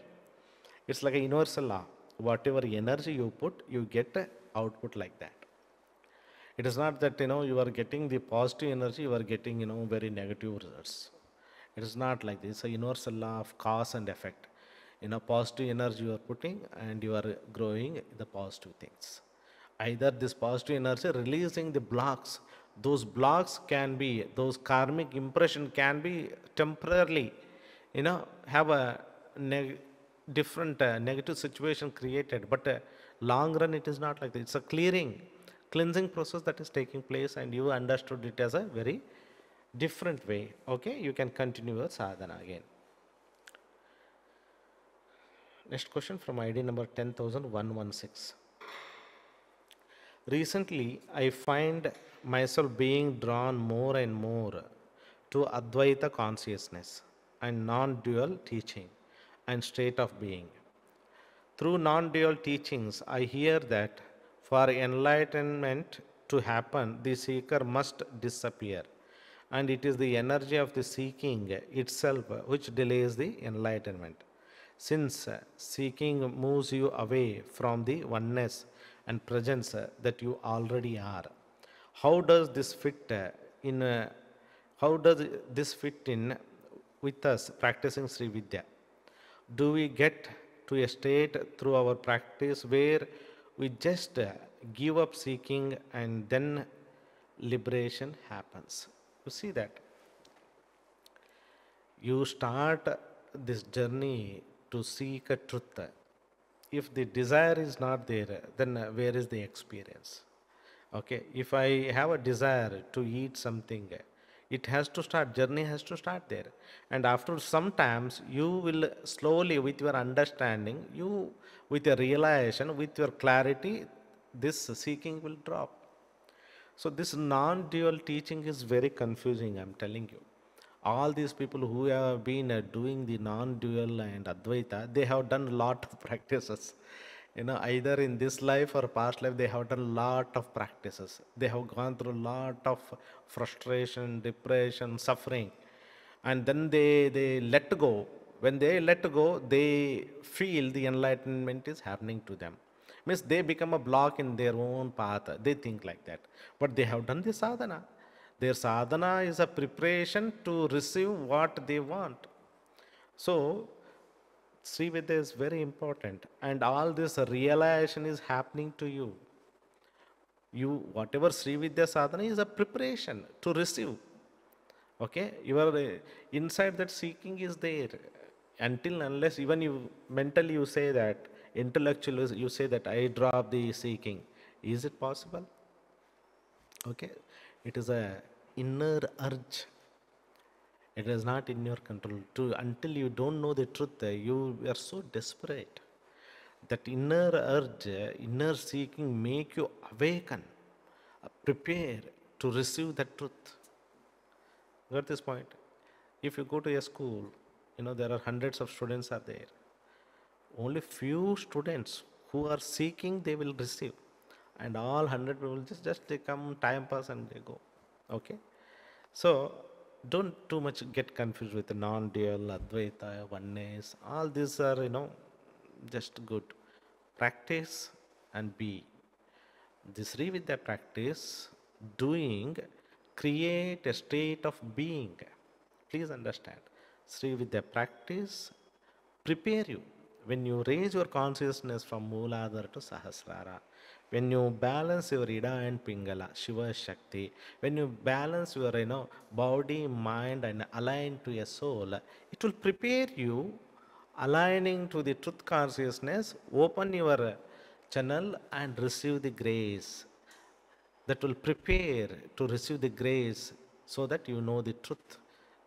it's like a universal law. Whatever energy you put, you get a output like that. It is not that you are getting the positive energy, you are getting very negative results. It is not like this. It's a universal law of cause and effect. Positive energy you are putting, and you are growing the positive things. Either this positive energy releasing the blocks. Those blocks can be, those karmic impression can be temporarily, have a different negative situation created, but long run it is not like that. It's a cleansing process that is taking place, and you understood it as a very different way. Okay, you can continue your sadhana again. Next question from ID number 10116. Recently, I find myself being drawn more and more to Advaita consciousness and non-dual teaching and state of being. Through non-dual teachings, I hear that for enlightenment to happen, the seeker must disappear. And it is the energy of the seeking itself which delays the enlightenment. Since seeking moves you away from the oneness and presence that you already are. How does this fit in how does this fit in with us practicing Sri Vidya? Do we get to a state through our practice where we just give up seeking and then liberation happens? You see that you start this journey to seek a truth. If the desire is not there, then where is the experience? Okay, if I have a desire to eat something, it has to start, journey has to start there. And after some times, you will slowly, with your understanding, you, with your realization, with your clarity, this seeking will drop. So this non-dual teaching is very confusing, I'm telling you. All these people who have been doing the non-dual and Advaita, they have done a lot of practices. You know, either in this life or past life, they have done a lot of practices. They have gone through a lot of frustration, depression, suffering. And then they let go. When they let go, they feel the enlightenment is happening to them. Means they become a block in their own path. They think like that. But they have done the sadhana. Their sadhana is a preparation to receive what they want. So, Sri Vidya is very important, and all this realization is happening to you. You, whatever Sri Vidya sadhana is a preparation to receive. Okay, your inside that seeking is there. Until unless even you mentally you say that, intellectually you say that I drop the seeking. Is it possible? Okay, it is a inner urge. It is not in your control. To until you don't know the truth, you are so desperate. That inner urge, inner seeking make you awaken, prepare to receive the truth. Got this point? If you go to a school, you know there are hundreds of students are there. Only few students who are seeking they will receive, and all 100 people just they come time pass and they go. Okay, so don't too much get confused with the non-dual, Advaita, oneness. All these are just good. Practice and be. This Vidya practice, doing, create a state of being. Please understand. Sri Vidya practice prepare you. When you raise your consciousness from Mooladhara to Sahasrara, when you balance your Ida and Pingala, Shiva Shakti, when you balance your body, mind and align to a soul, it will prepare you aligning to the truth consciousness, open your channel and receive the grace. That will prepare to receive the grace so that you know the truth.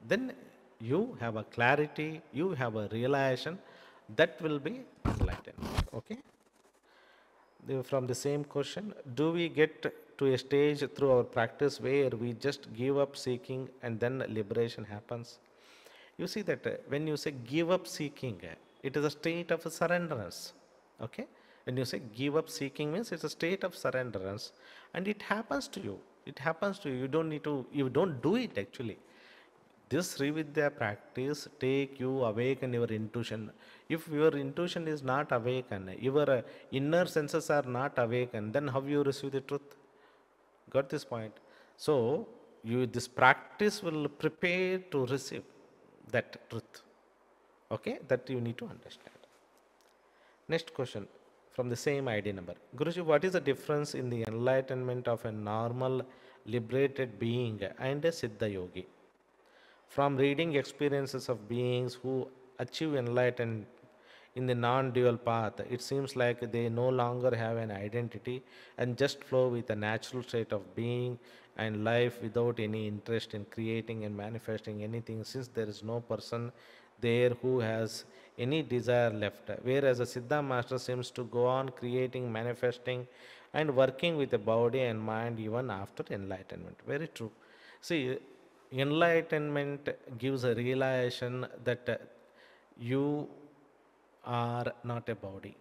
Then you have a clarity, you have a realization that will be enlightenment. Okay? From the same question, do we get to a stage through our practice where we just give up seeking and then liberation happens? You see that when you say give up seeking, it is a state of surrenderance. Okay? When you say give up seeking means it's a state of surrenderance and it happens to you. It happens to you. You don't need to, you don't do it actually. This Sri Vidya practice take you awaken your intuition. If your intuition is not awakened, your inner senses are not awakened, then how you receive the truth? Got this point? So, this practice will prepare to receive that truth. Okay, that you need to understand. Next question from the same ID number. Guruji, what is the difference in the enlightenment of a normal liberated being and a Siddha yogi? From reading experiences of beings who achieve enlightenment in the non-dual path, it seems like they no longer have an identity and just flow with a natural state of being and life without any interest in creating and manifesting anything, since there is no person there who has any desire left. Whereas a Siddha master seems to go on creating, manifesting and working with the body and mind even after enlightenment. Very true. See, enlightenment gives a realization that you are not a body.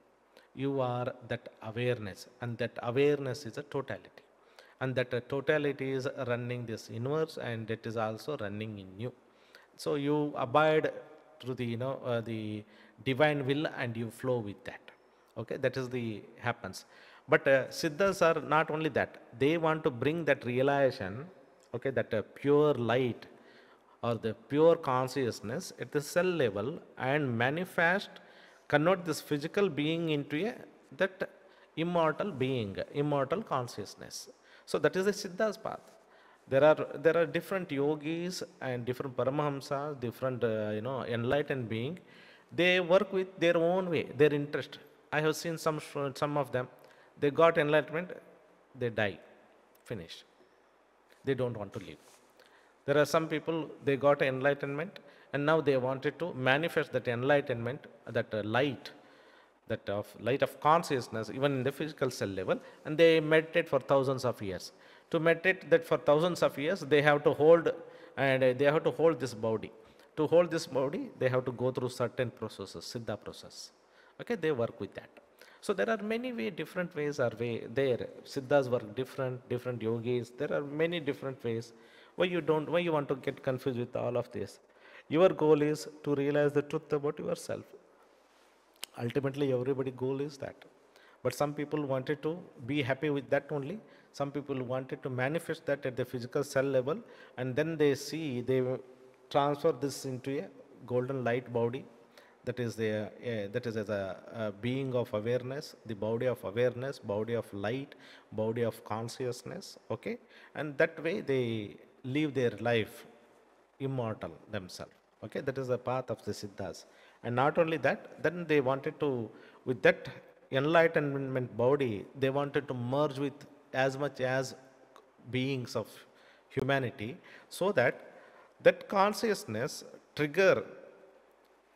You are that awareness, and that awareness is a totality. And that totality is running this universe, and it is also running in you. So you abide through the the divine will, and you flow with that. Okay, that is the happens. But siddhas are not only that; they want to bring that realization okay, that pure light or the pure consciousness at the cell level and manifest, convert this physical being into a that immortal being, immortal consciousness. So that is the Siddha's path. There are different yogis and different paramahamsas, different enlightened being. They work with their own way, their interest. I have seen some of them. They got enlightenment, they die, finish. They don't want to live. There are some people, they got enlightenment and now they wanted to manifest that enlightenment, that light, that of light of consciousness, even in the physical cell level, and they meditate for thousands of years. To meditate that for thousands of years, they have to hold and they have to hold this body. To hold this body, they have to go through certain processes, Siddha process. Okay, they work with that. So there are many different ways are there. Siddhas work different yogis. There are many different ways. Why you want to get confused with all of this? Your goal is to realize the truth about yourself. Ultimately, everybody goal is that. But some people wanted to be happy with that only. Some people wanted to manifest that at the physical cell level, and then they transfer this into a golden light body. That is as a being of awareness, the body of awareness, body of light, body of consciousness. Okay, and that way they live their life immortal themselves. Okay, that is the path of the Siddhas. And not only that, then they wanted to, with that enlightenment body, they wanted to merge with as much as beings of humanity, so that that consciousness trigger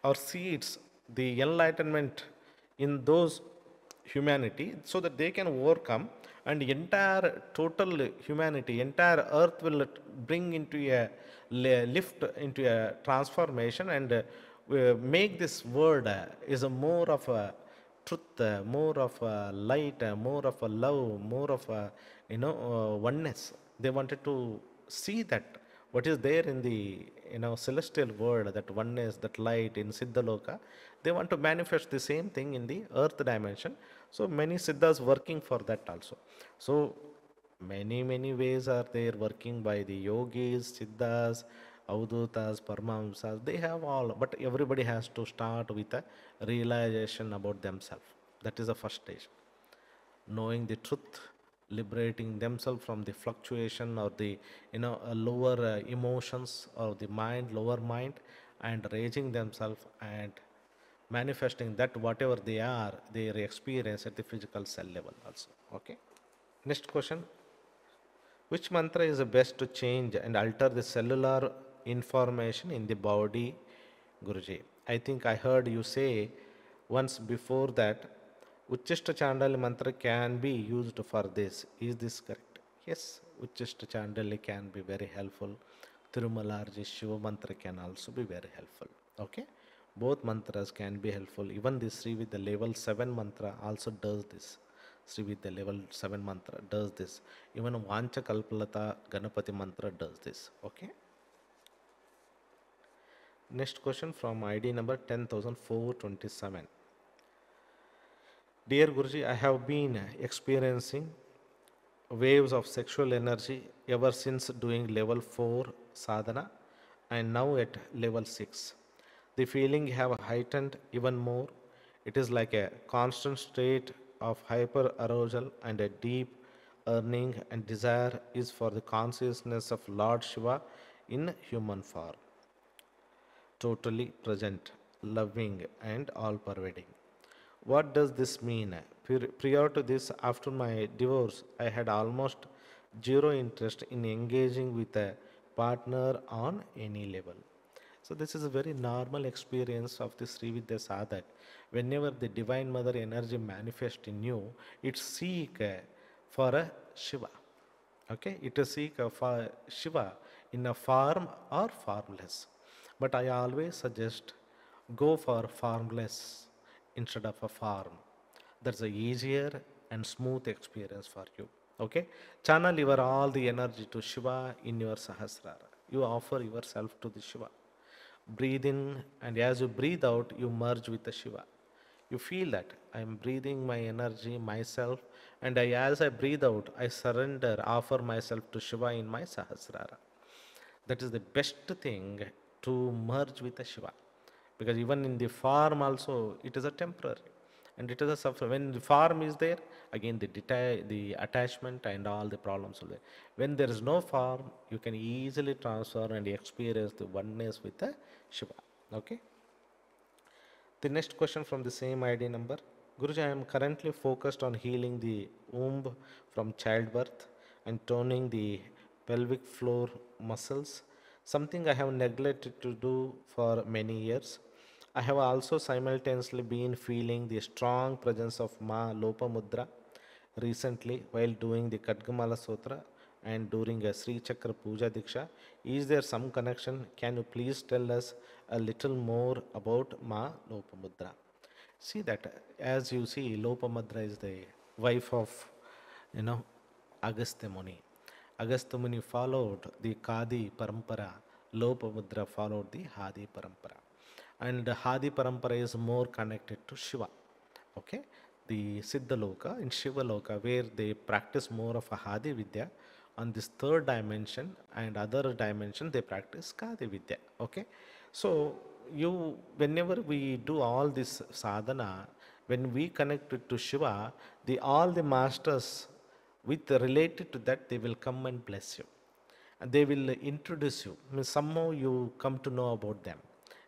or seeds the enlightenment in those humanity, so that they can overcome, and entire total humanity, entire earth will bring into a lift into a transformation, and make this world is a more of a truth, more of a light, more of a love, more of a oneness. They wanted to see that what is there in the celestial world, that oneness, that light in Siddhaloka. They want to manifest the same thing in the earth dimension. So many Siddhas working for that also. So many ways are there working by the yogis, Siddhas, Avdutas, Paramahamsas. They have all, but everybody has to start with a realization about themselves. That is the first stage. Knowing the truth, liberating themselves from the fluctuation or the lower emotions of the mind, lower mind, and raising themselves and manifesting that whatever they are, they experience at the physical cell level also. Okay. Next question. Which mantra is the best to change and alter the cellular information in the body, Guruji? I think I heard you say once before that Uchishta Chandali mantra can be used for this. Is this correct? Yes, Uchishta Chandali can be very helpful. Tirumalarji Shiva mantra can also be very helpful. Okay? Both mantras can be helpful. Even the Sri with the level 7 mantra also does this. Sri with the level 7 mantra does this. Even Vancha Kalpalata Ganapati mantra does this. Okay? Next question from ID number 10,427. Dear Guruji, I have been experiencing waves of sexual energy ever since doing level 4 sadhana and now at level 6. The feeling have heightened even more. It is like a constant state of hyper arousal, and a deep yearning and desire is for the consciousness of Lord Shiva in human form. Totally present, loving, and all pervading. What does this mean? Prior to this, after my divorce, I had almost zero interest in engaging with a partner on any level. So this is a very normal experience of the Sri Vidya Sadhak. Whenever the Divine Mother energy manifests in you, it seek for a Shiva. Okay, it is seek for Shiva in a form or formless. But I always suggest go for formless instead of a form. That's a easier and smooth experience for you. Okay, channel your all the energy to Shiva in your Sahasrara. You offer yourself to the Shiva. Breathe in, and as you breathe out, you merge with the Shiva. You feel that I am breathing my energy myself, and as I breathe out, I surrender, offer myself to Shiva in my Sahasrara. That is the best thing, to merge with the Shiva, because even in the form also it is a temporary, and it is a suffer. When the form is there, again the attachment and all the problems will be. When there is no form, you can easily transfer and experience the oneness with the Shiva. Okay. The next question from the same ID number. Guruji, I am currently focused on healing the womb from childbirth and toning the pelvic floor muscles, something I have neglected to do for many years. I have also simultaneously been feeling the strong presence of Ma Lopamudra recently while doing the Kadgamala Sutra and during a Sri Chakra Puja Diksha. Is there some connection? Can you please tell us a little more about Ma Lopamudra? See that, as you see, Lopamudra is the wife of, you know, Agastya Muni. Agastya Muni followed the Kadi Parampara. Lopamudra followed the Hadi Parampara. And the Hadi Parampara is more connected to Shiva. Okay, the Siddha Loka in Shiva Loka, where they practice more of a Hadi Vidya. On this third dimension and other dimension, they practice Kadi Vidya. Okay, so you, whenever we do all this sadhana, when we connect it to Shiva, the all the masters with related to that, they will come and bless you, and they will introduce you. Means somehow you come to know about them.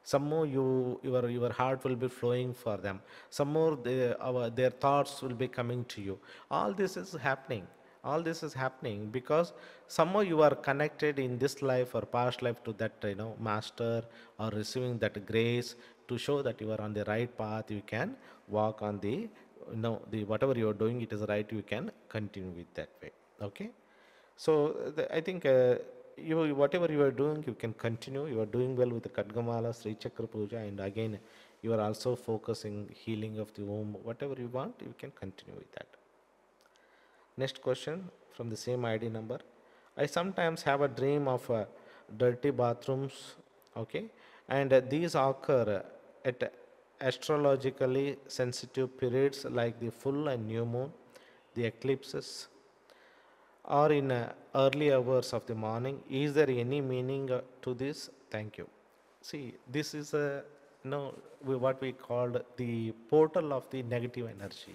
Somehow your heart will be flowing for them. Somehow their thoughts will be coming to you. All this is happening. All this is happening because somehow you are connected in this life or past life to that, master, or receiving that grace to show that you are on the right path. You can walk on the, the whatever you are doing, it is right. You can continue with that way. Okay. So I think you, whatever you are doing, you can continue. You are doing well with the Kadgamala, Sri Chakra Puja, and again, you are also focusing healing of the womb. Whatever you want, you can continue with that. Next question from the same ID number. I sometimes have a dream of dirty bathrooms, okay, and these occur at astrologically sensitive periods like the full and new moon, the eclipses, or in early hours of the morning. Is there any meaning to this? Thank you. See, this is a, what we call the portal of the negative energy,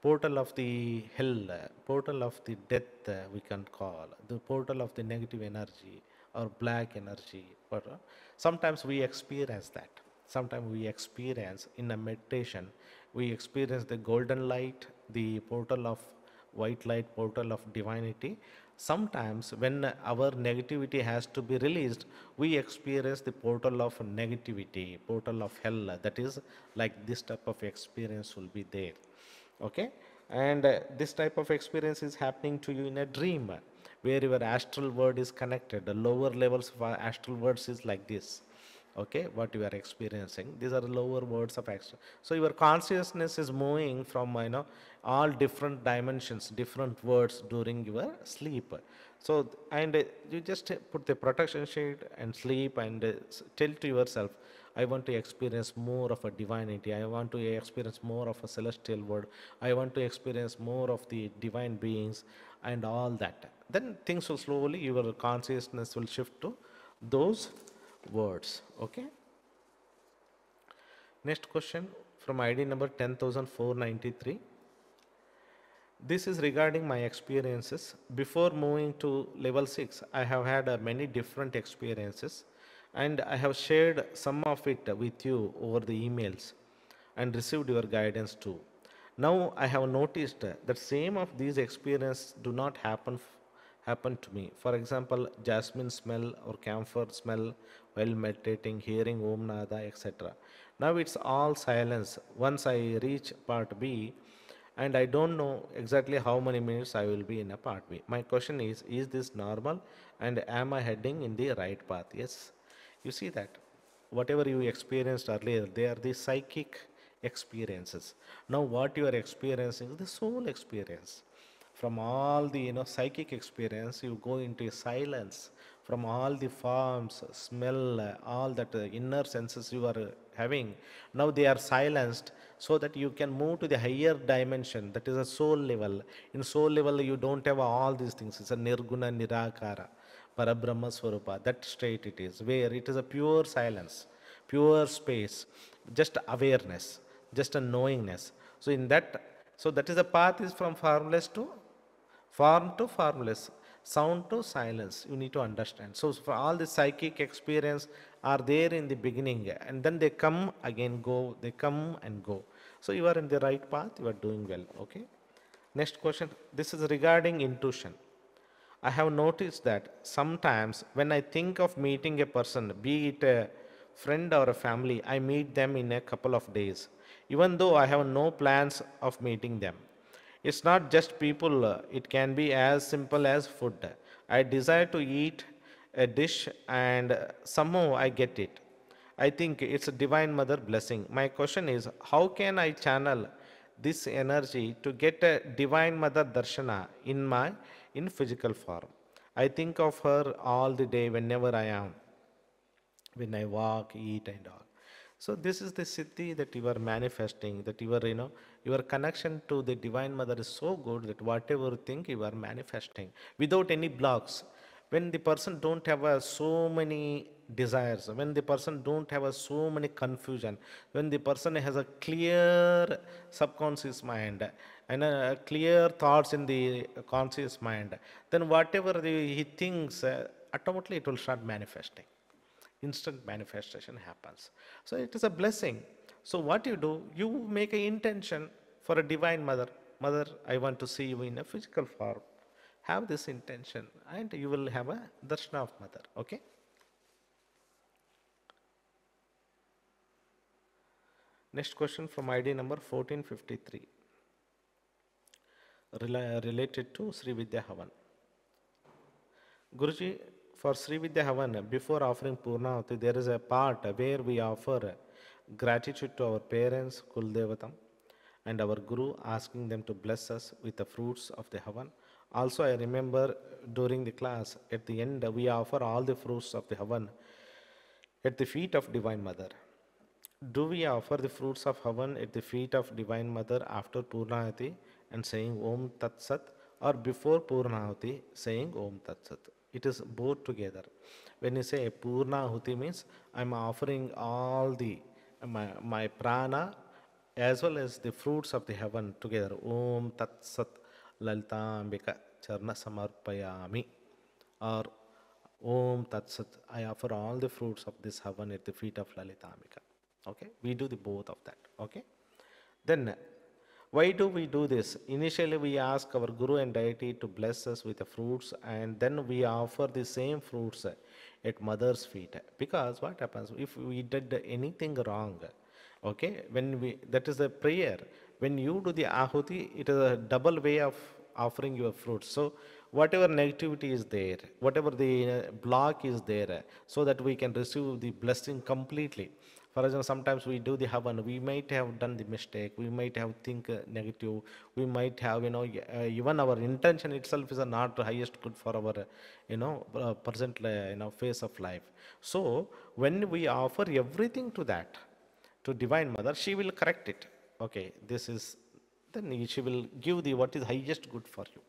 portal of the hell, portal of the death, we can call the portal of the negative energy or black energy. But sometimes we experience that. Sometimes we experience in a meditation, we experience the golden light, the portal of white light, portal of divinity. Sometimes when our negativity has to be released, we experience the portal of negativity, portal of hell. That is like this type of experience will be there. Okay, and this type of experience is happening to you in a dream, where your astral world is connected. The lower levels of our astral worlds is like this. Okay, what you are experiencing, these are the lower words of astral. So your consciousness is moving from, all different dimensions, different words during your sleep. So and you just put the protection sheet and sleep, and tell to yourself, I want to experience more of a divinity. I want to experience more of a celestial world. I want to experience more of the divine beings and all that. Then things will slowly, your consciousness will shift to those words. Okay. Next question from ID number 10,493. This is regarding my experiences. Before moving to level 6, I have had many different experiences, and I have shared some of it with you over the emails and received your guidance too. Now I have noticed that same of these experiences do not happen to me. For example, jasmine smell or camphor smell while meditating, hearing Om Nada, etc. Now it's all silence. Once I reach part B, and I don't know exactly how many minutes I will be in a part B. My question is this normal, and am I heading in the right path? Yes. You see that whatever you experienced earlier, they are the psychic experiences. Now what you are experiencing is the soul experience. From all the, psychic experience, you go into silence from all the forms, smell, all that inner senses you are having. Now they are silenced so that you can move to the higher dimension, that is a soul level. In soul level, you don't have all these things. It's a nirguna nirakara, parabrahma swarupa. That state it is, where it is a pure silence, pure space, just awareness, just a knowingness. So in that, so that is the path is from formless to form to formless, sound to silence. You need to understand. So for all the psychic experience are there in the beginning, and then they come again, go, they come and go. So you are in the right path, you are doing well. Okay. Next question. This is regarding intuition. I have noticed that sometimes when I think of meeting a person, be it a friend or a family, I meet them in a couple of days, even though I have no plans of meeting them. It's not just people, it can be as simple as food. I desire to eat a dish and somehow I get it. I think it's a divine mother blessing. My question is, how can I channel this energy to get a divine mother darshana in physical form? I think of her all the day whenever I am, when I walk, eat, and all. So this is the siddhi that you are manifesting, that your connection to the Divine Mother is so good that whatever you think you are manifesting without any blocks. When the person don't have so many desires, when the person don't have so many confusion, when the person has a clear subconscious mind and clear thoughts in the conscious mind, then whatever he thinks, automatically it will start manifesting. Instant manifestation happens. So it is a blessing. So what you do, you make an intention for a divine mother. Mother, I want to see you in a physical form. Have this intention and you will have a darshana of mother. Okay. Next question from ID number 1453, related to Sri Vidya Havan. Guruji, for Sri Vidya Havan, before offering Purnahuti, there is a part where we offer gratitude to our parents, Kuldevatam, and our Guru, asking them to bless us with the fruits of the Havan. Also, I remember during the class, at the end, we offer all the fruits of the Havan at the feet of Divine Mother. Do we offer the fruits of Havan at the feet of Divine Mother after Purnahuti and saying Om Tat Sat, or before Purnahuti saying Om Tat Sat? It is both together. When you say Purnahuti means I am offering all the my prana as well as the fruits of the heaven together. Om Tat Sat Lalitambika Charna Samarpayami, or Om Tat Sat, I offer all the fruits of this heaven at the feet of Lalitambika. Okay, we do the both of that. Okay, then why do we do this? Initially, we ask our Guru and deity to bless us with the fruits, and then we offer the same fruits at Mother's feet. Because what happens if we did anything wrong? Okay, when we, that is a prayer. When you do the ahuti, it is a double way of offering your fruits. So whatever negativity is there, whatever the block is there, so that we can receive the blessing completely. For example, sometimes we do the havan, we might have done the mistake, we might have think negative, we might have, even our intention itself is not the highest good for our, present, phase of life. So when we offer everything to that, to Divine Mother, she will correct it. Okay, this is, then she will give the what is highest good for you.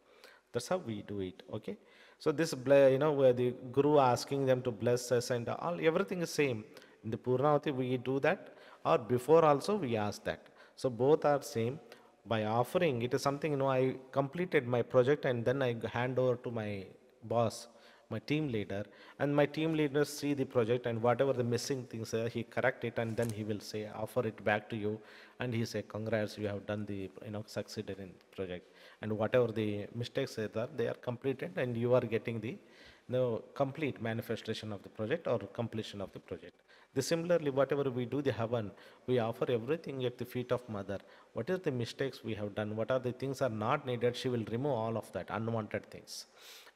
That's how we do it. Okay, so this, where the Guru asking them to bless us and all, everything is same. In the Purnahuti we do that, or before also we ask that. So both are same. By offering, it is something, I completed my project and then I hand over to my boss, my team leader, and my team leader see the project and whatever the missing things are, he correct it and then he will say, offer it back to you, and he say, congrats, you have done the, succeeded in the project. And whatever the mistakes are there, they are completed and you are getting the complete manifestation of the project or completion of the project. Similarly, whatever we do the Havan, we offer everything at the feet of Mother. What is the mistakes we have done? What are the things are not needed? She will remove all of that, unwanted things.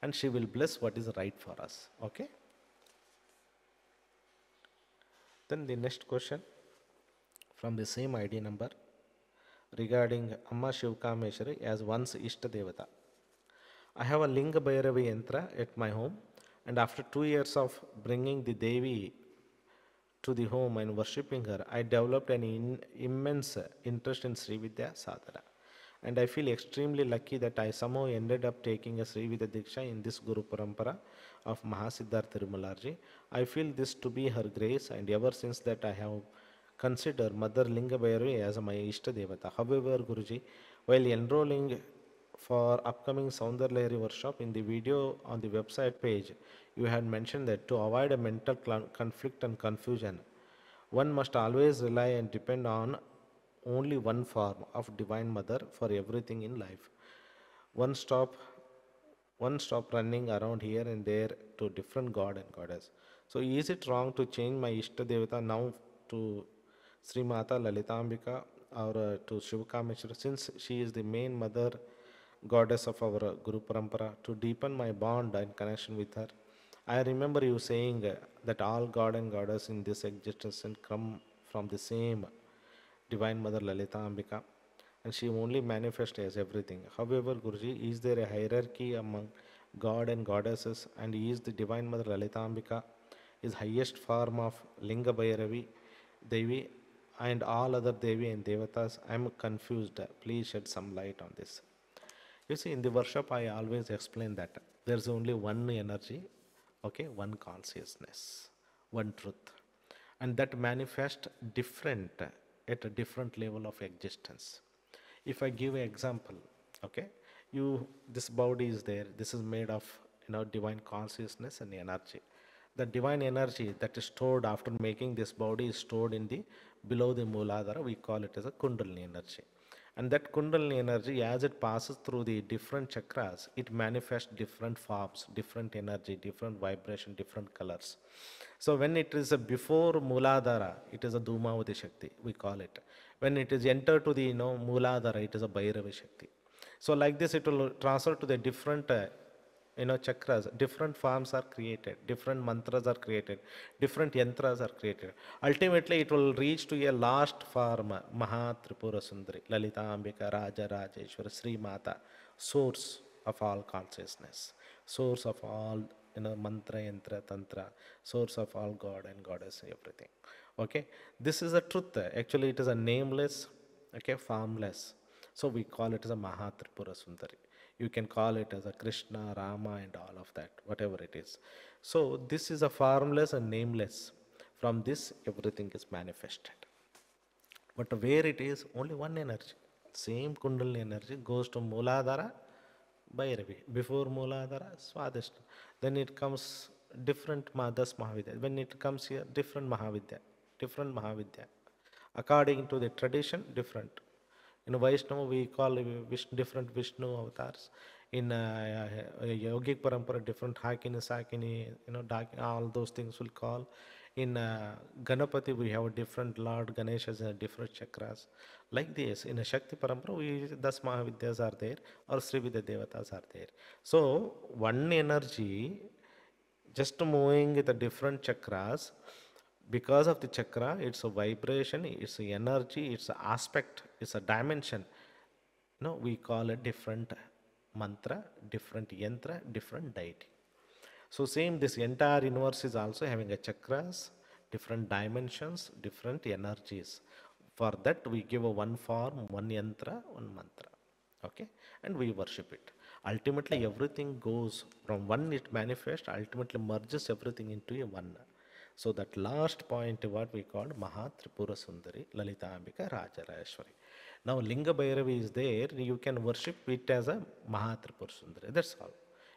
And she will bless what is right for us. Okay? Then the next question from the same ID number regarding Amma Shivkameshwari as one's Ishta Devata. I have a Linga Bhairavi Yantra at my home. And after 2 years of bringing the Devi to the home and worshipping her, I developed an immense interest in Sri Vidya Sadhana. And I feel extremely lucky that I somehow ended up taking a Sri Vidya Diksha in this Guru Parampara of Mahasiddhartha Thirumalarji. I feel this to be her grace, and ever since that I have considered Mother Linga Bhairavi as my Ishta Devata. However, Guruji, while enrolling for upcoming Soundarlahari workshop, in the video on the website page, you had mentioned that to avoid a mental conflict and confusion, one must always rely and depend on only one form of Divine Mother for everything in life. One stop, one stop running around here and there to different God and Goddess. So is it wrong to change my Ishta Devata now to Sri Mata Lalitambika or to Shivakameshwara, since she is the main mother goddess of our Guru Parampara, to deepen my bond and connection with her? I remember you saying that all God and Goddess in this existence come from the same Divine Mother Lalita Ambika, and she only manifests as everything. However, Guruji, is there a hierarchy among God and Goddesses, and is the Divine Mother Lalita Ambika is highest form of Linga Bhairavi, Devi, and all other Devi and Devatas? I am confused. Please shed some light on this. You see, in the workshop, I always explain that there's only one energy, okay, one consciousness, one truth, and that manifests different at a different level of existence. If I give an example, okay, this body is there. This is made of divine consciousness and energy. The divine energy that is stored after making this body is stored in the below the Mooladhara. We call it as a Kundalini energy. And that Kundalini energy, as it passes through the different chakras, it manifests different forms, different energy, different vibration, different colors. So when it is a before Mooladhara, it is a Dhumavati Shakti, we call it. When it is entered to the Mooladhara, it is a Bhairava Shakti. So like this, it will transfer to the different chakras. Different forms are created, different mantras are created, different yantras are created. Ultimately, it will reach to a last form, Maha Tripura Sundari, Lalita Ambika, Raja Rajeshwara, Sri Mata, source of all consciousness, source of all mantra, yantra, tantra, source of all God and Goddess, everything. Okay, this is a truth. Actually, it is a nameless, okay, formless. So we call it as a Maha Tripura Sundari. You can call it as a Krishna, Rama, and all of that, whatever it is. So this is a formless and nameless. From this, everything is manifested. But where it is, only one energy. Same Kundalini energy goes to Mooladhara, Bhairavi. Before Mooladhara, Swadhisthana. Then it comes different Das Mahavidya. When it comes here, different Mahavidya. Different Mahavidya. According to the tradition, different. In Vaishnava, we call different Vishnu avatars. In Yogic Parampara, different Hakini, Sakini, all those things will call. In Ganapati, we have a different Lord Ganeshas and different chakras. Like this, in a Shakti Parampara, Das Mahavidyas are there, or Sri Vidya Devatas are there. So, one energy, just moving the different chakras, because of the chakra, it's a vibration, it's a energy, it's an aspect, it's a dimension. We call it different mantra, different yantra, different deity. So same, this entire universe is also having a chakras, different dimensions, different energies. For that, we give a one form, one yantra, one mantra. Okay, and we worship it. Ultimately, everything goes from one, it manifests, ultimately merges everything into a one. So that last point, what we call Maha Tripura Sundari, Lalita Ambika, Raja Rajeshwari. Now Linga Bhairavi is there, you can worship it as a Maha Tripura Sundari. That's all.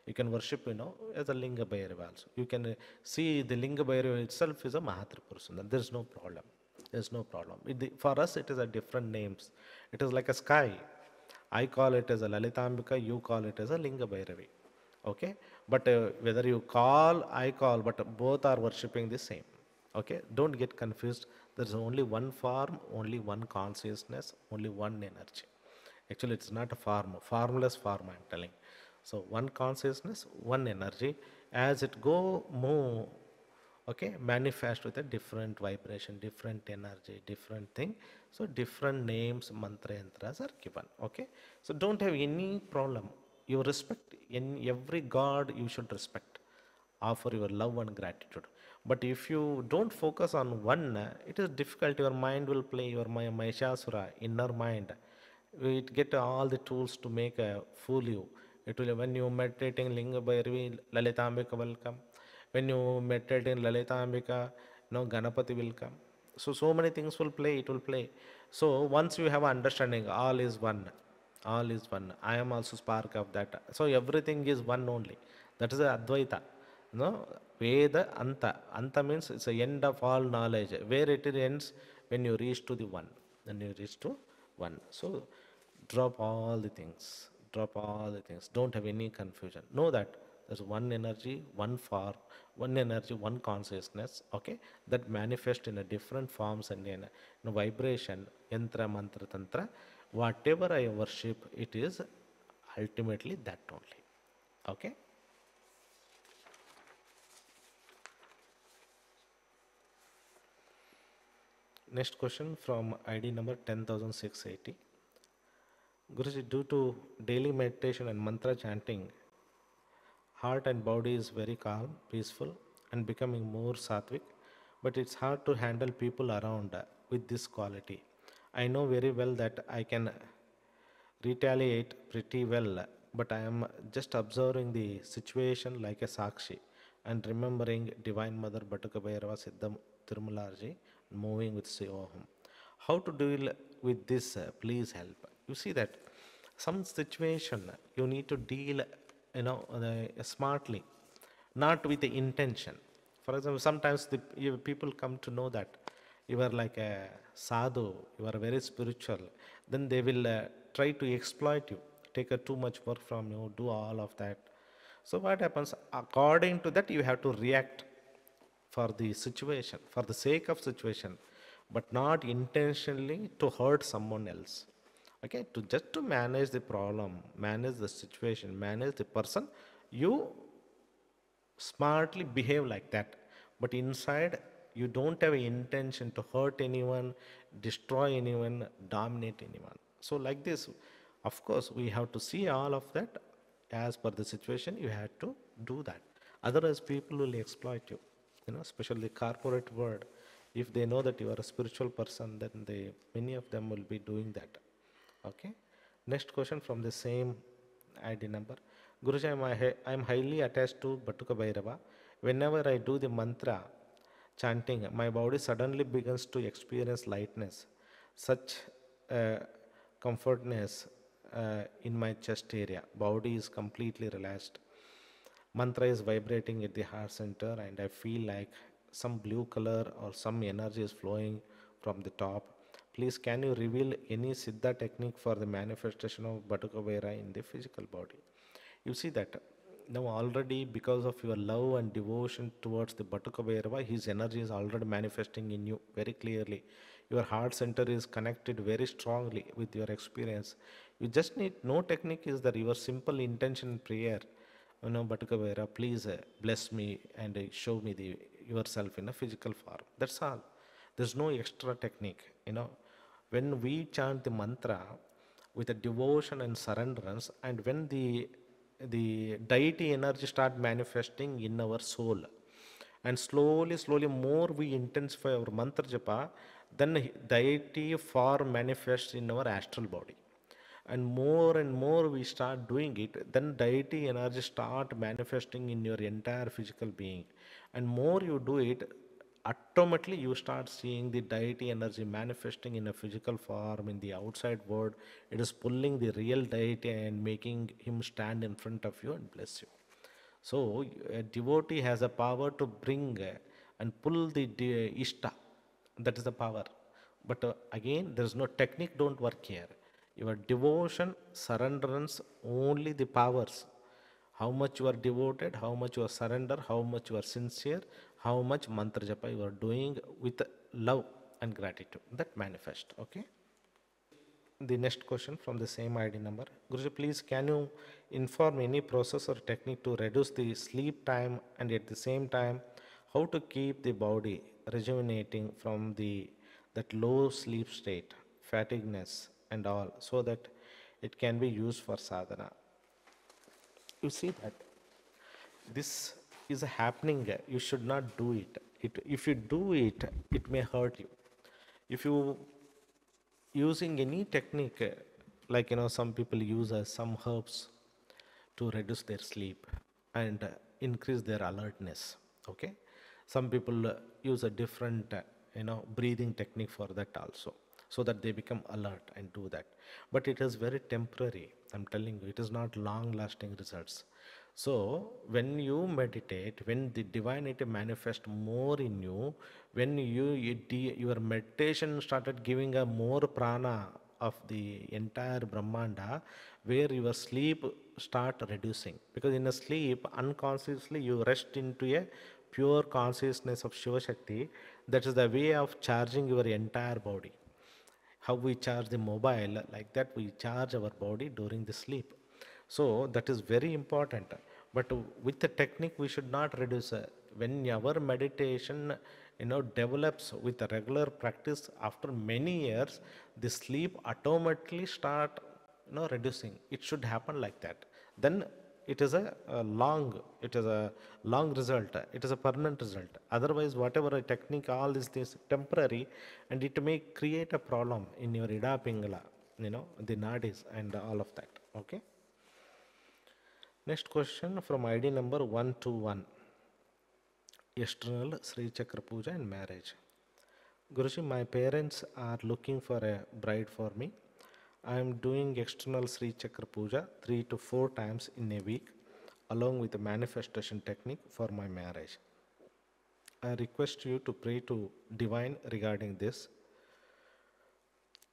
You can worship, as a Linga Bhairavi also. You can see the Linga Bhairavi itself is a Maha Tripura Sundari. There's no problem. There's no problem. For us, it is a different names. It is like a sky. I call it as a Lalita Ambika, you call it as a Linga Bhairavi. Okay, but whether you call, I call, but both are worshipping the same. Okay, don't get confused. There's only one form, only one consciousness, only one energy. Actually, it's not a form, formless form, I'm telling. So one consciousness, one energy. As it move, okay, manifest with a different vibration, different energy, different thing. So different names, mantra, yantras are given. Okay, so don't have any problem. You respect in every god, you should respect. offer your love and gratitude. But if you don't focus on one, it is difficult. Your mind will play, your Mahishasura, inner mind. It get all the tools to make a fool you. It will, when you meditating Linga Bhairavi, Lalitambika will come. When you meditate in Lalitambika, Ganapati will come. So many things will play, it will play. So once you have understanding, all is one, all is one, I am also spark of that, so everything is one only. That is the Advaita. No, Veda Anta. Anta means it's the end of all knowledge. Where it ends, when you reach to the one. When you reach to one. So drop all the things. Drop all the things. Don't have any confusion. Know that there's one energy, one form, one energy, one consciousness, okay, that manifests in a different forms and in a vibration, yantra, mantra, tantra. Whatever I worship, it is ultimately that only. Okay. Next question from ID number 10,680. Guruji, due to daily meditation and mantra chanting, heart and body is very calm, peaceful, and becoming more sattvic, but it's hard to handle people around with this quality. I know very well that I can retaliate pretty well, but I am just observing the situation like a Sakshi and remembering Divine Mother Batuka Bhairava Siddham Tirumalarji, moving with Sivoham. How to deal with this? Please help. You see that some situation you need to deal, smartly, not with the intention. For example, sometimes people come to know that you are like a sadhu, you are very spiritual, then they will try to exploit you, take too much work from you, do all of that. So what happens? According to that, you have to react for the situation, for the sake of situation, but not intentionally to hurt someone else. Okay, to just to manage the problem, manage the situation, manage the person, you smartly behave like that. But inside, you don't have intention to hurt anyone, destroy anyone, dominate anyone. So, like this, of course, we have to see all of that as per the situation. You have to do that. Otherwise, people will exploit you. Especially the corporate world. If they know that you are a spiritual person, then many of them will be doing that. Okay. Next question from the same ID number. Guruji, I am highly attached to Batuka Bhairava. Whenever I do the mantra chanting, my body suddenly begins to experience lightness, such comfortness in my chest area. Body is completely relaxed. Mantra is vibrating at the heart center, and I feel like some blue color or some energy is flowing from the top. Please, can you reveal any Siddha technique for the manifestation of Batuka Bhairava in the physical body? You see that now already, because of your love and devotion towards the Batuka Bhairava, his energy is already manifesting in you very clearly. Your heart center is connected very strongly with your experience. You just need, no technique is there, your simple intention prayer. Batuka Bhairava, please bless me and show me yourself in a physical form. That's all. There's no extra technique. When we chant the mantra with a devotion and surrenderance, and when the deity energy start manifesting in our soul, and slowly more we intensify our mantra japa, then deity form manifests in our astral body, and more we start doing it, then deity energy start manifesting in your entire physical being, and more you do it, automatically you start seeing the deity energy manifesting in a physical form in the outside world. It is pulling the real deity and making him stand in front of you and bless you. So a devotee has a power to bring and pull the ishta. That is the power. But again, there is no technique, don't work here. Your devotion, surrenderance, only the powers. How much you are devoted, how much you are surrender, how much you are sincere, how much mantra japa you are doing with love and gratitude. That manifest. Okay. The next question from the same ID number. Guruji, please can you inform any process or technique to reduce the sleep time, and at the same time how to keep the body rejuvenating from that low sleep state, fatigueness and all, so that it can be used for sadhana? You see that this is happening, you should not do it. If you do it, it may hurt you. If you using any technique, like some people use some herbs to reduce their sleep and increase their alertness. Okay, some people use a different breathing technique for that also, so that they become alert and do that. But it is very temporary, I'm telling you, it is not long lasting results. So when you meditate, when the divinity manifests more in you, when your meditation started giving a more prana of the entire Brahmanda, where your sleep start reducing. Because in a sleep, unconsciously you rest into a pure consciousness of Shiva Shakti. That is the way of charging your entire body. How we charge the mobile, like that we charge our body during the sleep. So that is very important. But with the technique we should not reduce. When our meditation develops with a regular practice, after many years the sleep automatically start reducing. It should happen like that. Then it is a long result, it is a permanent result. Otherwise, whatever a technique, all this temporary, and it may create a problem in your ida pingala, the nadis and all of that. Okay, next question from id number 121. External Sri Chakra Puja and marriage. Guruji, my parents are looking for a bride for me. I am doing external Sri Chakra Puja 3 to 4 times in a week, along with the manifestation technique for my marriage. I request you to pray to Divine regarding this.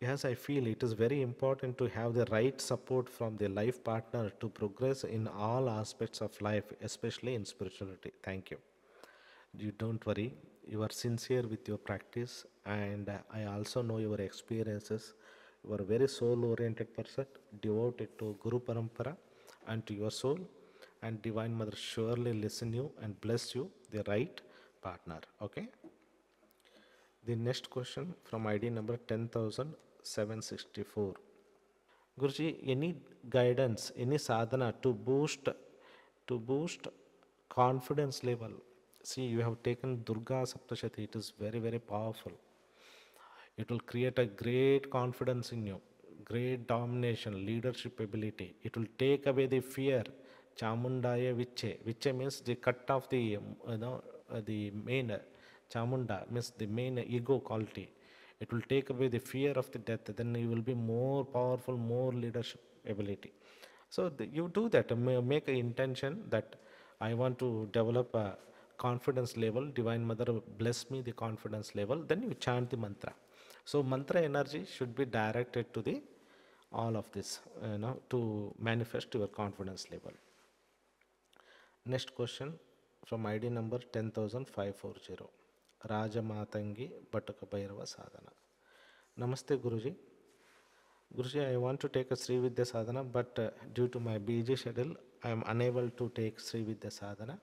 Yes, I feel it is very important to have the right support from the life partner to progress in all aspects of life, especially in spirituality. Thank you. You don't worry, you are sincere with your practice, and I also know your experiences. You are a very soul oriented person, devoted to Guru Parampara and to your soul, and Divine Mother surely listen you and bless you the right partner. Okay, the next question from id number 10764. Guruji, any guidance, any sadhana to boost confidence level? See, you have taken Durga Saptashati. It is very, very powerful. It will create a great confidence in you, great domination, leadership ability. It will take away the fear. Chamundaya Viche. Viche means the cut off the main Chamunda means the main ego quality. It will take away the fear of the death. Then you will be more powerful, more leadership ability. So you do that. Make an intention that I want to develop a confidence level. Divine Mother bless me the confidence level. Then you chant the mantra. So mantra energy should be directed to the all of this, to manifest your confidence level. Next question from ID number 10540. Rajamatangi Bataka Bhairava Sadhana. Namaste Guruji. Guruji, I want to take a Sri Vidya Sadhana, but due to my busy schedule, I am unable to take Sri Vidya Sadhana.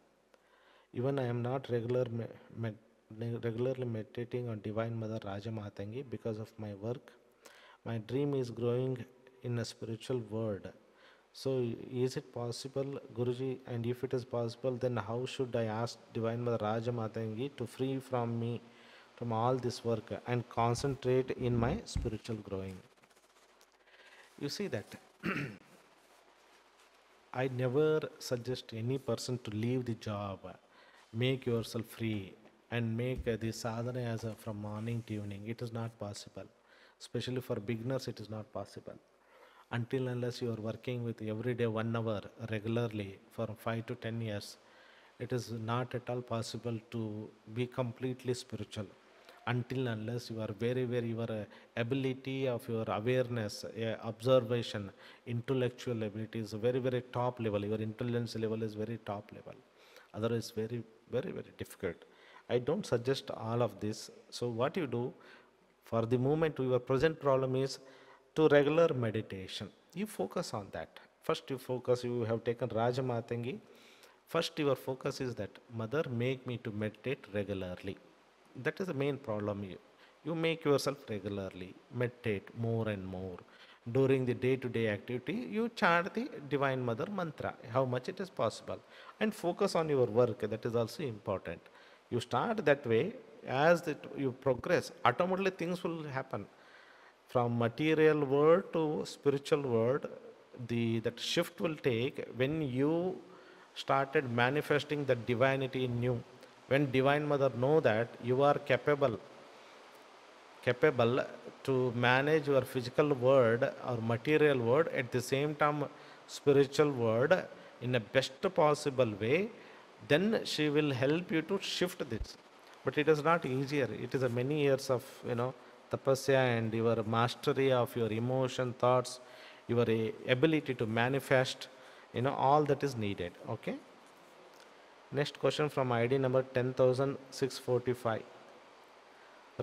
Even I am not regularly meditating on Divine Mother Rajamatangi because of my work. My dream is growing in a spiritual world. So is it possible, Guruji? And if it is possible, then how should I ask Divine Mother Rajamatangi to free from me from all this work and concentrate in my spiritual growing? You see that I never suggest any person to leave the job, make yourself free, and make the sadhana as from morning to evening. It is not possible. Especially for beginners, it is not possible. Until unless you are working with every day 1 hour regularly for 5 to 10 years, it is not at all possible to be completely spiritual. Until unless you are very your ability of your awareness, observation, intellectual ability is very top level. Your intelligence level is very top level. Otherwise, very difficult. I don't suggest all of this. So what you do for the moment, your present problem is to regular meditation. You focus on that. First you focus, you have taken Rajamatangi. First your focus is that Mother make me to meditate regularly. That is the main problem. You make yourself regularly, meditate more and more. during the day-to-day activity, you chant the Divine Mother mantra, how much it is possible, and focus on your work. That is also important. You start that way. As you progress, automatically things will happen. From material world to spiritual world, that shift will take when you started manifesting the divinity in you. When Divine Mother know that you are capable to manage your physical world or material world, at the same time spiritual world, in a best possible way, then she will help you to shift this. But it is not easier. It is a many years of tapasya and your mastery of your emotion, thoughts, your ability to manifest, all that is needed. Okay. Next question from ID number 10645,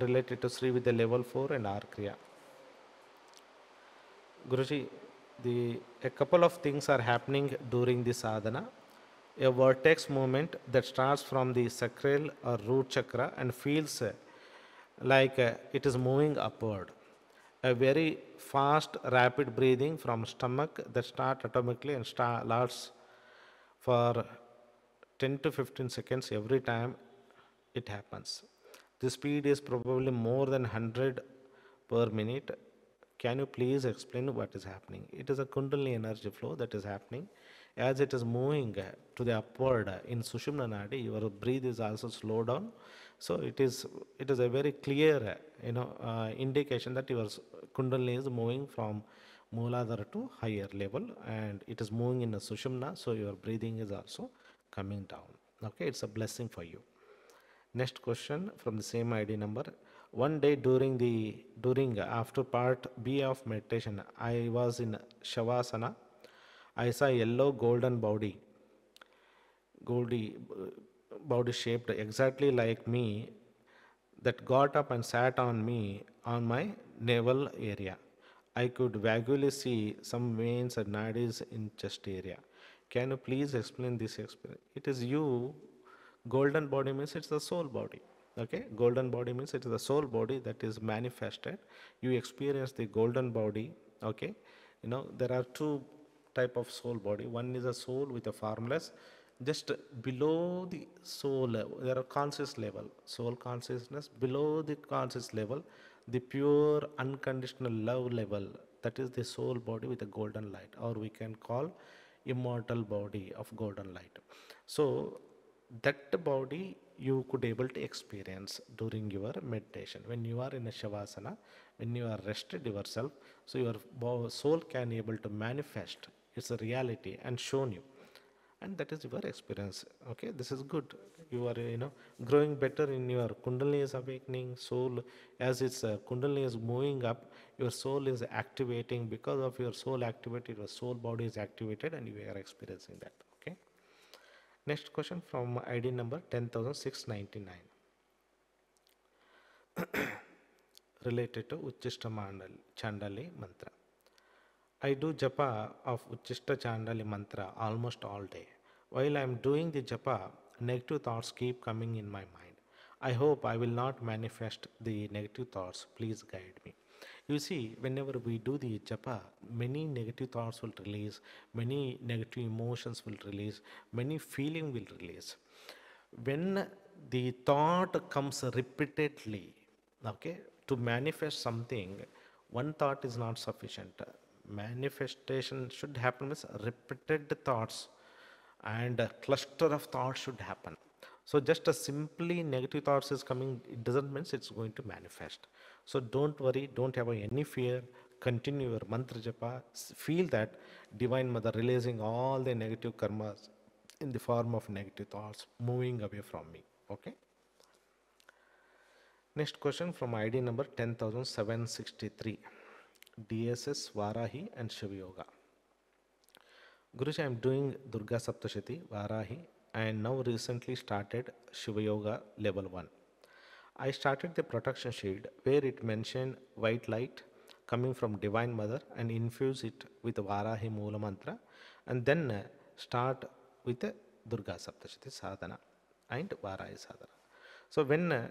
related to Sri with the level 4 and Arkriya. Guruji, a couple of things are happening during the sadhana. A vortex movement that starts from the sacral or root chakra and feels like it is moving upward. A very fast, rapid breathing from stomach that starts atomically and lasts for 10 to 15 seconds every time it happens. The speed is probably more than 100 per minute. Can you please explain what is happening? It is a Kundalini energy flow that is happening. As it is moving to the upward in Sushumna Nadi, your breath is also slowed down. So it is a very clear indication that your Kundalini is moving from Mooladhara to higher level, and it is moving in a Sushumna, so your breathing is also coming down. Okay, it's a blessing for you. Next question from the same ID number. One day during after part B of meditation, I was in Shavasana. I saw yellow golden goldy body shaped exactly like me, that got up and sat on me on my navel area. I could vaguely see some veins and nadis in chest area. Can you please explain this experience? It is you. Golden body means it's the soul body. Okay, golden body means it is the soul body that is manifested. You experience the golden body. Okay, there are two type of soul body. One is a soul with a formless. Just below the soul, there are conscious level, soul consciousness. Below the conscious level, the pure unconditional love level, that is the soul body with a golden light, or we can call immortal body of golden light. So that body you could able to experience during your meditation when you are in a shavasana, when you are rested yourself. So your soul can able to manifest its reality and shown you, and that is your experience. Okay, this is good. You are growing better in your Kundalini is awakening soul. As its Kundalini is moving up, your soul is activating. Because of your soul activity, your soul body is activated, and you are experiencing that. Okay. Next question from ID number 10699, related to Uchishta Chandali mantra. I do japa of Uchishta Chandali mantra almost all day. While I am doing the japa, negative thoughts keep coming in my mind. I hope I will not manifest the negative thoughts. Please guide me. You see, whenever we do the japa, many negative thoughts will release, many negative emotions will release, many feeling will release. When the thought comes repeatedly, okay, to manifest something, one thought is not sufficient. Manifestation should happen with repeated thoughts, and a cluster of thoughts should happen. So just a simply negative thoughts is coming, it doesn't mean it's going to manifest. So don't worry, don't have any fear. Continue your mantra japa. Feel that Divine Mother releasing all the negative karmas in the form of negative thoughts moving away from me. Okay. Next question from ID number 10763, DSS Varahi and Shiva Yoga. Guruji, I am doing Durga Saptashati, Varahi, and now recently started Shiva Yoga level 1. I started the protection shield where it mentioned white light coming from Divine Mother and infuse it with Varahi Moola Mantra, and then start with Durga Saptashati Sadhana and Varahi Sadhana. So when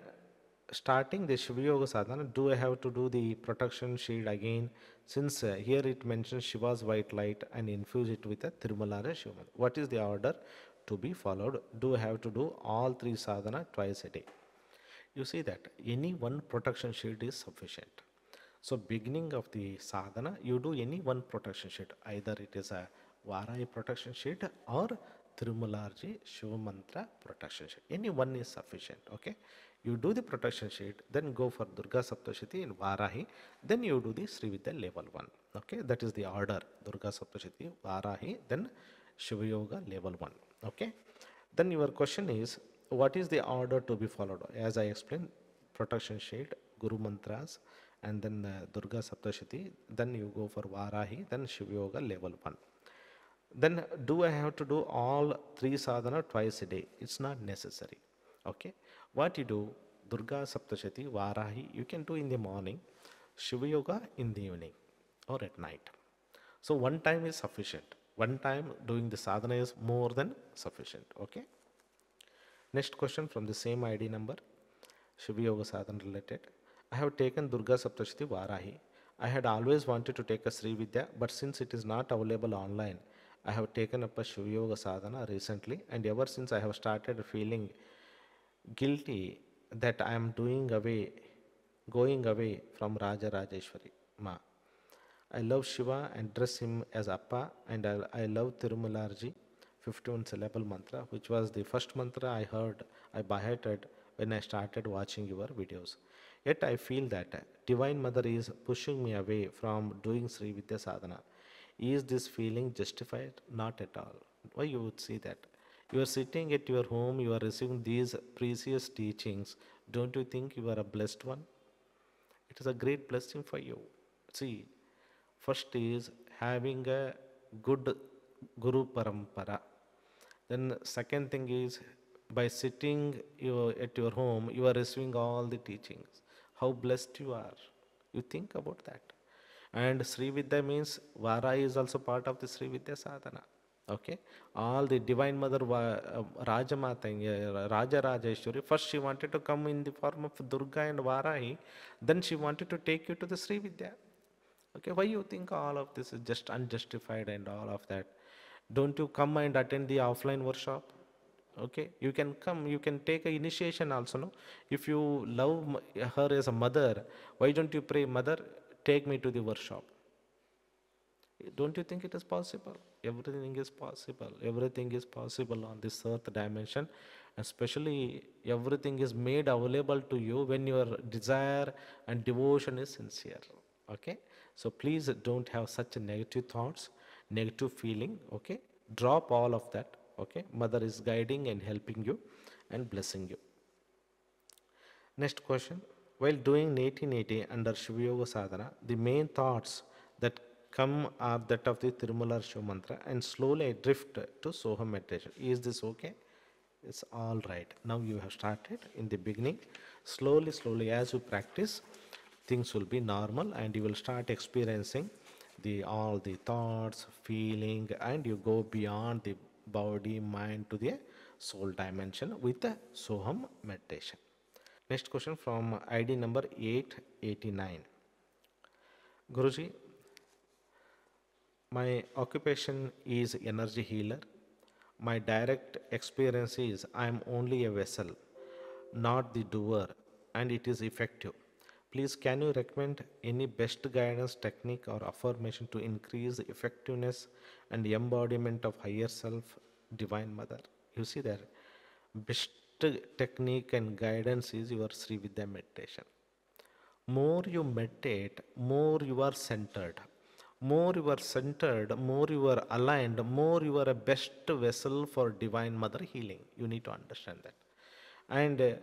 starting the Shiva Yoga sadhana, do I have to do the protection shield again? Since here it mentions Shiva's white light and infuse it with a Tirumalare Shiva mantra. What is the order to be followed? Do I have to do all three sadhana twice a day? You see that any one protection shield is sufficient. So beginning of the sadhana, you do any one protection sheet. Either it is a Varai protection sheet or Tirumalarji Shiva Mantra protection sheet. Any one is sufficient. Okay. You do the protection sheet, then go for Durga Saptashiti in Varahi, then you do the Sri Vidya level 1. Okay. That is the order. Durga Saptashiti, Varahi, then Shiva Yoga level 1. Okay. Then your question is, what is the order to be followed? As I explained, protection sheet, Guru Mantras, and then Durga Saptashiti, then you go for Varahi, then Shiva Yoga level 1. Then do I have to do all three sadhana twice a day? It's not necessary. Okay. What you do, Durga Saptashati, Varahi, you can do in the morning, Shiva Yoga in the evening or at night. So one time is sufficient. One time doing the sadhana is more than sufficient. Okay. Next question from the same ID number, Shiva Yoga sadhana related. I have taken Durga Saptashti Varahi. I had always wanted to take a Sri Vidya, but since it is not available online, I have taken up a Shiva Yoga sadhana recently, and ever since I have started feeling guilty that I am going away from Raja Rajeshwari Ma. I love Shiva and dress him as Appa, and I love Tirumalarji 51 syllable mantra, which was the first mantra I beheaded when I started watching your videos. Yet I feel that Divine Mother is pushing me away from doing Sri Vidya Sadhana. Is this feeling justified? Not at all. Why you would see that? You are sitting at your home, you are receiving these precious teachings. Don't you think you are a blessed one? It is a great blessing for you. See, first is having a good Guru Parampara. Then second thing is by sitting at your home, you are receiving all the teachings. How blessed you are. You think about that. And Sri Vidya means Vara is also part of the Sri Vidya sadhana. Okay. All the Divine Mother Rajamata, Raja Rajeshwari, first she wanted to come in the form of Durga and Varahi, then she wanted to take you to the Sri Vidya. Okay, why you think all of this is just unjustified and all of that? Don't you come and attend the offline workshop? Okay, you can come, you can take a initiation also, no? If you love her as a mother, why don't you pray, Mother, take me to the workshop? Don't you think it is possible? Everything is possible. Everything is possible on this earth dimension. Especially everything is made available to you when your desire and devotion is sincere. Okay. So please don't have such negative thoughts, negative feeling. Okay. Drop all of that. Okay. Mother is guiding and helping you and blessing you. Next question. While doing 1880 under Shiva Yoga Sadhana, the main thoughts that come are that of the Tirumala Shiva Mantra, and slowly I drift to Soham meditation. Is this okay? It's all right. Now you have started in the beginning. Slowly, as you practice, things will be normal and you will start experiencing all the thoughts, feeling, and you go beyond the body, mind to the soul dimension with the Soham meditation. Next question from ID number 889. Guruji, my occupation is energy healer. My direct experience is I am only a vessel, not the doer, and it is effective. Please, can you recommend any best guidance technique or affirmation to increase the effectiveness and embodiment of higher self, Divine Mother? You see that best technique and guidance is your Sri Vidya meditation. More you meditate, more you are centered. More you are centered, more you are aligned, more you are a best vessel for Divine Mother healing. You need to understand that. And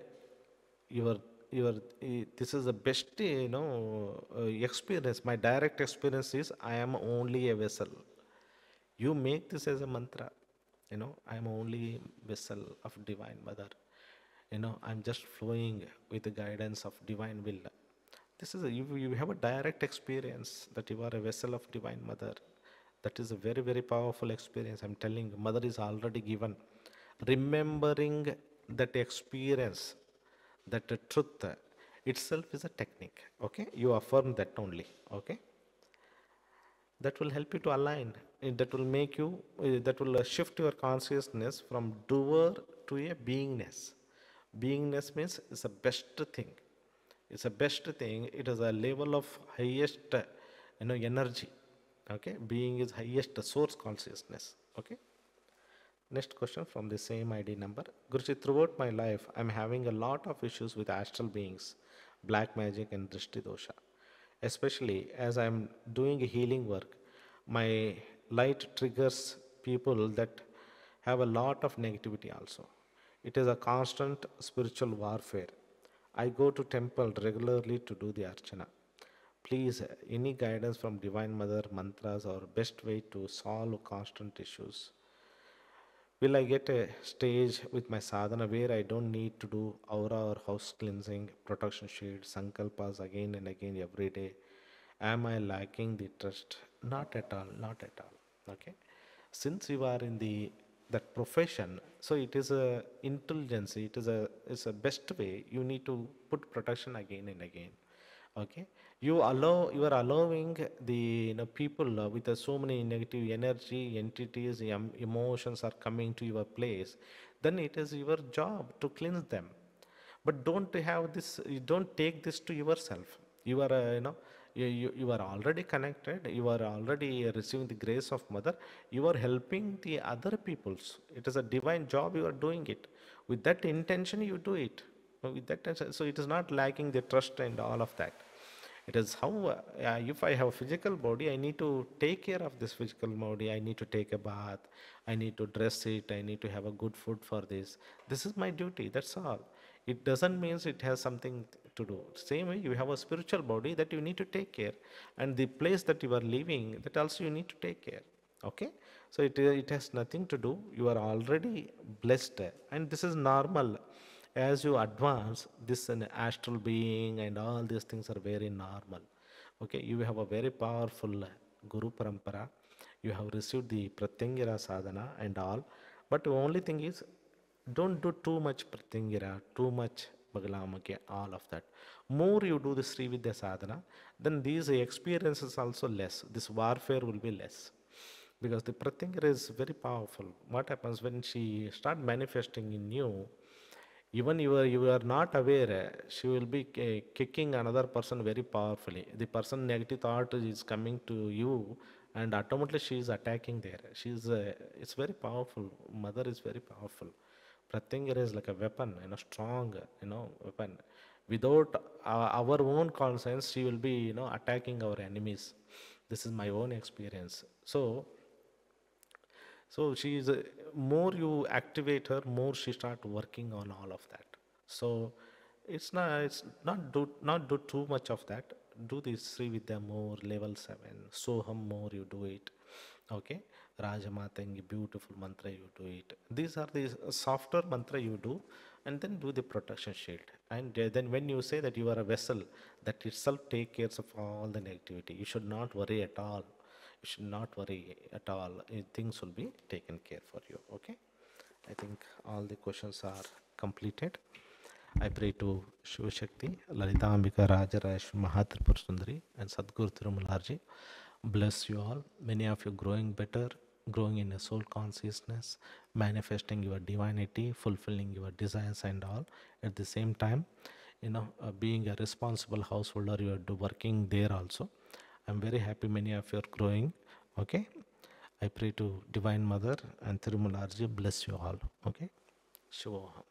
your this is the best experience. My direct experience is I am only a vessel. You make this as a mantra. I am only vessel of Divine Mother. I'm just flowing with the guidance of Divine will. This is you have a direct experience that you are a vessel of Divine Mother. That is a very, very powerful experience. I'm telling you, Mother is already given. Remembering that experience, that truth, itself is a technique. Okay, you affirm that only. Okay, that will help you to align. That will make you, that will shift your consciousness from doer to a beingness. Beingness means it's the best thing. It's the best thing. It is a level of highest, energy. Okay, being is highest source consciousness. Okay. Next question from the same ID number. Guruji, throughout my life, I'm having a lot of issues with astral beings, black magic, and drishti dosha. Especially as I'm doing a healing work, my light triggers people that have a lot of negativity also. It is a constant spiritual warfare. I go to temple regularly to do the archana. Please, any guidance from Divine Mother, mantras, or best way to solve constant issues? Will I get a stage with my sadhana where I don't need to do aura or house cleansing, protection sheet, sankalpas again and again every day? Am I lacking the trust? Not at all, not at all. Okay. Since you are in the that profession, so it is a intelligence, it's a best way. You need to put protection again and again. Okay, you are allowing the people with so many negative energy entities, emotions are coming to your place. Then it is your job to cleanse them. But don't have this, you don't take this to yourself. You are you are already connected, you are already receiving the grace of mother, you are helping the other peoples. It is a divine job, you are doing it with that intention, you do it with that intention. So it is not lacking the trust and all of that. It is how, if I have a physical body, I need to take care of this physical body. I need to take a bath. I need to dress it. I need to have a good food for this. This is my duty. That's all. It doesn't mean it has something to do. Same way, you have a spiritual body that you need to take care, and the place that you are living, that also you need to take care. Okay, so it has nothing to do. You are already blessed, and this is normal. As you advance, this an astral being and all these things are very normal. Okay, you have a very powerful guru parampara. You have received the pratyangara sadhana and all, but the only thing is, don't do too much pratyangara, too much bagalamake, all of that. More you do the Sri Vidya sadhana, then these experiences also less. This warfare will be less, because the pratyangara is very powerful. What happens when she start manifesting in you? Even you are not aware, she will be kicking another person very powerfully. The person negative thought is coming to you, and automatically she is attacking there. She is it's very powerful. Mother is very powerful. Pratyangara is like a weapon, strong, weapon. Without our own conscience, she will be, attacking our enemies. This is my own experience. So she is more you activate her, more she start working on all of that. So it's not do too much of that. Do this Sri Vidya more, level 7. Soham more you do it. Okay, Rajamatangi beautiful mantra you do it. These are the softer mantra you do, and then do the protection shield. And then when you say that you are a vessel, that itself take care of all the negativity. You should not worry at all. You should not worry at all. Things will be taken care for you. Okay, I think all the questions are completed. I pray to Shiva Shakti, Lalita Ambika Rajarash Mahatripur Sundari, and Sadguru Tirumalarji. Bless you all. Many of you growing better, growing in a soul consciousness, manifesting your divinity, fulfilling your desires and all. At the same time, being a responsible householder, you are working there also. I'm very happy many of you are growing. Okay. I pray to Divine Mother and Tirumalarji bless you all. Okay. Shivoham.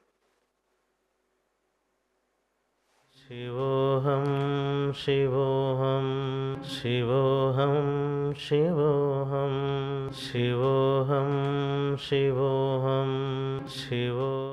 Shivoham, Shivoham, Shivoham, Shivoham, Shivoham, Shivoham, Shivoham.